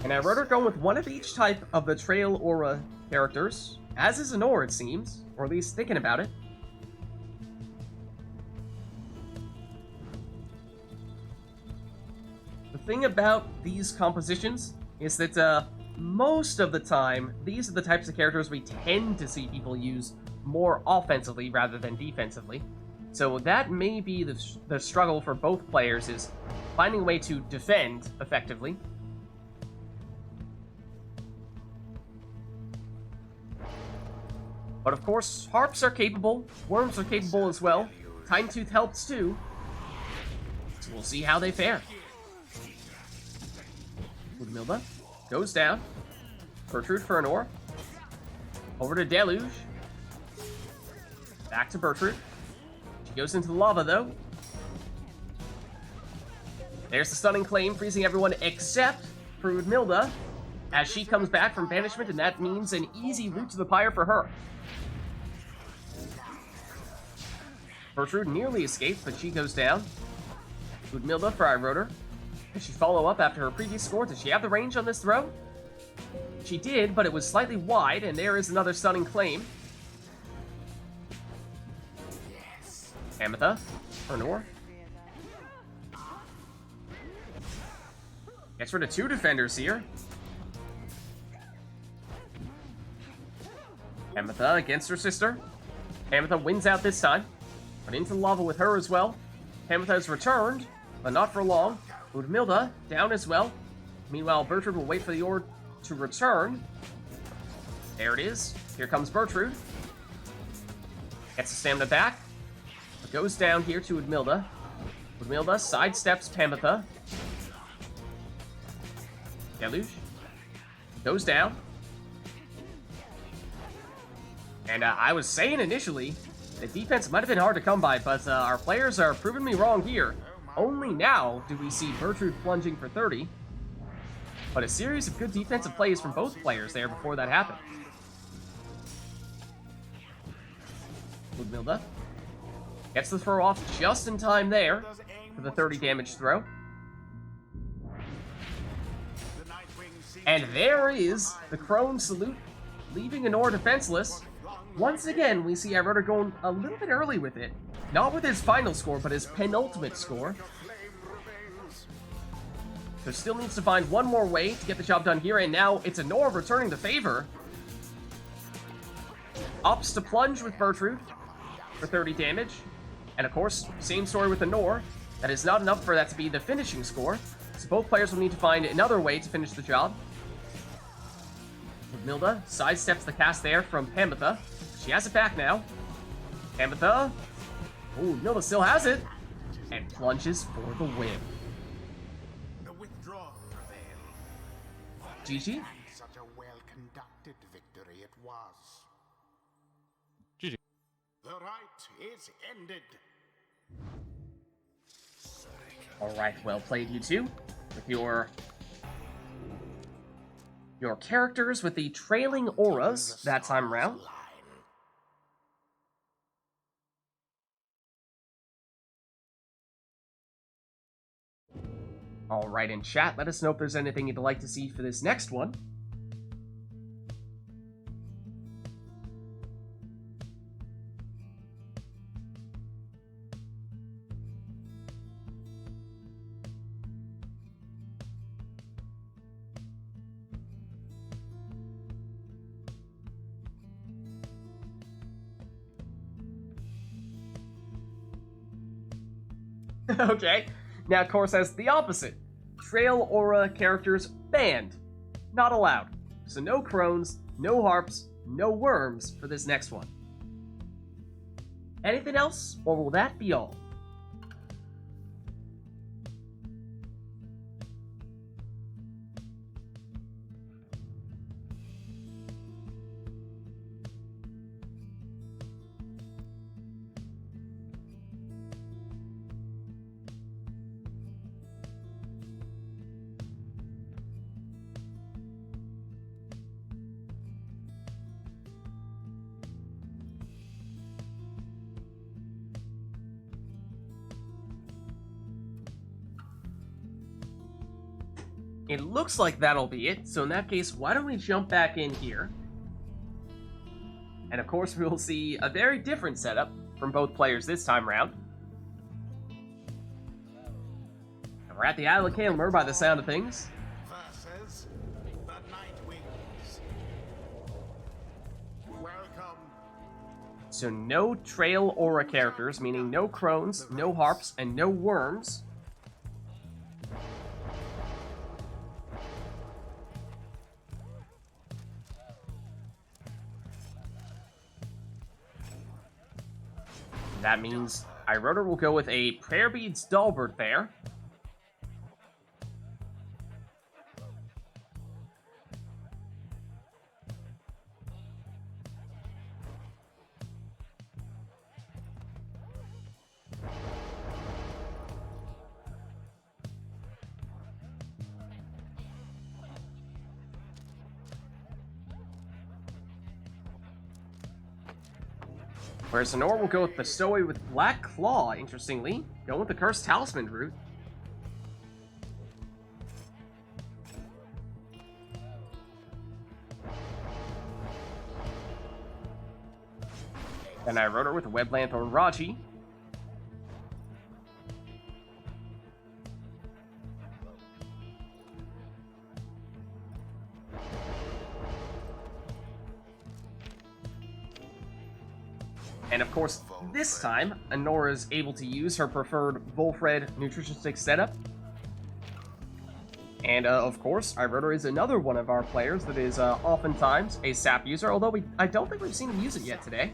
And Iroder going with one of each type of the Trail Aura characters, as is Anor, it seems, or at least thinking about it. The thing about these compositions is that most of the time, these are the types of characters we tend to see people use more offensively rather than defensively. So that may be the struggle for both players, is finding a way to defend effectively. But of course, harps are capable, worms are capable as well. Time Tooth helps too. So we'll see how they fare. Udmilda goes down. Bertrude for Anor. Over to Deluge. Back to Bertrude. She goes into the lava though. There's the stunning claim, freezing everyone except for Udmilda, as she comes back from banishment, and that means an easy route to the Pyre for her. Bertrude nearly escapes, but she goes down. Udmilda for Iroder. Does she follow up after her previous score? Does she have the range on this throw? She did, but it was slightly wide, and there is another stunning claim. Ametha for Anor. Gets rid of two defenders here. Ametha against her sister. Ametha wins out this time, but into the lava with her as well. Ametha has returned, but not for long. Udmilda down as well. Meanwhile, Bertrude will wait for the orb to return. There it is. Here comes Bertrude. Gets the stamina back. But goes down here to Udmilda. Udmilda sidesteps Tamitha. Deluge. Goes down. And I was saying initially, the defense might have been hard to come by, but our players are proving me wrong here. Only now do we see Bertrude plunging for 30. But a series of good defensive plays from both players there before that happened. Udmilda gets the throw off just in time there for the 30 damage throw. And there is the Crone Salute, leaving Anor defenseless. Once again, we see Iroder going a little bit early with it. Not with his final score, but his penultimate score. So still needs to find one more way to get the job done here, and now it's Honor returning the favor. Ups to plunge with Burfoot for 30 damage. And of course, same story with Honor. That is not enough for that to be the finishing score. So both players will need to find another way to finish the job. Milda sidesteps the cast there from Panetta. She has it back now. Panetta. Ooh, Milda still has it. And plunges for the win. The withdrawal prevailed. GG. Such a well-conducted victory it was. GG. The rite is ended. Alright, well played, you two. With your characters with the trailing auras that time round. Alright, in chat, let us know if there's anything you'd like to see for this next one. Okay, now Course has the opposite. Trail aura characters banned. Not allowed. So no crones, no harps, no worms for this next one. Anything else, or will that be all? It looks like that'll be it, so in that case, why don't we jump back in here? And of course, we will see a very different setup from both players this time round. And we're at the Isle of Kalimur by the sound of things. Versus the Nightwings. Welcome. So no trail aura characters, meaning no crones, no harps, and no worms. That means Iroder will go with a Prayer Beads Dalbert there. Whereas Honor will go with Bestoy with Black Claw, interestingly. Going with the Cursed Talisman route. And I wrote her with Webland or Raji. And of course, this time, Honor is able to use her preferred Volfred Nutrition Stick setup. And of course, Iroder is another one of our players that is oftentimes a sap user, although I don't think we've seen him use it yet today.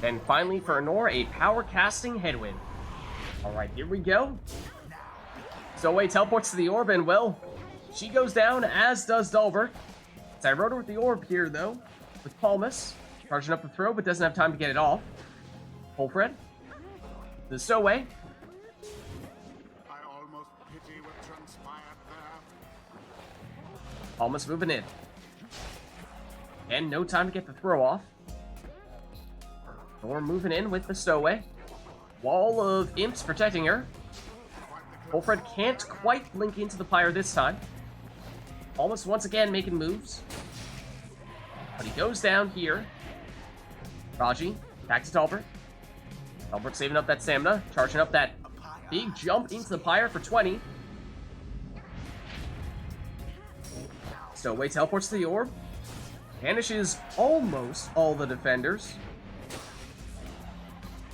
Then finally for Honor, a Power Casting Headwind. Alright, here we go. Zoe teleports to the orb, and well, she goes down, as does Dalbert. It's Iroder with the orb here, though, with Palmas. Charging up the throw, but doesn't have time to get it off. Volfred. The Zoe. I almost pity what transpired there. Palmas moving in. And no time to get the throw off. Nor moving in with the stowaway. Wall of imps protecting her. Wolfred can't quite blink into the Pyre this time. Almost once again making moves. But he goes down here. Raji, back to Talbert. Talbert saving up that stamina, charging up that big jump into the Pyre for 20. Stowaway teleports to the orb. Banishes almost all the defenders.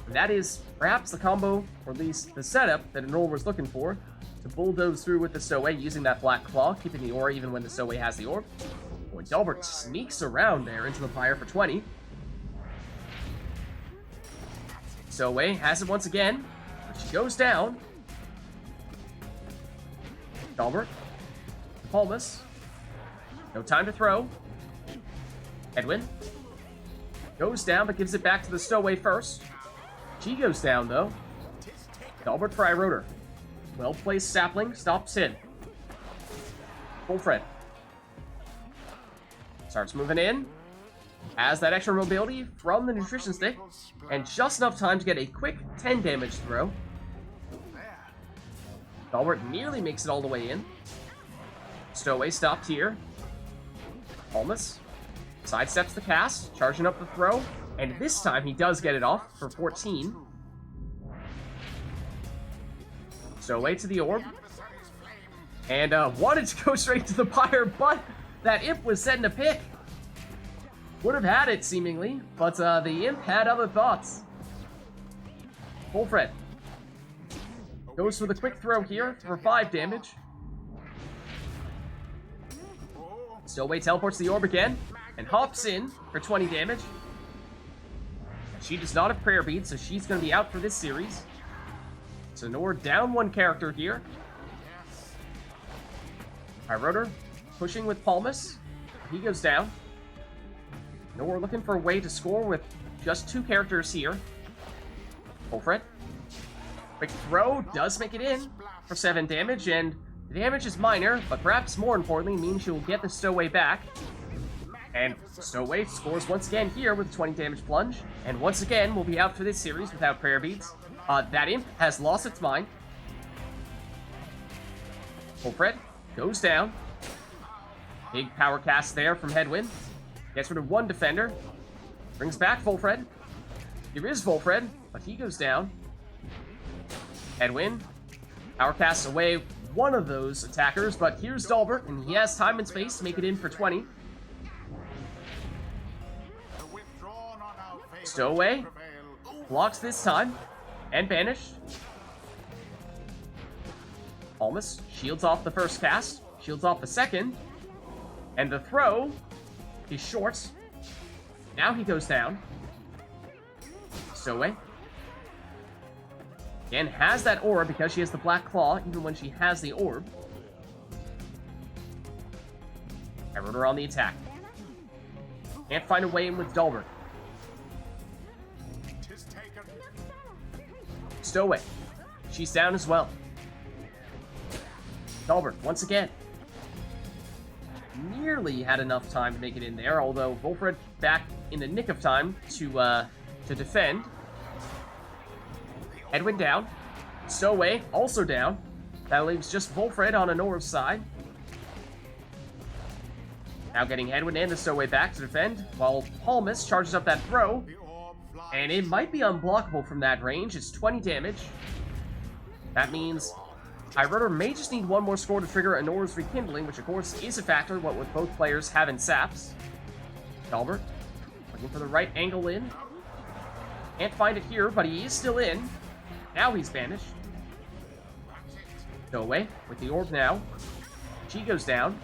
And that is perhaps the combo, or at least the setup, that Enroll was looking for. To bulldoze through with the Stowaway using that Black Claw, keeping the aura even when the Stowaway has the orb. Boy, Delbert sneaks around there into the Pyre for 20. Stowaway has it once again, but she goes down. Delbert, Palmas. No time to throw. Edwin goes down, but gives it back to the Stowaway first. She goes down, though. Delbert for Iroder. Well-placed sapling stops in. Wolfred starts moving in. Has that extra mobility from the nutrition stick. And just enough time to get a quick 10 damage throw. Delbert nearly makes it all the way in. Stowaway stopped here. Almas sidesteps the cast, charging up the throw. And this time he does get it off for 14. Stowaway to the orb. And wanted to go straight to the Pyre, but that imp was setting a pick. Would have had it, seemingly, but the imp had other thoughts. Wolfred goes for the quick throw here for 5 damage. Stowaway teleports the orb again and hops in for 20 damage. She does not have prayer beads, so she's going to be out for this series. So Nor down one character here. Iroder pushing with Palmas. He goes down. Nor looking for a way to score with just 2 characters here. Wolfred. Quick throw does make it in for 7 damage, and the damage is minor, but perhaps more importantly means she will get the Stowaway back. And Stowaway scores once again here with a 20 damage plunge, and once again will be out for this series without prayer beads. That imp has lost its mind. Wolfred goes down. Big power cast there from Headwind. Gets rid of one defender. Brings back Wolfred. Here is Wolfred, but he goes down. Headwind power casts away one of those attackers, but here's Delbert, and he has time and space to make it in for 20. Stowaway blocks this time, and Banished. Almas shields off the first cast, shields off the second, and the throw is short. Now he goes down. Stowaway again has that orb because she has the Black Claw, even when she has the orb. I wrote her on the attack. Can't find a way in with Delbert. Stowaway. She's down as well. Delbert, once again. Nearly had enough time to make it in there, although Wolfred back in the nick of time to defend. Edwin down. Stowaway also down. That leaves just Wolfred on Anora's side. Now getting Edwin and the Stowaway back to defend, while Palmas charges up that throw. And it might be unblockable from that range. It's 20 damage. That means Iroder may just need one more score to trigger Anora's Rekindling, which of course is a factor, what with both players having saps. Delbert looking for the right angle in. Can't find it here, but he is still in. Now he's banished. Stowaway with the orb now. She goes down.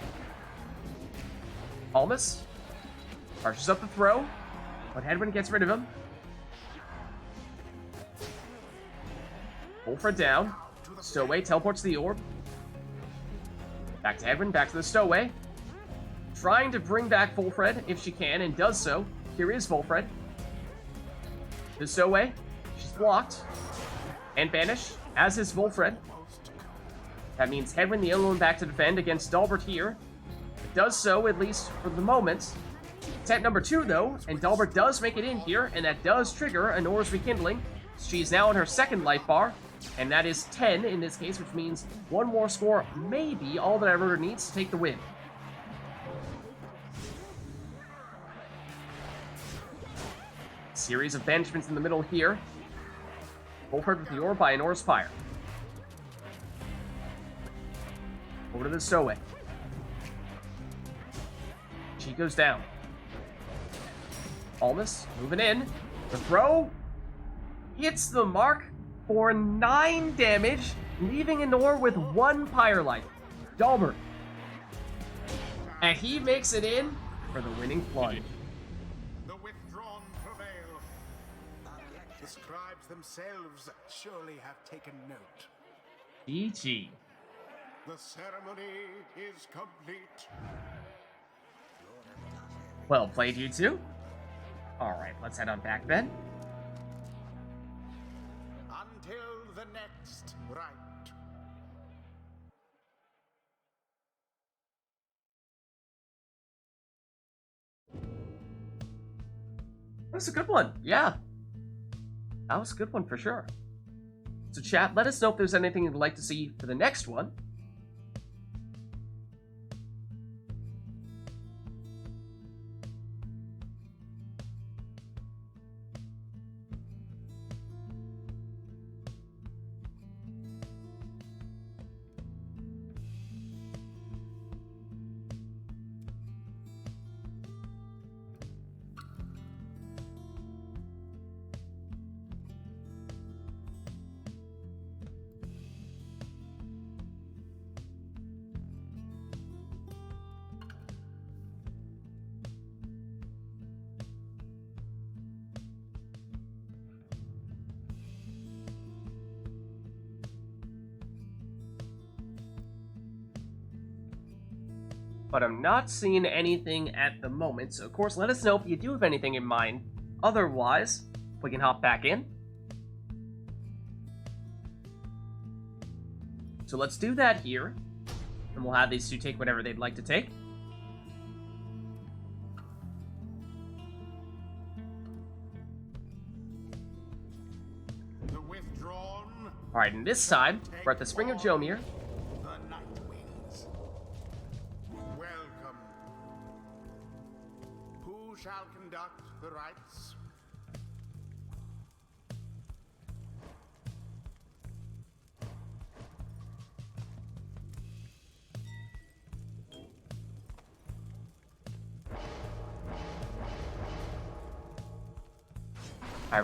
Palmas charges up the throw, but Headwind gets rid of him. Wolfred down. Stowaway teleports to the orb. Back to Edwin, back to the Stowaway. Trying to bring back Wolfred if she can, and does so. Here is Wolfred. The Stowaway. She's blocked. And banished, as is Wolfred. That means Headwind the only one back to defend against Delbert here. It does so, at least for the moment. Attempt number 2, though, and Dalbert does make it in here, and that does trigger Anora's rekindling. She's now on her second life bar, and that is 10 in this case, which means one more score may be all that Iroder needs to take the win. Series of banishments in the middle here. Burfoot with the orb by Anora's Pyre. Over to the stowaway. She goes down. Almas moving in. The throw hits the mark for 9 damage, leaving Anor with 1 Pyre life. Dalbert. And he makes it in for the winning plunge. The withdrawn prevail. The scribes themselves surely have taken note. GG. The ceremony is complete. Well played, you two. Alright, let's head on back then. Until the next rite. That's a good one, yeah. That was a good one for sure. So chat, let us know if there's anything you'd like to see for the next one. But I'm not seeing anything at the moment, so of course let us know if you do have anything in mind. Otherwise, we can hop back in. So let's do that here, and we'll have these two take whatever they'd like to take. The withdrawn. Alright, and this time, we're at the Spring of Jomir. The Nightwings. Welcome. Who shall conduct the rites?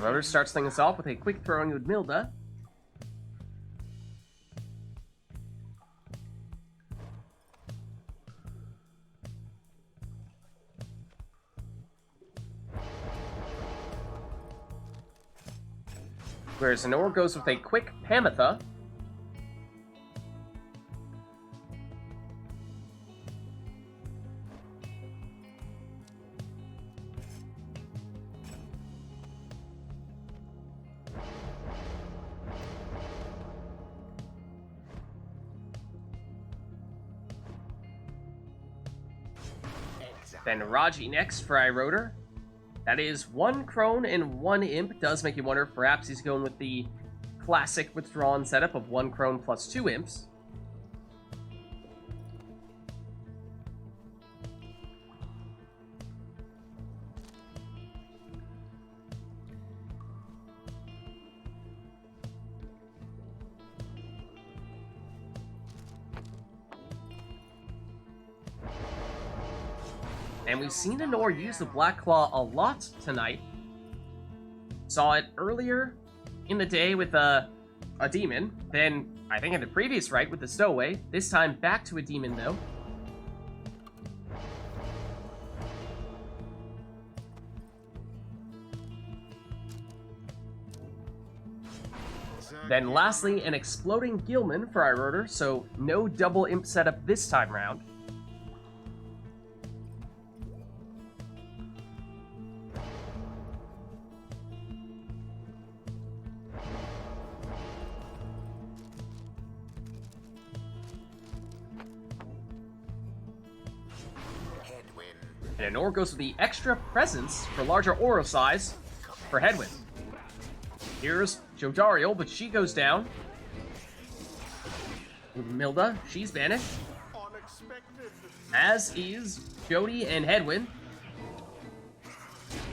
Rotor starts things off with a quick throwing with Milda. Whereas Anor goes with a quick Panetta. Then Raji next for Iroder. That is 1 Crone and 1 Imp. Does make you wonder if perhaps he's going with the classic withdrawn setup of 1 Crone plus 2 Imps. And we've seen Anor use the Black Claw a lot tonight. Saw it earlier in the day with a demon. Then, I think in the previous rite with the Stowaway. This time back to a demon, though. Then lastly, an Exploding Gilman for Iroder, so no double Imp setup this time round. And Anor goes with the extra presence for larger aura size for Hedwyn. Here's Jodariel, but she goes down. Milda, she's banished. Unexpected. As is Jody and Hedwyn.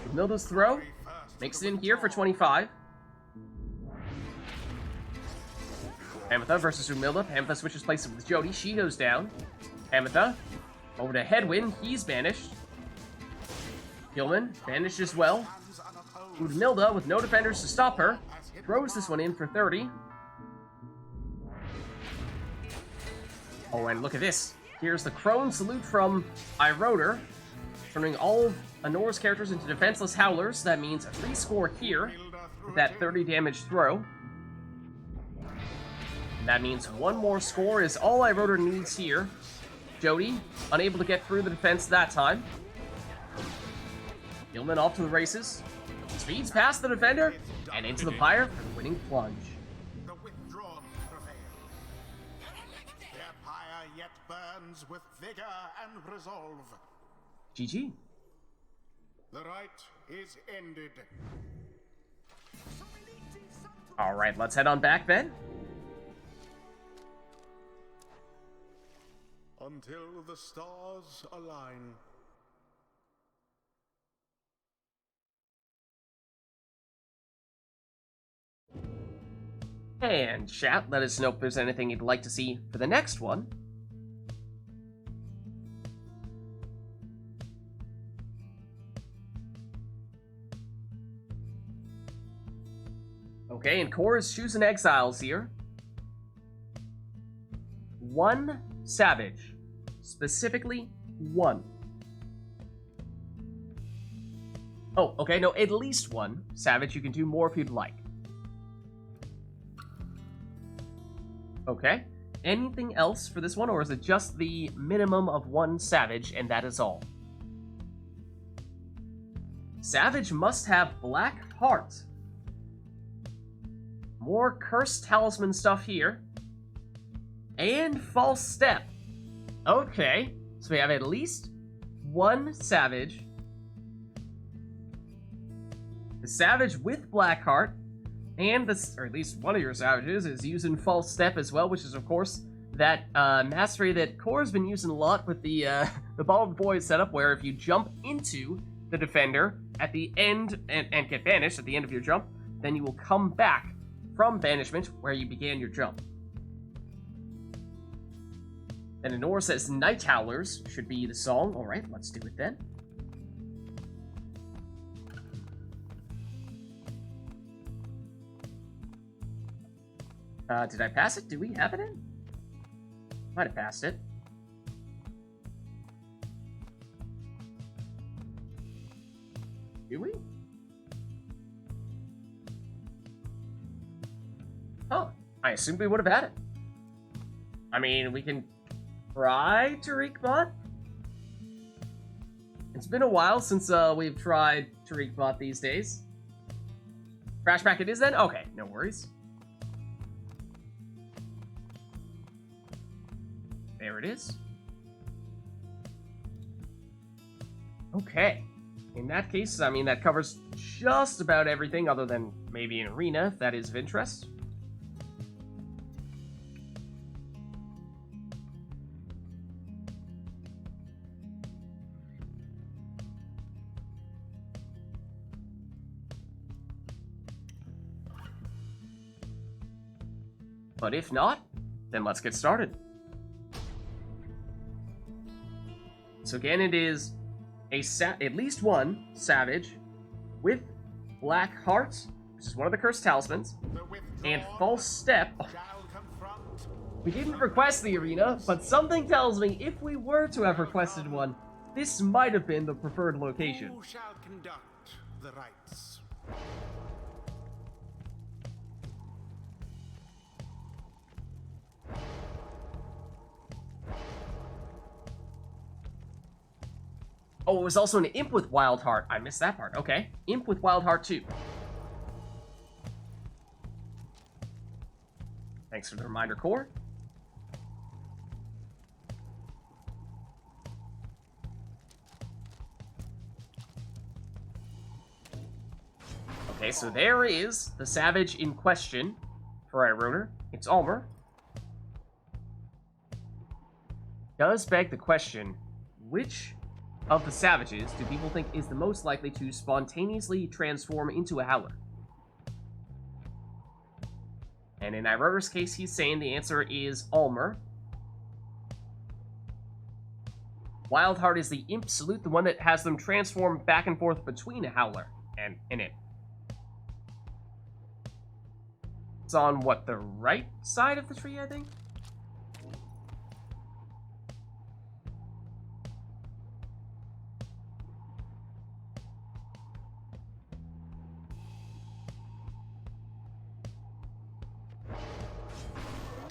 With Milda's throw, makes it in here for 25. Panetta versus Umilda. Panetta switches places with Jody. She goes down. Panetta over to Hedwyn. He's banished. Gilman banished as well. Umilda with no defenders to stop her. Throws this one in for 30. Oh, and look at this. Here's the Crone salute from Iroder, turning all of Anor's characters into defenseless howlers. That means a free score here with that 30 damage throw. And that means one more score is all Iroder needs here. Jody, unable to get through the defense that time. Gilman off to the races. Speeds past the defender and into the Pyre for the winning plunge. The withdrawn prevail. Their pyre yet burns with vigor and resolve. GG. The rite is ended. Alright, let's head on back then. Until the stars align. And chat, let us know if there's anything you'd like to see for the next one. Okay, and Core is choosing exiles here. One Savage. Specifically, one. Oh, okay, no, at least one Savage. You can do more if you'd like. Okay. Anything else for this one, or is it just the minimum of one Savage, and that is all? Savage must have Black Heart. More Cursed Talisman stuff here. And False Step. Okay. So we have at least one Savage. The Savage with Black Heart. And this, or at least one of your Savages, is using False Step as well, which is, of course, that mastery that Core's been using a lot with the Ball of the Void setup, where if you jump into the Defender at the end and get banished at the end of your jump, then you will come back from banishment where you began your jump. And Anor says Night Howlers should be the song. Alright, let's do it then. Did I pass it? Do we have it in? Might have passed it. Do we? Oh, I assumed we would have had it. I mean, we can try Tariq Bot. It's been a while since we've tried Tariq Bot these days. Crashback it is then? Okay, no worries. There it is. Okay. In that case, I mean, that covers just about everything other than maybe an arena, if that is of interest. But if not, then let's get started. So again, it is at least one Savage with Black Heart, which is one of the Cursed Talismans, and False Step. Oh, we didn't request the arena, but something tells me if we were to have requested one, this might have been the preferred location. Who shall conduct the rites? Oh, it was also an Imp with Wild Heart. I missed that part. Okay. Imp with Wild Heart too. Thanks for the reminder, Core. Okay, so there is the savage in question for Ironer. It's Almer. Does beg the question, which of the savages do people think is the most likely to spontaneously transform into a howler? And in Ironer's case, he's saying the answer is Almer. Wildheart is the Imp Salute, the one that has them transform back and forth between a howler and an imp. It's on, what, the right side of the tree, I think?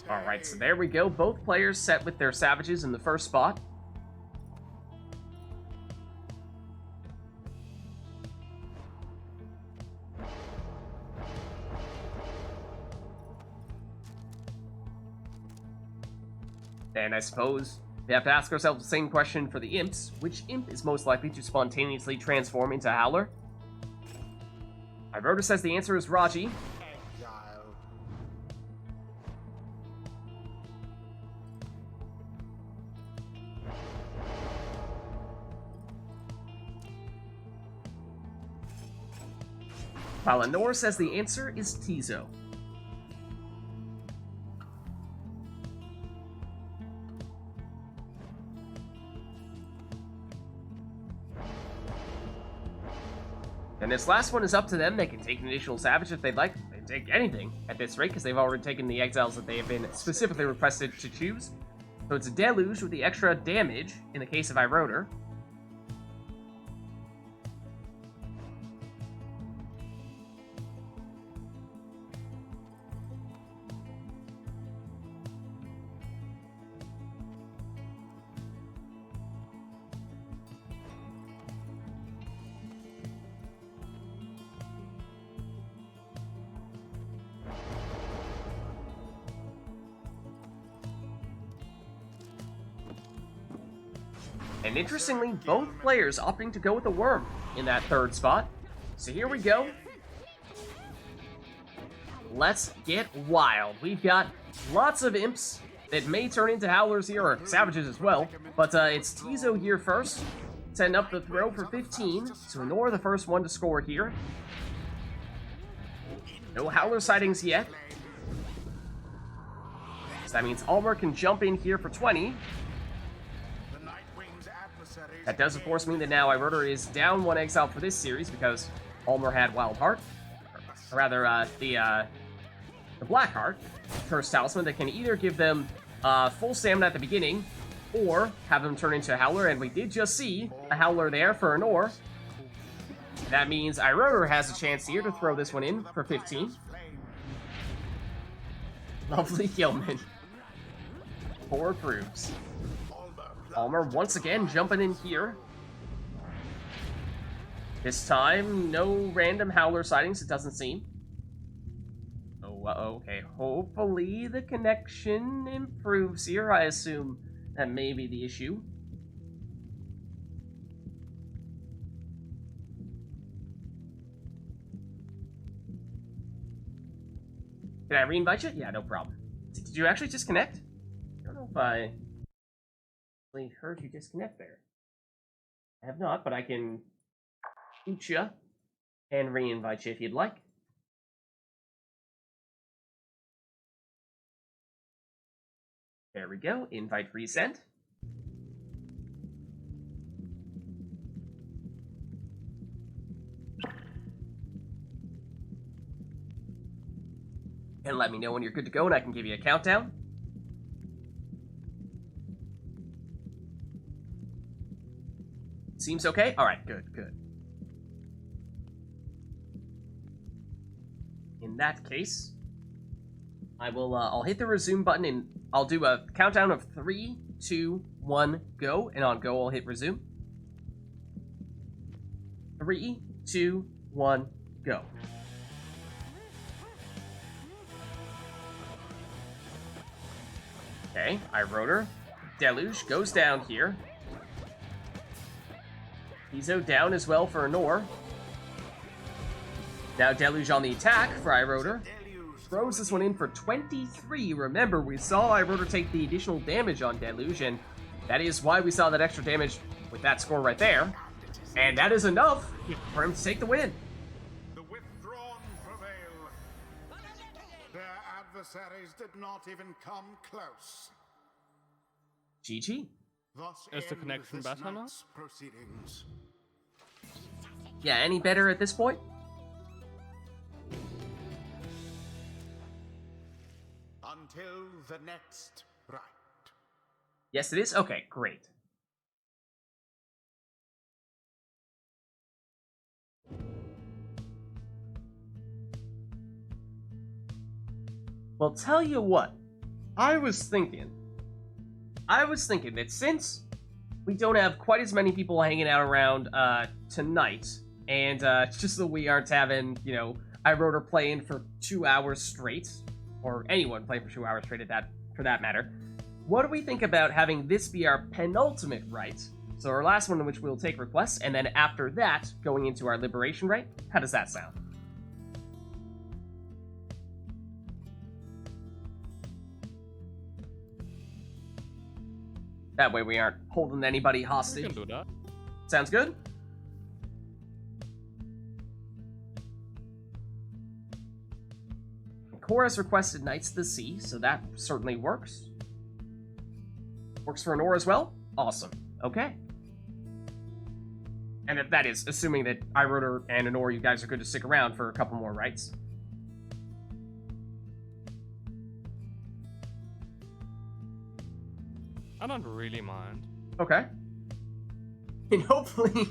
Alright, so there we go. Both players set with their savages in the first spot. And I suppose we have to ask ourselves the same question for the imps. Which imp is most likely to spontaneously transform into a howler? Ironer says the answer is Raji. Exile. While Anor says the answer is Tizo. And this last one is up to them. They can take an additional savage if they'd like. They can take anything at this rate, because they've already taken the exiles that they have been specifically requested to choose. So it's a deluge with the extra damage in the case of Ironer. And interestingly, both players opting to go with a worm in that third spot. So here we go. Let's get wild. We've got lots of imps that may turn into howlers here, or savages as well. But it's Tizo here first, setting up the throw for 15. So Nor the first one to score here. No howler sightings yet. So that means Almer can jump in here for 20. That does, of course, mean that now Ironer is down one exile for this series because Almer had Wildheart. Or rather, the Blackheart, Cursed Talisman, that can either give them full stamina at the beginning or have them turn into a Howler, and we did just see a Howler there for Anor. That means Ironer has a chance here to throw this one in for 15. Lovely Gilman. 4 approves. Almer once again jumping in here. This time, no random howler sightings, it doesn't seem. Oh, okay. Hopefully the connection improves here. I assume that may be the issue. Can I re-invite you? Yeah, no problem. Did you actually disconnect? I don't know if I heard you disconnect there. I have not, but I can shoot you and re-invite you if you'd like. There we go. Invite resent. And let me know when you're good to go and I can give you a countdown. Seems okay? Alright, good, good. In that case, I will, I'll hit the resume button and I'll do a countdown of 3, 2, 1, go. And on go, I'll hit resume. 3, 2, 1, go. Okay, Ironer. Deluge goes down here. Tizo down as well for Anor. Now Deluge on the attack for iRotor. Throws this one in for 23. Remember, we saw iRotor take the additional damage on Deluge, and that is why we saw that extra damage with that score right there. And that is enough for him to take the win. The withdrawn prevail. Their adversaries did not even come close. GG. Thus Is the end connection this better now? night's proceedings. Yeah, any better at this point? Until the next rite. Yes, it is? Okay, great. Well, tell you what, I was thinking that since we don't have quite as many people hanging out around tonight, and just that we aren't having, you know, iRotor playing for 2 hours straight, or anyone playing for 2 hours straight for that matter, what do we think about having this be our penultimate rite? So our last one in which we'll take requests, and then after that, going into our liberation rite? How does that sound? That way we aren't holding anybody We hostage. can do that. Sounds good? Korra's requested Knights of the Sea, so that certainly works. Works for Honor as well? Awesome. Okay. And that is assuming that iRotor and Honor, you guys are good to stick around for a couple more rights. I don't really mind. Okay. And hopefully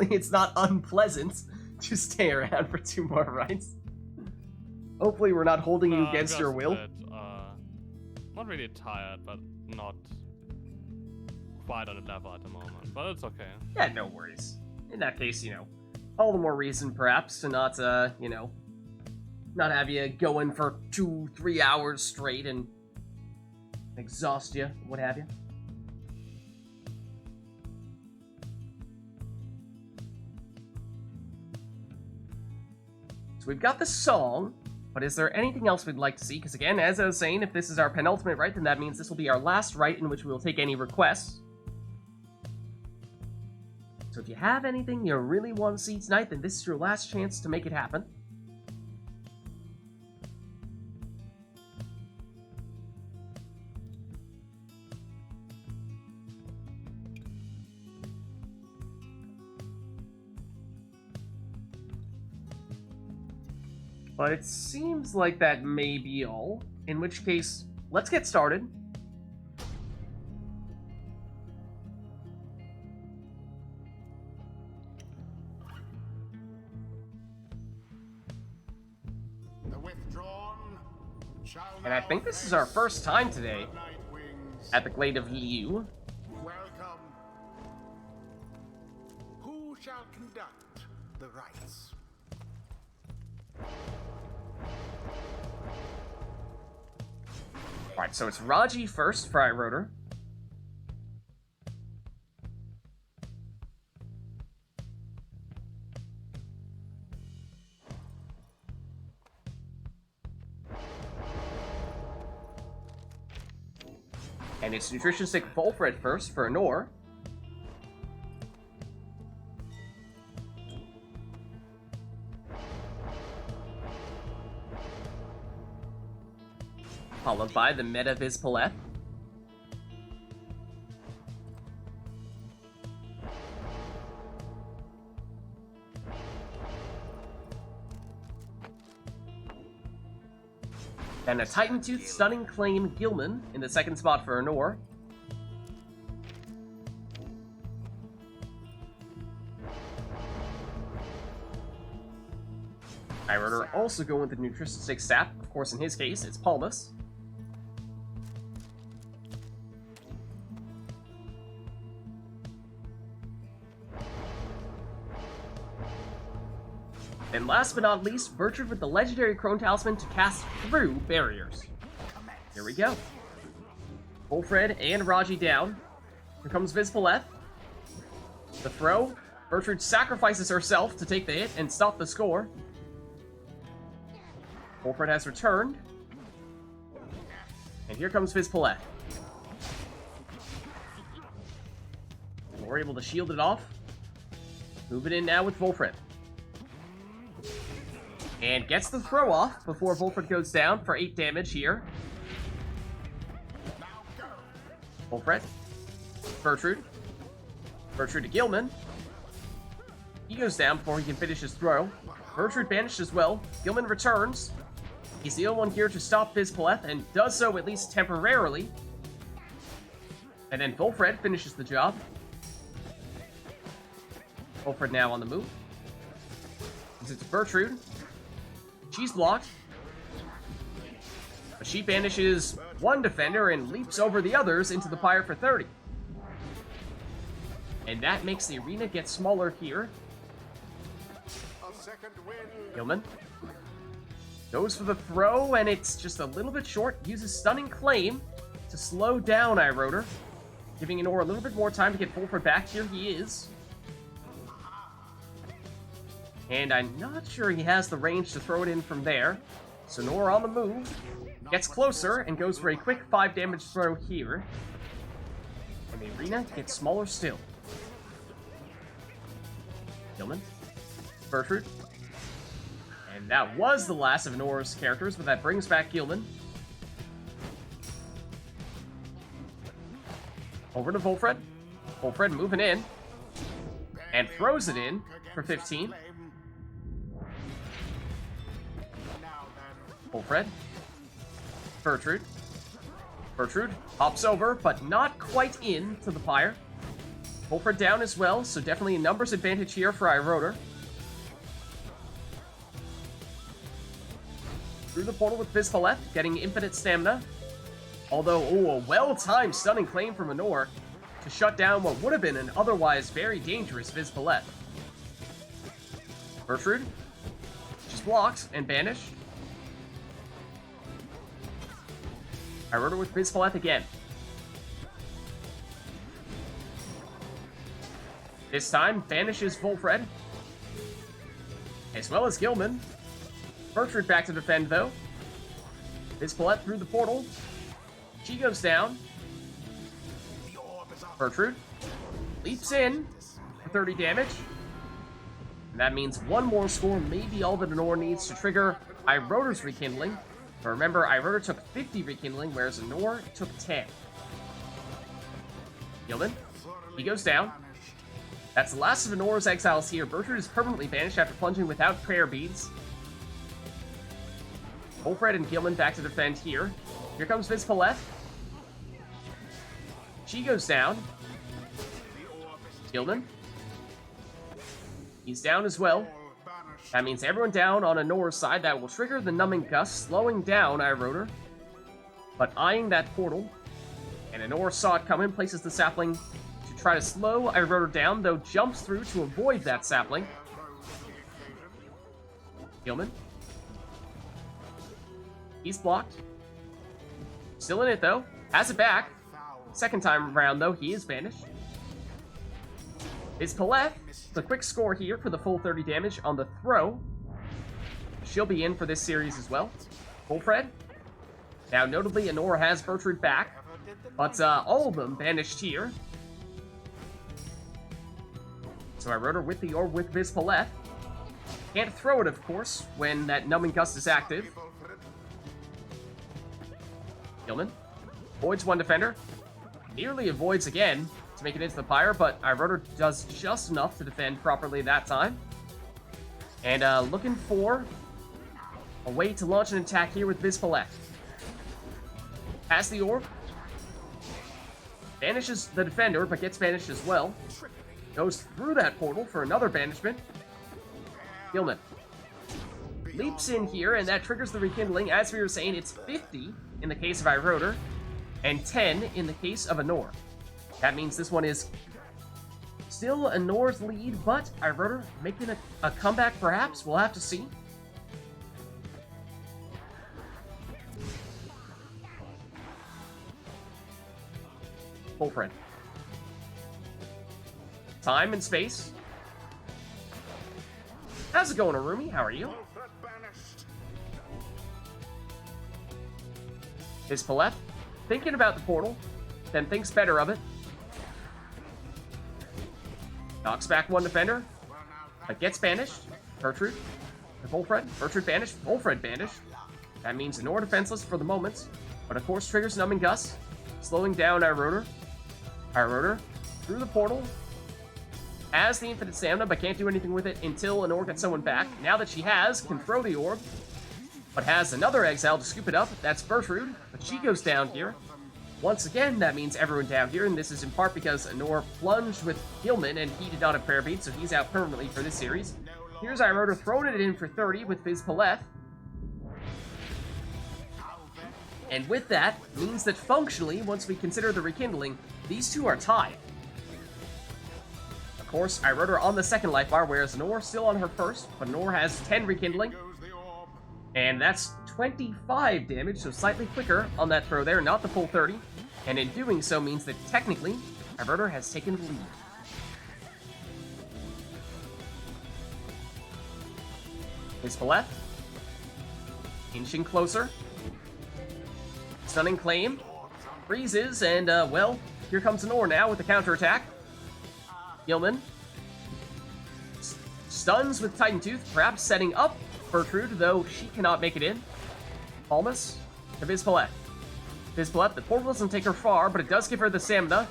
it's not unpleasant to stay around for 2 more rights. Hopefully we're not holding you No, I'm against your just will. a bit, not really tired, but not quite on the level at the moment. But it's okay. Yeah, no worries. In that case, you know, all the more reason perhaps to not, you know, not have you going for 2-3 hours straight and exhaust you, what have you. So we've got the song, but is there anything else we'd like to see? Because again, as I was saying, if this is our penultimate rite, then that means this will be our last rite in which we will take any requests. So if you have anything you really want to see tonight, then this is your last chance to make it happen. But it seems like that may be all, in which case, let's get started. The withdrawn shall And I now think this is our first time face today the Nightwings. at the Glade of Liu. Welcome. Who shall conduct the rites? Alright, so it's Raji first for iRotor. And it's Nutritionistic Volfred first for Honor. Followed by the Meta Vizpaleth. Then a Titan Tooth Stunning Claim Gilman in the second spot for Honor. iRotor also going with the Nutritionistic Sap. Of course, in his case, it's Palmas. And last but not least, Bertrand with the legendary Crone Talisman to cast through barriers. Here we go. Volfred and Raji down. Here comes Vizpaleth. The throw. Bertrand sacrifices herself to take the hit and stop the score. Burfoot has returned. And here comes Vids. We're able to shield it off. Moving in now with Burfoot. And gets the throw off before Burfoot goes down for 8 damage here. Burfoot. Bertrude. Bertrude to Gilman. He goes down before he can finish his throw. Bertrude banished as well. Gilman returns. He's the only one here to stop Vids and does so at least temporarily. And then Burfoot finishes the job. Burfoot now on the move. It's Bertrude. She's blocked. But she banishes one defender and leaps over the others into the Pyre for 30. And that makes the arena get smaller here. Gilman goes for the throw, and it's just a little bit short. Uses Stunning Claim to slow down iRotor, giving Anor a little bit more time to get Burfoot back. Here he is. And I'm not sure he has the range to throw it in from there. So Anor on the move, gets closer, and goes for a quick 5 damage throw here. And the arena gets smaller still. Gilman. Burfoot. And that was the last of Anor's characters, but that brings back Gilman. Over to Burfoot. Burfoot moving in. And throws it in for 15. Burfoot. Bertrude. Bertrude hops over, but not quite in to the Pyre. Burfoot down as well, so definitely a numbers advantage here for iRotor. Through the portal with Vids, getting infinite stamina. Although, a well-timed Stunning Claim from Anor to shut down what would have been an otherwise very dangerous Vids. Bertrude. She's blocked and banished. iRotor with Vids again. This time, banishes Burfoot, as well as Gilman. Bertrude back to defend, though. Vids through the portal. She goes down. Bertrude leaps in for 30 damage. And that means one more score may be all that Anor needs to trigger iRotor's rekindling. But remember, iRotor took 50 rekindling, whereas Anor took 10. Gilman, he goes down. That's the last of Anor's exiles here. Bertrude is permanently banished after plunging without prayer beads. Burfoot and Gilman back to defend here. Here comes Vids. She goes down. Gilman. He's down as well. That means everyone down on Anor's side. That will trigger the Numbing Gust, slowing down iRotor, but eyeing that portal. And Anor saw it coming, places the sapling to try to slow iRotor down, though jumps through to avoid that sapling. Gilman. He's blocked. Still in it, though. Has it back. Second time around, though, he is banished. Vids, the quick score here for the full 30 damage on the throw. She'll be in for this series as well. Burfoot. Now, notably, Anor has Bertrude back, but all of them banished here. So iRotor with the orb with Vids. Can't throw it, of course, when that Numbing Gust is active. Gilman avoids one defender. Nearly avoids again to make it into the Pyre, but iRotor does just enough to defend properly that time. And looking for a way to launch an attack here with Vids. Has the orb. Banishes the defender, but gets banished as well. Goes through that portal for another banishment. Gilman leaps in here, and that triggers the rekindling. As we were saying, it's 50 in the case of iRotor, and 10 in the case of Anor. That means this one is still Anor's lead, but iRotor making a comeback perhaps. We'll have to see. Burfoot. Time and space. How's it going, Arumi? How are you? His Palette, thinking about the portal, then thinks better of it. Knocks back one defender, but gets banished. Gertrude, Volfred, Gertrude banished, Volfred banished. That means Anora defenseless for the moment, but of course triggers Numbing Gust, slowing down our rotor. Our rotor through the portal, has the infinite stamina, but can't do anything with it until Anora gets someone back. Now that she has, can throw the orb, but has another exile to scoop it up. That's Burfoot, but she goes down here. Once again, that means everyone down here, and this is in part because Anora plunged with Gilman, and he did not have prayer beads, so he's out permanently for this series. Here's Iroder throwing it in for 30 with Viz Paleth. And with that, means that functionally, once we consider the rekindling, these two are tied. Of course, Iroder on the second life bar, whereas Anora still on her first, but Anora has 10 rekindling. And that's 25 damage, so slightly quicker on that throw there, not the full 30. And in doing so means that technically, Iroder has taken the lead. His Paleth, inching closer. Stunning Claim, freezes, and, well, here comes Anora now with the counterattack. Gilman stuns with Titan Tooth, perhaps setting up Gertrude, though she cannot make it in. Almas to Viz Paleth. Viz Paleth, the portal doesn't take her far, but it does give her the stamina.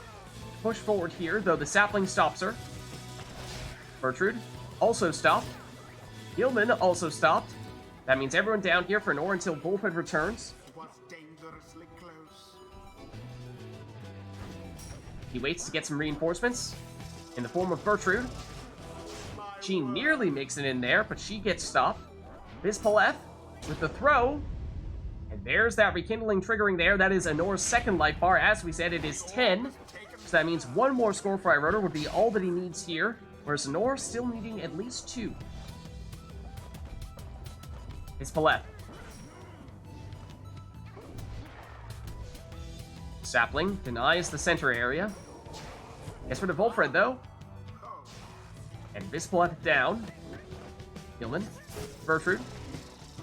Push forward here, though the sapling stops her. Gertrude also stopped. Gilman also stopped. That means everyone down here for Anora until Bullfed returns. He waits to get some reinforcements in the form of Gertrude. She nearly makes it in there, but she gets stopped. Viz Paleth with the throw. And there's that rekindling triggering there. That is Anora's second life bar. As we said, it is 10. So that means one more score for Iroder would be all that he needs here. Whereas Anora still needing at least 2. Viz Paleth. Sapling denies the center area. Gets rid of Volfred, though. And Viz Paleth down. Gilman. Burfoot.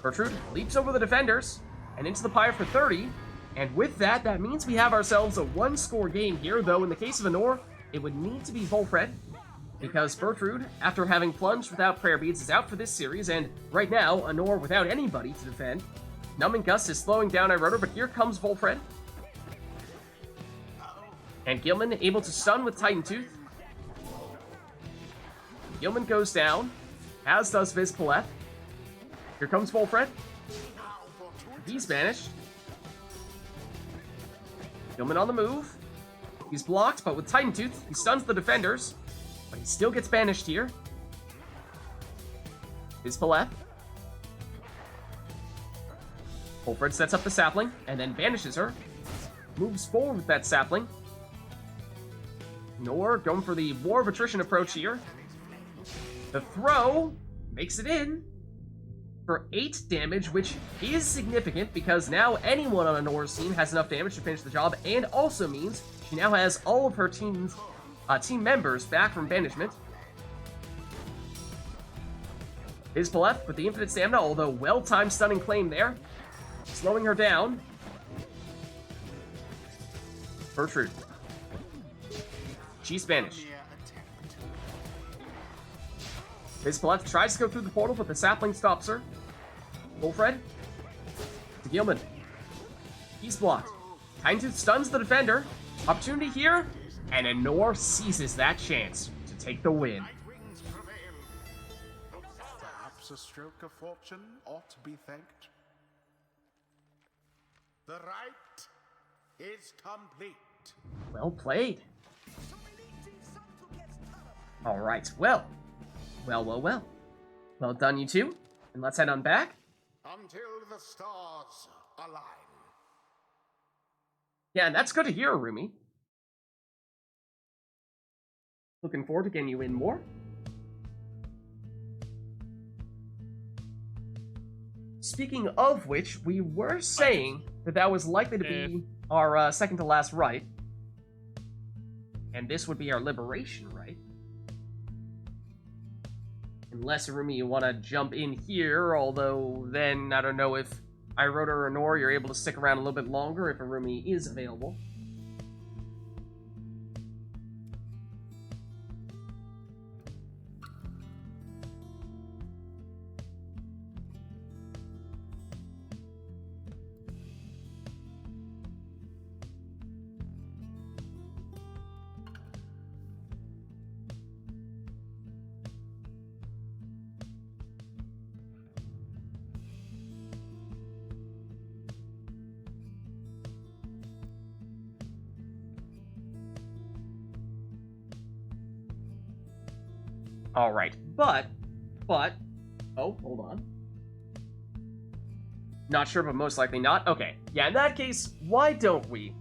Burfoot leaps over the defenders and into the Pyre for 30. And with that, that means we have ourselves a one-score game here, though in the case of Anora, it would need to be Volfred, because Burfoot, after having plunged without prayer beads, is out for this series, and right now, Anora without anybody to defend. Numbing Gust is slowing down Iroder, but here comes Volfred. And Gilman able to stun with Titan Tooth. Gilman goes down, as does Viz Paleth. Here comes Volfred. He's banished. Gilman on the move. He's blocked, but with Titan Tooth, he stuns the defenders. But he still gets banished here. Viz Paleth. Volfred sets up the sapling, and then banishes her. Moves forward with that sapling. Nor going for the War of Attrition approach here. The throw makes it in for 8 damage, which is significant because now anyone on Anora's team has enough damage to finish the job, and also means she now has all of her team members back from banishment. Viz Paleth with the infinite stamina, although well-timed stunning claim there, slowing her down. Gertrude. She's banished. Viz Paleth tries to go through the portal, but the sapling stops her. Volfred to Gilman. He's blocked. Titan Tooth stuns the defender. Opportunity here, and Anora seizes that chance to take the win. Nightwings prevail. Perhaps a stroke of fortune ought to be thanked. The rite is complete. Well played. Alright, well. Well done, you two. And let's head on back. Until the stars align. Yeah, and that's good to hear, Rumi. Looking forward to getting you in more. Speaking of which, we were saying that that was likely to be our second to last rite. And this would be our liberation rite. Unless, Rumi, you want to jump in here, although then I don't know if Iroda or Nor, you're able to stick around a little bit longer if a roomie is available. Alright, but, oh, hold on. Not sure, but most likely not. Okay, yeah, in that case, why don't we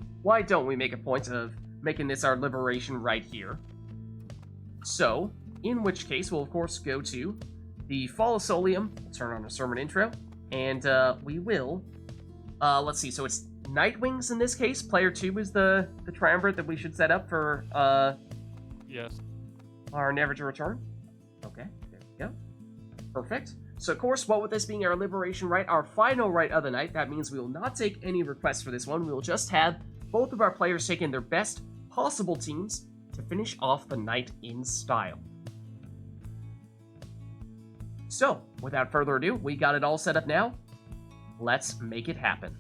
make a point of making this our liberation right here? So, in which case, we'll of course go to the Fall of Solium, we'll turn on a sermon intro, and we will, let's see, so it's Nightwings in this case. Player 2 is the triumvirate that we should set up for, Yes. our Never to Return. Okay, there we go. Perfect. So, of course, what with this being our liberation rite, our final rite of the night, that means we will not take any requests for this one. We will just have both of our players take in their best possible teams to finish off the night in style. So, without further ado, we got it all set up now. Let's make it happen.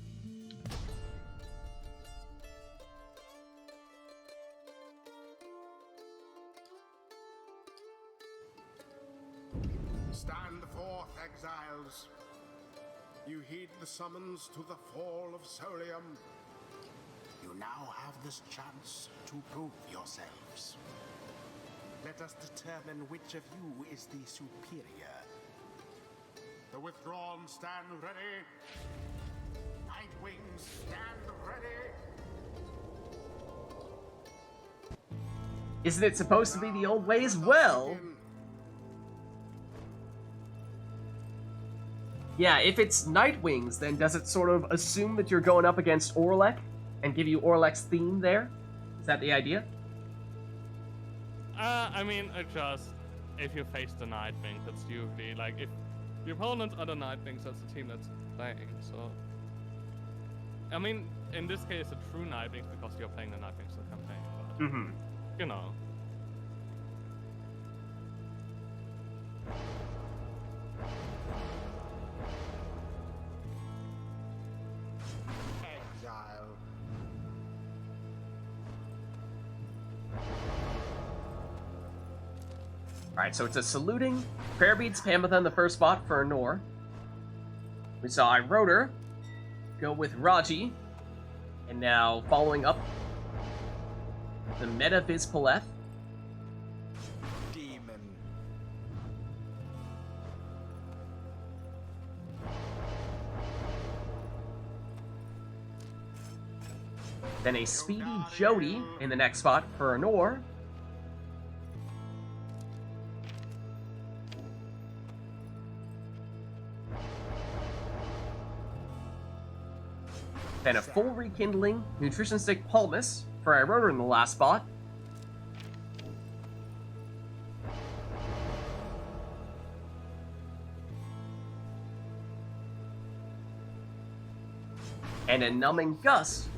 Stand forth, exiles. You heed the summons to the Fall of Solium. You now have this chance to prove yourselves. Let us determine which of you is the superior. The withdrawn stand ready. Nightwings stand ready. Isn't it supposed to be the old ways? Well, yeah, if it's Nightwings, then does it sort of assume that you're going up against Orlek and give you Orlek's theme there? Is that the idea? I mean, it just, if you face the Nightwing, that's usually, like, if your opponents are the Nightwings, that's the team that's playing, so... I mean, in this case, a true Nightwings, because you're playing the Nightwings the campaign, but, you know. Exile. Alright, so it's a saluting. Prayer beats Pambatha in the first spot for Nor. We saw Iroder go with Raji. And now following up the meta Viz Paleth. Demon. Then a speedy Jody in the next spot for Nor. Then a full rekindling Nutrition Stick Palmus for Iroder in the last spot. And a Numbing Gust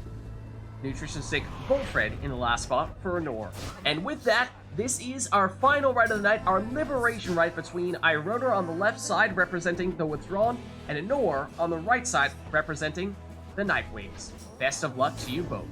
Nutrition Stick Bullfred in the last spot for Nor. And with that, this is our final rite of the night, our liberation rite between Iroder on the left side representing the Withdrawn, and Nor on the right side representing the Nightwings. Best of luck to you both.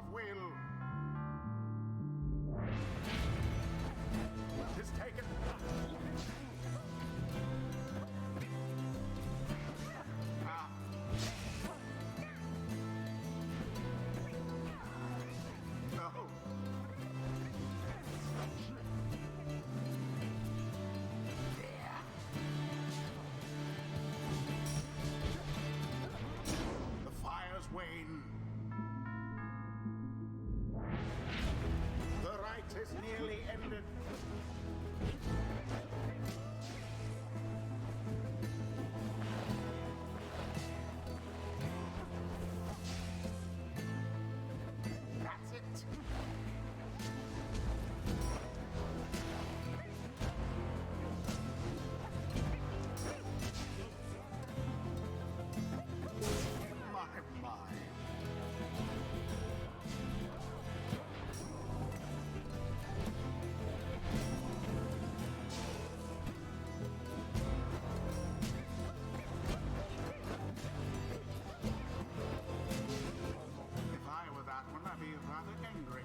of will. It is taken. Ah. No. The fires wane. The rite is nearly ended. That's it. My. If I were that one, I'd be rather angry.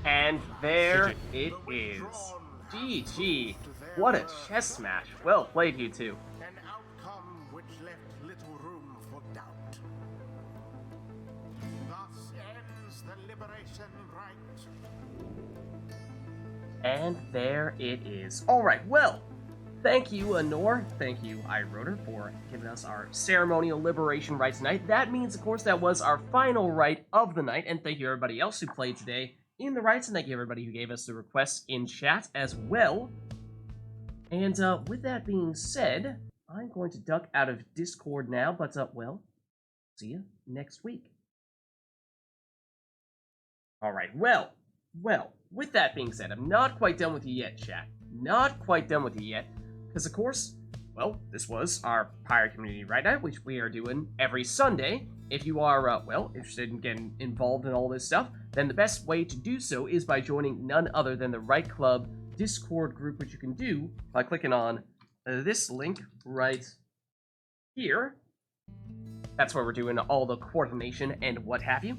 And there it is. GG. What a chess smash. Well played, you two. An outcome which left little room for doubt. Thus ends the liberation rite. And there it is. Alright, well, Thank you, Anor. Thank you, iRotor, for giving us our ceremonial liberation rite tonight. That means, of course, that was our final rite of the night, and thank you everybody else who played today in the rites, and thank you everybody who gave us the requests in chat as well. And with that being said, I'm going to duck out of Discord now, but, well, see you next week. Alright, well, with that being said, I'm not quite done with you yet, chat. Not quite done with you yet. Because, of course, well, this was our Pyre Community Rite Night, which we are doing every Sunday. If you are, well, interested in getting involved in all this stuff, then the best way to do so is by joining none other than the RITE Club Discord group, which you can do by clicking on this link right here. That's where we're doing all the coordination and what have you.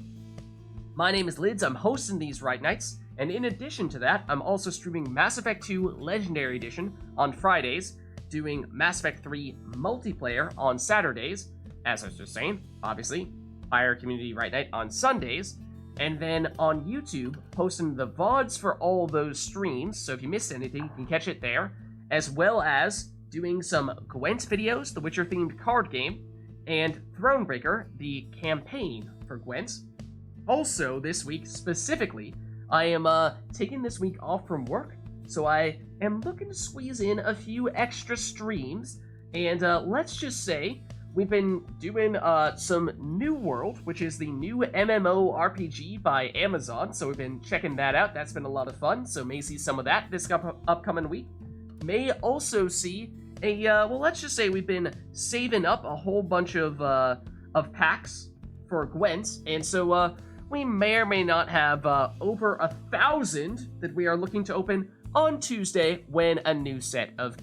My name is Lids, I'm hosting these Rite Nights. And in addition to that, I'm also streaming Mass Effect 2 Legendary Edition on Fridays, doing Mass Effect 3 multiplayer on Saturdays, as I was just saying, obviously, Pyre Community Rite Night on Sundays, and then on YouTube, posting the VODs for all those streams, so if you missed anything, you can catch it there, as well as doing some Gwent videos, the Witcher-themed card game, and Thronebreaker, the campaign for Gwent. Also, this week, specifically, I am taking this week off from work, so I am looking to squeeze in a few extra streams, and let's just say we've been doing some New World, which is the new MMORPG by Amazon, so we've been checking that out. That's been a lot of fun, so may see some of that this upcoming week. May also see a, well, let's just say we've been saving up a whole bunch of packs for Gwent, and so, we may or may not have over 1,000 that we are looking to open on Tuesday when a new set of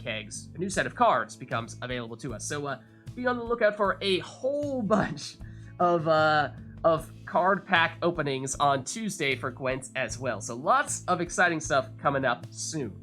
cards becomes available to us. So be on the lookout for a whole bunch of card pack openings on Tuesday for Gwent as well. So lots of exciting stuff coming up soon.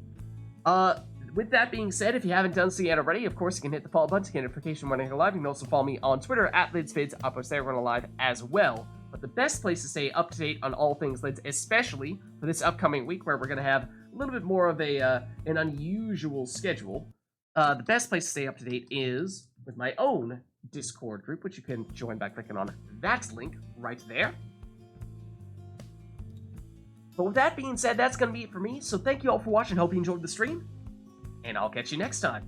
With that being said, if you haven't done so yet already, of course you can hit the follow button to get notification when I go live. You can also follow me on Twitter at LidsVids. I'll post there when I'm live as well. But the best place to stay up to date on all things Lids, especially for this upcoming week where we're going to have a little bit more of an unusual schedule, the best place to stay up to date is with my own Discord group, which you can join by clicking on that link right there. But with that being said, that's going to be it for me. So thank you all for watching. Hope you enjoyed the stream, and I'll catch you next time.